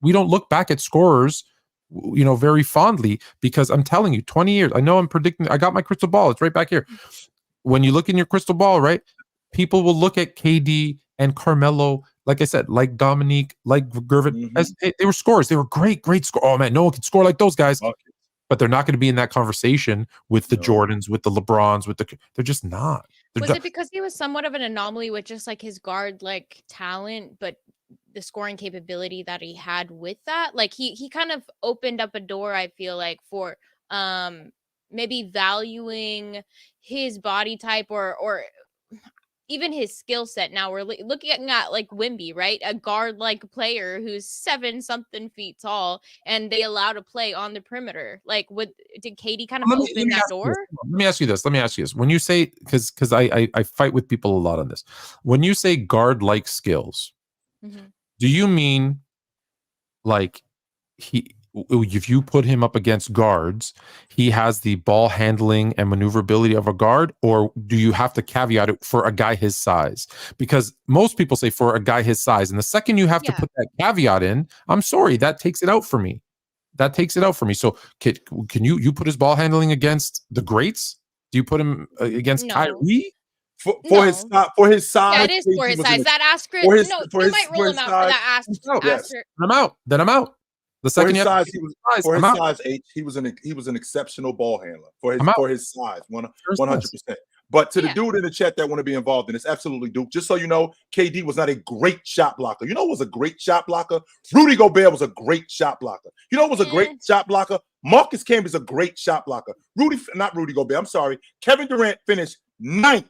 we don't look back at scorers, very fondly, because I'm telling you, 20 years, I know I'm predicting, I got my crystal ball. It's right back here. When you look in your crystal ball, right, people will look at KD and Carmelo, like I said, like Dominique, like Gervin, as they were scorers. They were great score. Oh man, no one can score like those guys. But they're not going to be in that conversation with the Jordans, with the LeBrons, they're just not. Was it because he was somewhat of an anomaly with just like his guard like talent, but the scoring capability that he had with that? Like he kind of opened up a door, I feel like, for maybe valuing his body type or even his skill set. Now we're looking at like Wemby, right? A guard like player who's 7-something feet tall, and they allow to play on the perimeter. Like, did KD kind of open that door? Let me ask you this. When you say, because I fight with people a lot on this. When you say guard like skills, do you mean like if you put him up against guards, he has the ball handling and maneuverability of a guard, or do you have to caveat it for a guy his size? Because most people say for a guy his size, and the second you have to put that caveat in, I'm sorry, that takes it out for me. So can you put his ball handling against the greats? Do you put him against Kyrie? For his size. Yeah, it is for his size. That asterisk. You might roll him out for that asterisk. Then I'm out. The second he was an exceptional ball handler for his size, 100%. But to the dude in the chat that want to be involved in this, absolutely, Duke. Just so you know, KD was not a great shot blocker. You know who was a great shot blocker? Rudy Gobert was a great shot blocker. You know who was a great shot blocker? Marcus Camby is a great shot blocker. Not Rudy Gobert, I'm sorry. Kevin Durant finished 9th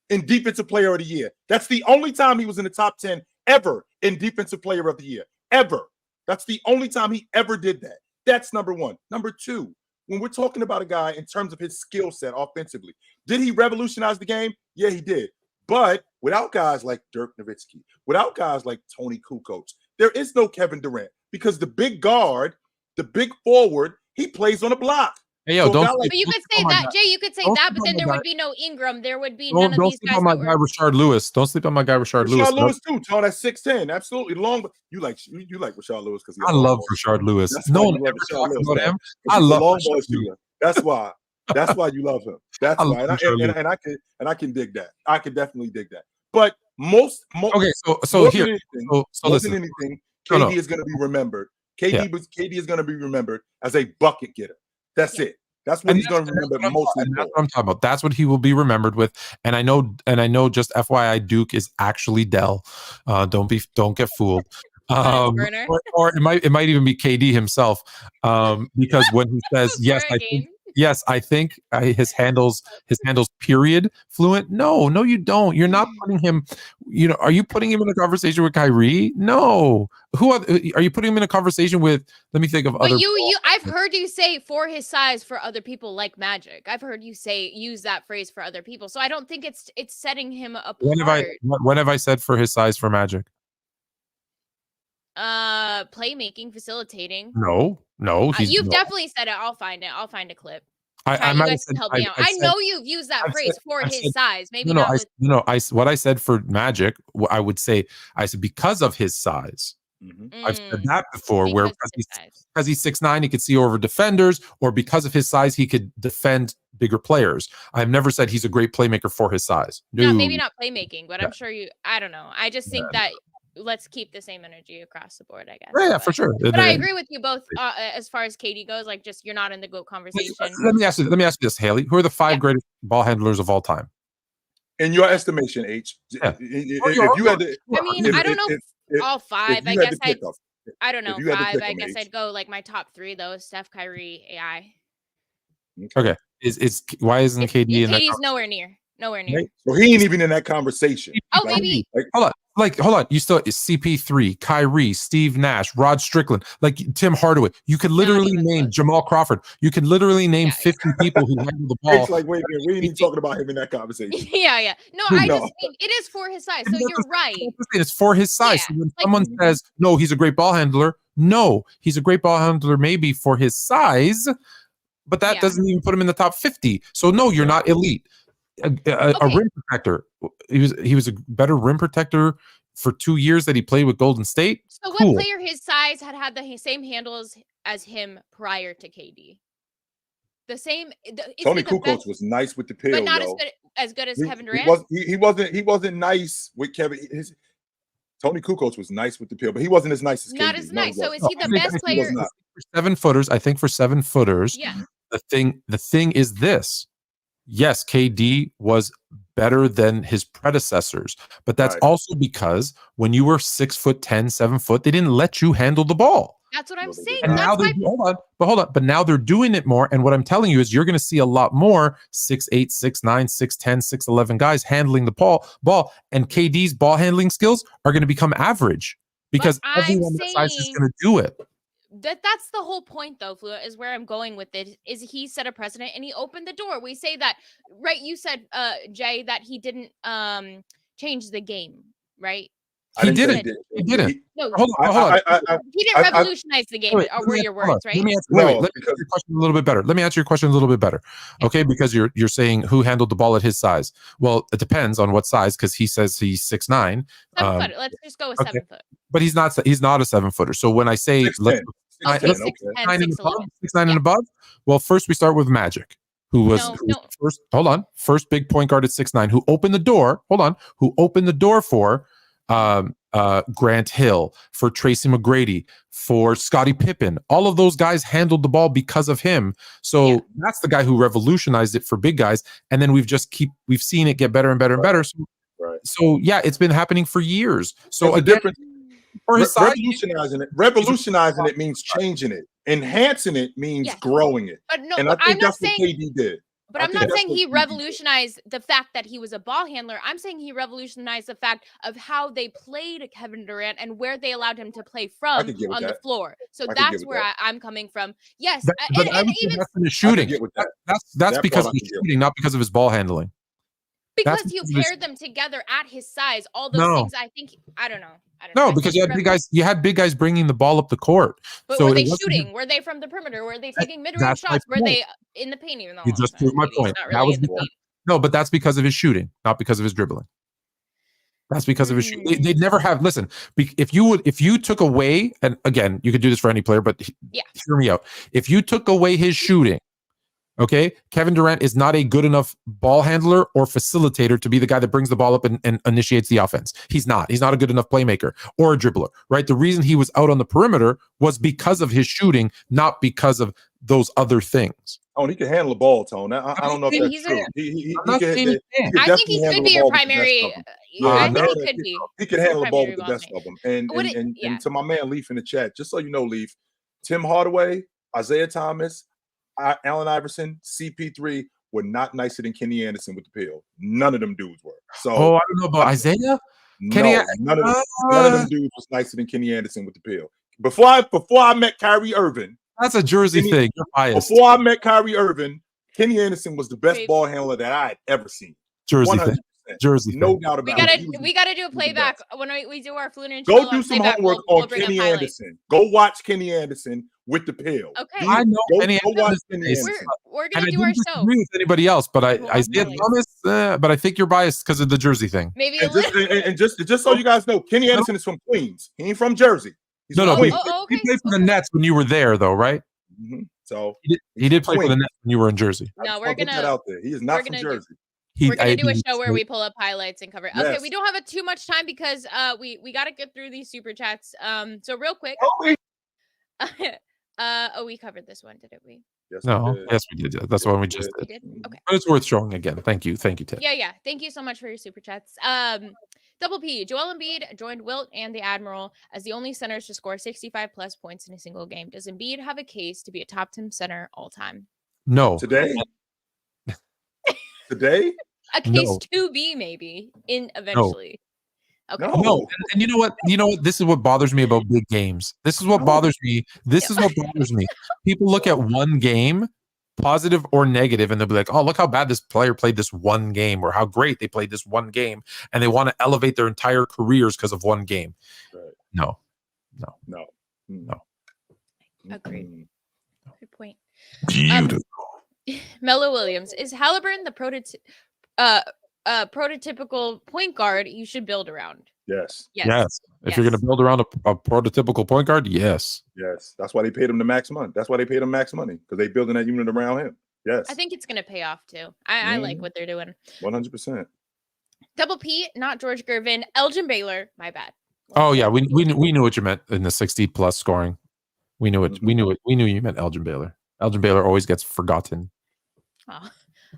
in Defensive Player of the Year. That's the only time he was in the top 10 ever in Defensive Player of the Year. Ever. That's the only time he ever did that. That's number one. Number two, when we're talking about a guy in terms of his skill set offensively, did he revolutionize the game? Yeah, he did. But without guys like Dirk Nowitzki, without guys like Tony Kukoc, there is no Kevin Durant, because the big guard, the big forward, he plays on a block. Hey, yo, but you could say that, Jay. You could say that, but then there would be no Ingram. There would be none of these guys. Don't sleep on my guy, Rashard Lewis. Don't sleep on my guy, Rashard Lewis. Rashard Lewis too, tall. That's 6'10". Absolutely long. You like Rashard Lewis because I love Rashard Lewis. No one ever talks about him. I love long ball shooter. That's why. That's why you love him. That's why. And I can dig that. I can definitely dig that. But most okay. So more here. Than anything, so listen. Than anything, KD is going to be remembered. KD is going to be remembered as a bucket getter. That's it. That's what he's going to remember mostly. That's what I'm talking about. That's what he will be remembered with. And I know. Just FYI, Duke is actually Dell. Don't get fooled. Or it might even be KD himself. Because when he says I think his handles period fluent. No, you don't. You're not putting him. Are you putting him in a conversation with Kyrie? No. Who are you putting him in a conversation with? Let me think of other. I've heard you say for his size for other people like Magic. I've heard you use that phrase for other people. So I don't think it's setting him apart. When have I said for his size for Magic? Playmaking, facilitating. No. You've definitely said it. I'll find it. I'll find a clip. I You might guys have said, can help me out. I know you've used that phrase for his size. Maybe not with. What I said for Magic, I would say, I said because of his size. I've said that before, because he's 6'9", he could see over defenders, or because of his size, he could defend bigger players. I've never said he's a great playmaker for his size. No, maybe not playmaking, but I'm sure I don't know. I just think that let's keep the same energy across the board, I guess. Yeah, for sure. But I agree with you both as far as KD goes. Like, just you're not in the GOAT conversation. Let me ask you this, Haley. Who are the 5 greatest ball handlers of all time? In your estimation, H. Yeah. If you had to, I mean, I don't know. All 5. I guess I don't know. 5. I guess I'd go like my top 3 though: Steph, Kyrie, AI. Okay. Is why isn't KD in that? KD's nowhere near. So he ain't even in that conversation. Oh, maybe. Hold on. You still CP3, Kyrie, Steve Nash, Rod Strickland, like Tim Hardaway. You could literally name Jamal Crawford. You could literally name 50 people who handle the ball. It's like, wait a minute, we ain't even talking about him in that conversation. Yeah. No, I just mean it is for his size. So you're right. It's for his size. Yeah, so when someone says, no, he's a great ball handler. No, he's a great ball handler maybe for his size, but that doesn't even put him in the top 50. So no, you're not elite. A rim protector. He was a better rim protector for 2 years that he played with Golden State. So what player his size had the same handles as him prior to KD? The same. Tony Kukoc was nice with the pill, but not as good as Kevin Durant. He wasn't nice with Kevin. Tony Kukoc was nice with the pill, but he wasn't as nice as KD. Not as nice. So is he the best player? For 7-footers, I think for 7-footers, the thing is this. Yes, KD was better than his predecessors, but that's also because when you were 6'10", 7 foot, they didn't let you handle the ball. That's what I'm saying. And now hold on. But now they're doing it more. And what I'm telling you is you're going to see a lot more 6'8", 6'9", 6'10", 6'11 guys handling the ball. And KD's ball handling skills are going to become average because everyone that size is going to do it. That's the whole point, though, Fluent, is where I'm going with it. Is he set a precedent and he opened the door. We say that, right? You said, Jay, that he didn't change the game, right? He didn't. No, hold on. He didn't revolutionize the game. Were your words, right? Let me answer your question a little bit better. Okay, because you're saying who handled the ball at his size. Well, it depends on what size, because he says he's 6'9". 7 foot. Let's just go with 7 foot. But he's not a 7-footer. So when I say 6'9" and above, well, first we start with Magic, who was first big point guard at 6'9", who opened the door. Who opened the door for Grant Hill, for Tracy McGrady, for Scottie Pippen. All of those guys handled the ball because of him. So that's the guy who revolutionized it for big guys. And then we've seen it get better and better and better. So yeah, it's been happening for years. So revolutionizing it means changing it. Enhancing it means growing it. But no, and I think that's what KD did. But I'm not saying he revolutionized the fact that he was a ball handler. I'm saying he revolutionized the fact of how they played Kevin Durant and where they allowed him to play from on the floor. So that's where I'm coming from. Yes. But and even that's in the shooting. That's because of his shooting, not because of his ball handling. Because you paired them together at his size. All those things, I think, I don't know. No, because you had big guys. You had big guys bringing the ball up the court. But were they shooting? Were they from the perimeter? Were they taking mid-range shots? Were they in the paint? Even though you just proved my point. No, but that's because of his shooting, not because of his dribbling. That's because of his shooting. They'd never have. Listen, if you took away, and again, you could do this for any player, but hear me out. If you took away his shooting, okay, Kevin Durant is not a good enough ball handler or facilitator to be the guy that brings the ball up and initiates the offense. He's not. He's not a good enough playmaker or a dribbler, right? The reason he was out on the perimeter was because of his shooting, not because of those other things. Oh, he can handle the ball, Tone. I don't know if that's true. I think he could be your primary. I think he could be. He can handle the ball with the best of them. And to my man Leaf in the chat, just so you know, Leaf, Tim Hardaway, Isaiah Thomas, Allen Iverson, CP3 were not nicer than Kenny Anderson with the pill. None of them dudes were. So I don't know about Isaiah. None of them dudes was nicer than Kenny Anderson with the pill. Before I met Kyrie Irving, that's a Jersey thing. You're biased. Before I met Kyrie Irving, Kenny Anderson was the best ball handler that I had ever seen. Jersey 100%. Thing. Jersey No thing. doubt We about gotta it. we gotta do a the playback best. when we do our Fluent and Chill Go do some playback, homework we'll on bring up Kenny highlights. Anderson. Go watch Kenny Anderson with the pill. Okay. I know Go Kenny watch Anderson. Kenny Anderson. We're And gonna I do our didn't show. disagree with anybody else, but We'll watch Isaiah highlights. Thomas, but I think you're biased because of the Jersey thing. Maybe a And little. just so you guys know, Kenny Anderson is from Queens. He ain't from Jersey. He's No, from no, Queens. he okay. played for the Nets when you were there, though, right? So He did play for the Queens. Nets when you were in Jersey. I No, just we're wanna put that gonna out there. He is not from gonna do- Jersey. we're gonna do a show where we pull up highlights and cover it. Okay, Yes. we don't have too much time because we gotta get through these super chats. So real quick. We covered this one, didn't we? Yes, No, we did. yes, we did. That's the one we just We did. did. Okay. But it's worth showing again. Thank you, Ted. Yeah. Thank you so much for your super chats. Double P, Joel Embiid joined Wilt and the Admiral as the only centers to score 65 plus points in a single game. Does Embiid have a case to be a top 10 center all time? No, Today? Today? A case No. to be maybe in eventually. Okay. No. no. And you know what? This is what bothers me about big games. This is what bothers me. This is what bothers me. People look at one game, positive or negative, and they'll be like, "Oh, look how bad this player played this one game, or how great they played this one game," and they want to elevate their entire careers because of one game. Right. No. Agreed. Good point. Beautiful. Melo Williams, is Haliburton the prototypical point guard you should build around? Yes. Yes. If you're going to build around a prototypical point guard, yes. Yes. That's why they paid him the max money. That's why they paid him max money, because they building that unit around him. Yes. I think it's going to pay off too. I like what they're doing. 100%. Double P, not George Gervin. Elgin Baylor, my bad. Oh yeah, we knew what you meant in the 60 plus scoring. We knew it. We knew you meant Elgin Baylor. Elgin Baylor always gets forgotten. Oh.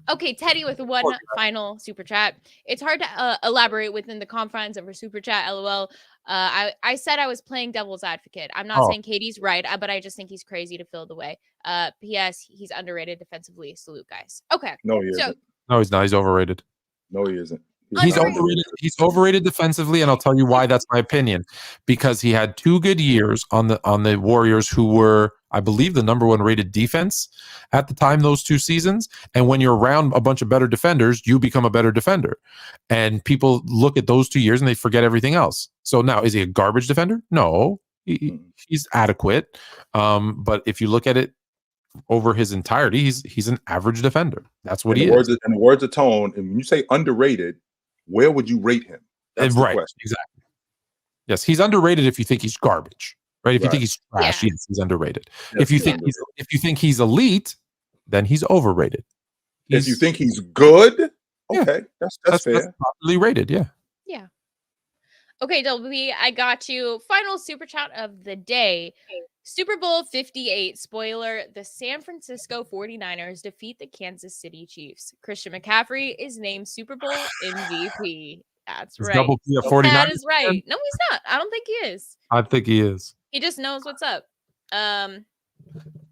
Okay, Teddy with one final super chat. It's hard to elaborate within the confines of her super chat. LOL. I said I was playing devil's advocate. I'm not saying Katie's right, but I just think he's crazy to fill the way. P.S. He's underrated defensively. Salute, guys. Okay. No, he isn't. No, he's not. He's overrated. No, he isn't. He's overrated. He's overrated defensively, and I'll tell you why. That's my opinion. Because he had 2 good years on the Warriors, who were, I believe, the number 1 rated defense at the time, those 2 seasons. And when you're around a bunch of better defenders, you become a better defender. And people look at those 2 years and they forget everything else. So now, is he a garbage defender? No, he's adequate. But if you look at it over his entirety, he's an average defender. That's what he is. And the words of tone, and when you say underrated, where would you rate him? That's right, the question. exactly. Yes, he's underrated if you think he's garbage, right? If you think he's trash, Yeah. yes, he's underrated. Yes, if you think he's elite, then he's overrated. If you think he's good, okay, that's fair. That's properly rated, yeah. Yeah. Okay, WB, I got you. Final super chat of the day. Super Bowl 58 spoiler: the San Francisco 49ers defeat the Kansas City Chiefs. Christian McCaffrey is named Super Bowl MVP. That's right. Double P at 49. That is right. No, he's not. I don't think he is. I think he is. He just knows what's up.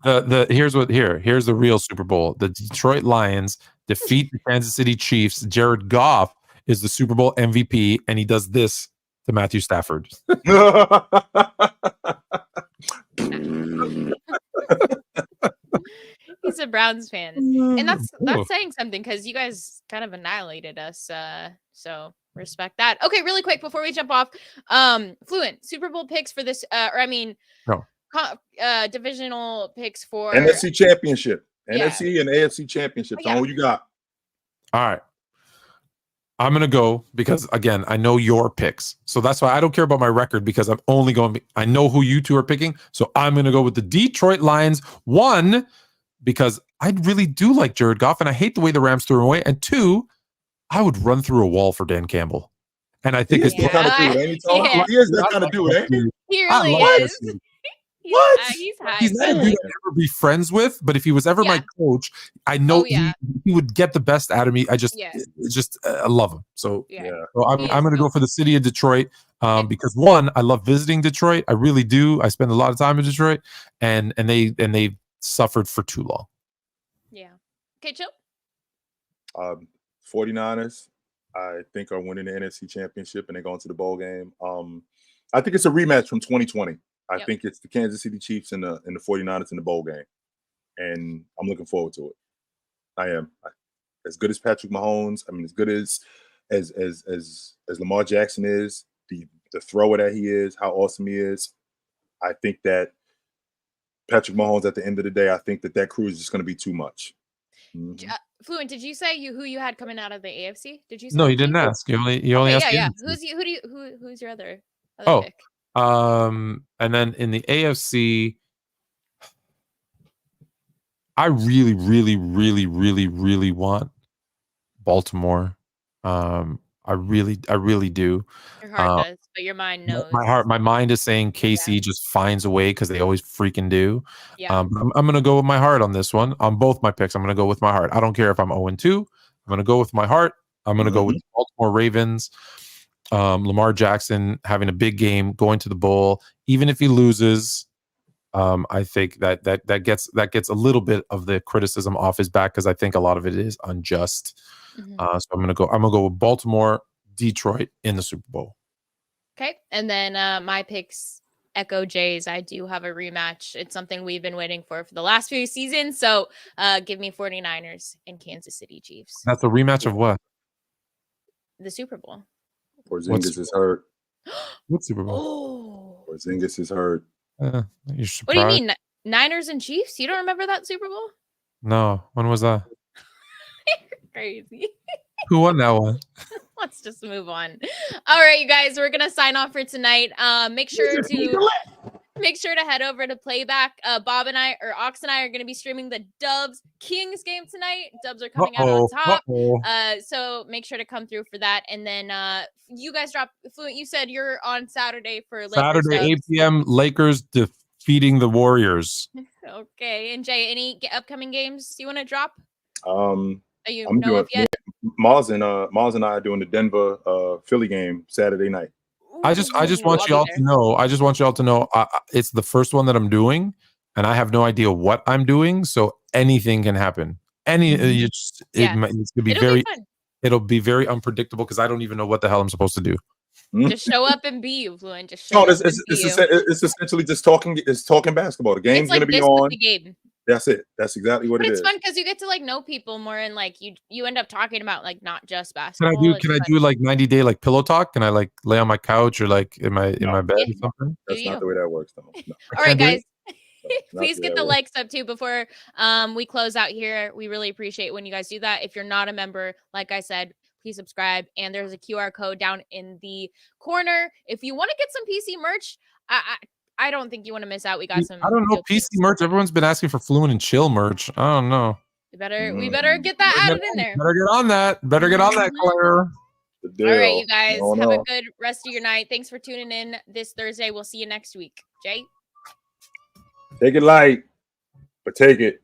Here's the real Super Bowl. The Detroit Lions defeat the Kansas City Chiefs. Jared Goff is the Super Bowl MVP, and he does this to Matthew Stafford. He's a Browns fan, and that's saying something because you guys kind of annihilated us. So respect that. Okay, really quick before we jump off, Fluent Super Bowl picks for this, divisional picks for NFC Championship, Yeah. NFC and AFC Championships. Yeah. Who you got? All right. I'm going to go because, again, I know your picks. So that's why I don't care about my record, because I'm only going I know who you two are picking. So I'm going to go with the Detroit Lions. 1, because I really do like Jared Goff, and I hate the way the Rams threw him away. And 2, I would run through a wall for Dan Campbell. And I think He is that kind of dude, ain't he, Tom? He is that kind of dude, ain't he? He really is. What? He's high. He's not a dude I'd ever be friends with, but if he was ever my coach, I know he would get the best out of me. I love him. So, so I'm going to go for the city of Detroit because 1, I love visiting Detroit. I really do. I spend a lot of time in Detroit, and they suffered for too long. Yeah. Okay, Chill. 49ers, I think, are winning the NFC Championship, and they're going to the bowl game. I think it's a rematch from 2020. I think it's the Kansas City Chiefs and the 49ers in the bowl game. And I'm looking forward to it. I am. As good as Patrick Mahomes, as good as as Lamar Jackson is, the thrower that he is, how awesome he is, I think that Patrick Mahomes, at the end of the day, I think that crew is just going to be too much. Mm-hmm. Fluent, did you say who you had coming out of the AFC? Did you say? No, you didn't ask. You only asked. Yeah. Who's your other pick? And then in the AFC, I really, really, really, really, really want Baltimore. I really do. Your heart does, but your mind knows. My mind is saying KC just finds a way because they always freaking do. Yeah. I'm gonna go with my heart on this one. On both my picks, I'm gonna go with my heart. I don't care if I'm 0-2. I'm gonna go with my heart. I'm gonna go with the Baltimore Ravens. Lamar Jackson having a big game, going to the bowl, even if he loses. I think that gets a little bit of the criticism off his back because I think a lot of it is unjust. So I'm gonna go with Baltimore, Detroit in the Super Bowl. Okay, and then my picks echo Jay's. I do have a rematch. It's something we've been waiting for the last few seasons. So give me 49ers and Kansas City Chiefs. That's a rematch of what? The Super Bowl. Porzingis is hurt. What Super Bowl? Porzingis is hurt. You're surprised? What do you mean, Niners and Chiefs? You don't remember that Super Bowl? No. When was that? Crazy. Who won that one? Let's just move on. All right, you guys, we're gonna sign off for tonight. Make sure to head over to Playback. Bob and I, or Ox and I, are gonna be streaming the Dubs Kings game tonight. Dubs are coming out on top. So make sure to come through for that. And then you guys drop Fluent. You said you're on Saturday for Lakers Saturday, Dubs. 8 p.m. Lakers defeating the Warriors. Okay. And Jay, any upcoming games you want to drop? Are you I'm know of yet? Mars and I are doing the Denver Philly game Saturday night. I just want y'all to know. I just want y'all to know it's the first one that I'm doing, and I have no idea what I'm doing. So anything can happen. It's gonna be it'll be very unpredictable because I don't even know what the hell I'm supposed to do. Just show up and be you, Fluent. Just show up. It's essentially just talking. It's talking basketball. The game's gonna be on. The game. That's it. That's exactly what it is. It's fun because you get to know people more, and you end up talking about not just basketball. Can I do 90-day pillow talk? Can I lay on my couch or in my bed or something? That's not the way that works, though. No. All right, guys. Please get the likes up too before we close out here. We really appreciate when you guys do that. If you're not a member, like I said, please subscribe. And there's a QR code down in the corner. If you want to get some PC merch, I don't think you want to miss out. We got some. I don't know PC merch. Everyone's been asking for Fluent and Chill merch. I don't know. We better get that added in there. Better get on that. Claire. All right, you guys have a good rest of your night. Thanks for tuning in this Thursday. We'll see you next week. Jay, take it light, but take it.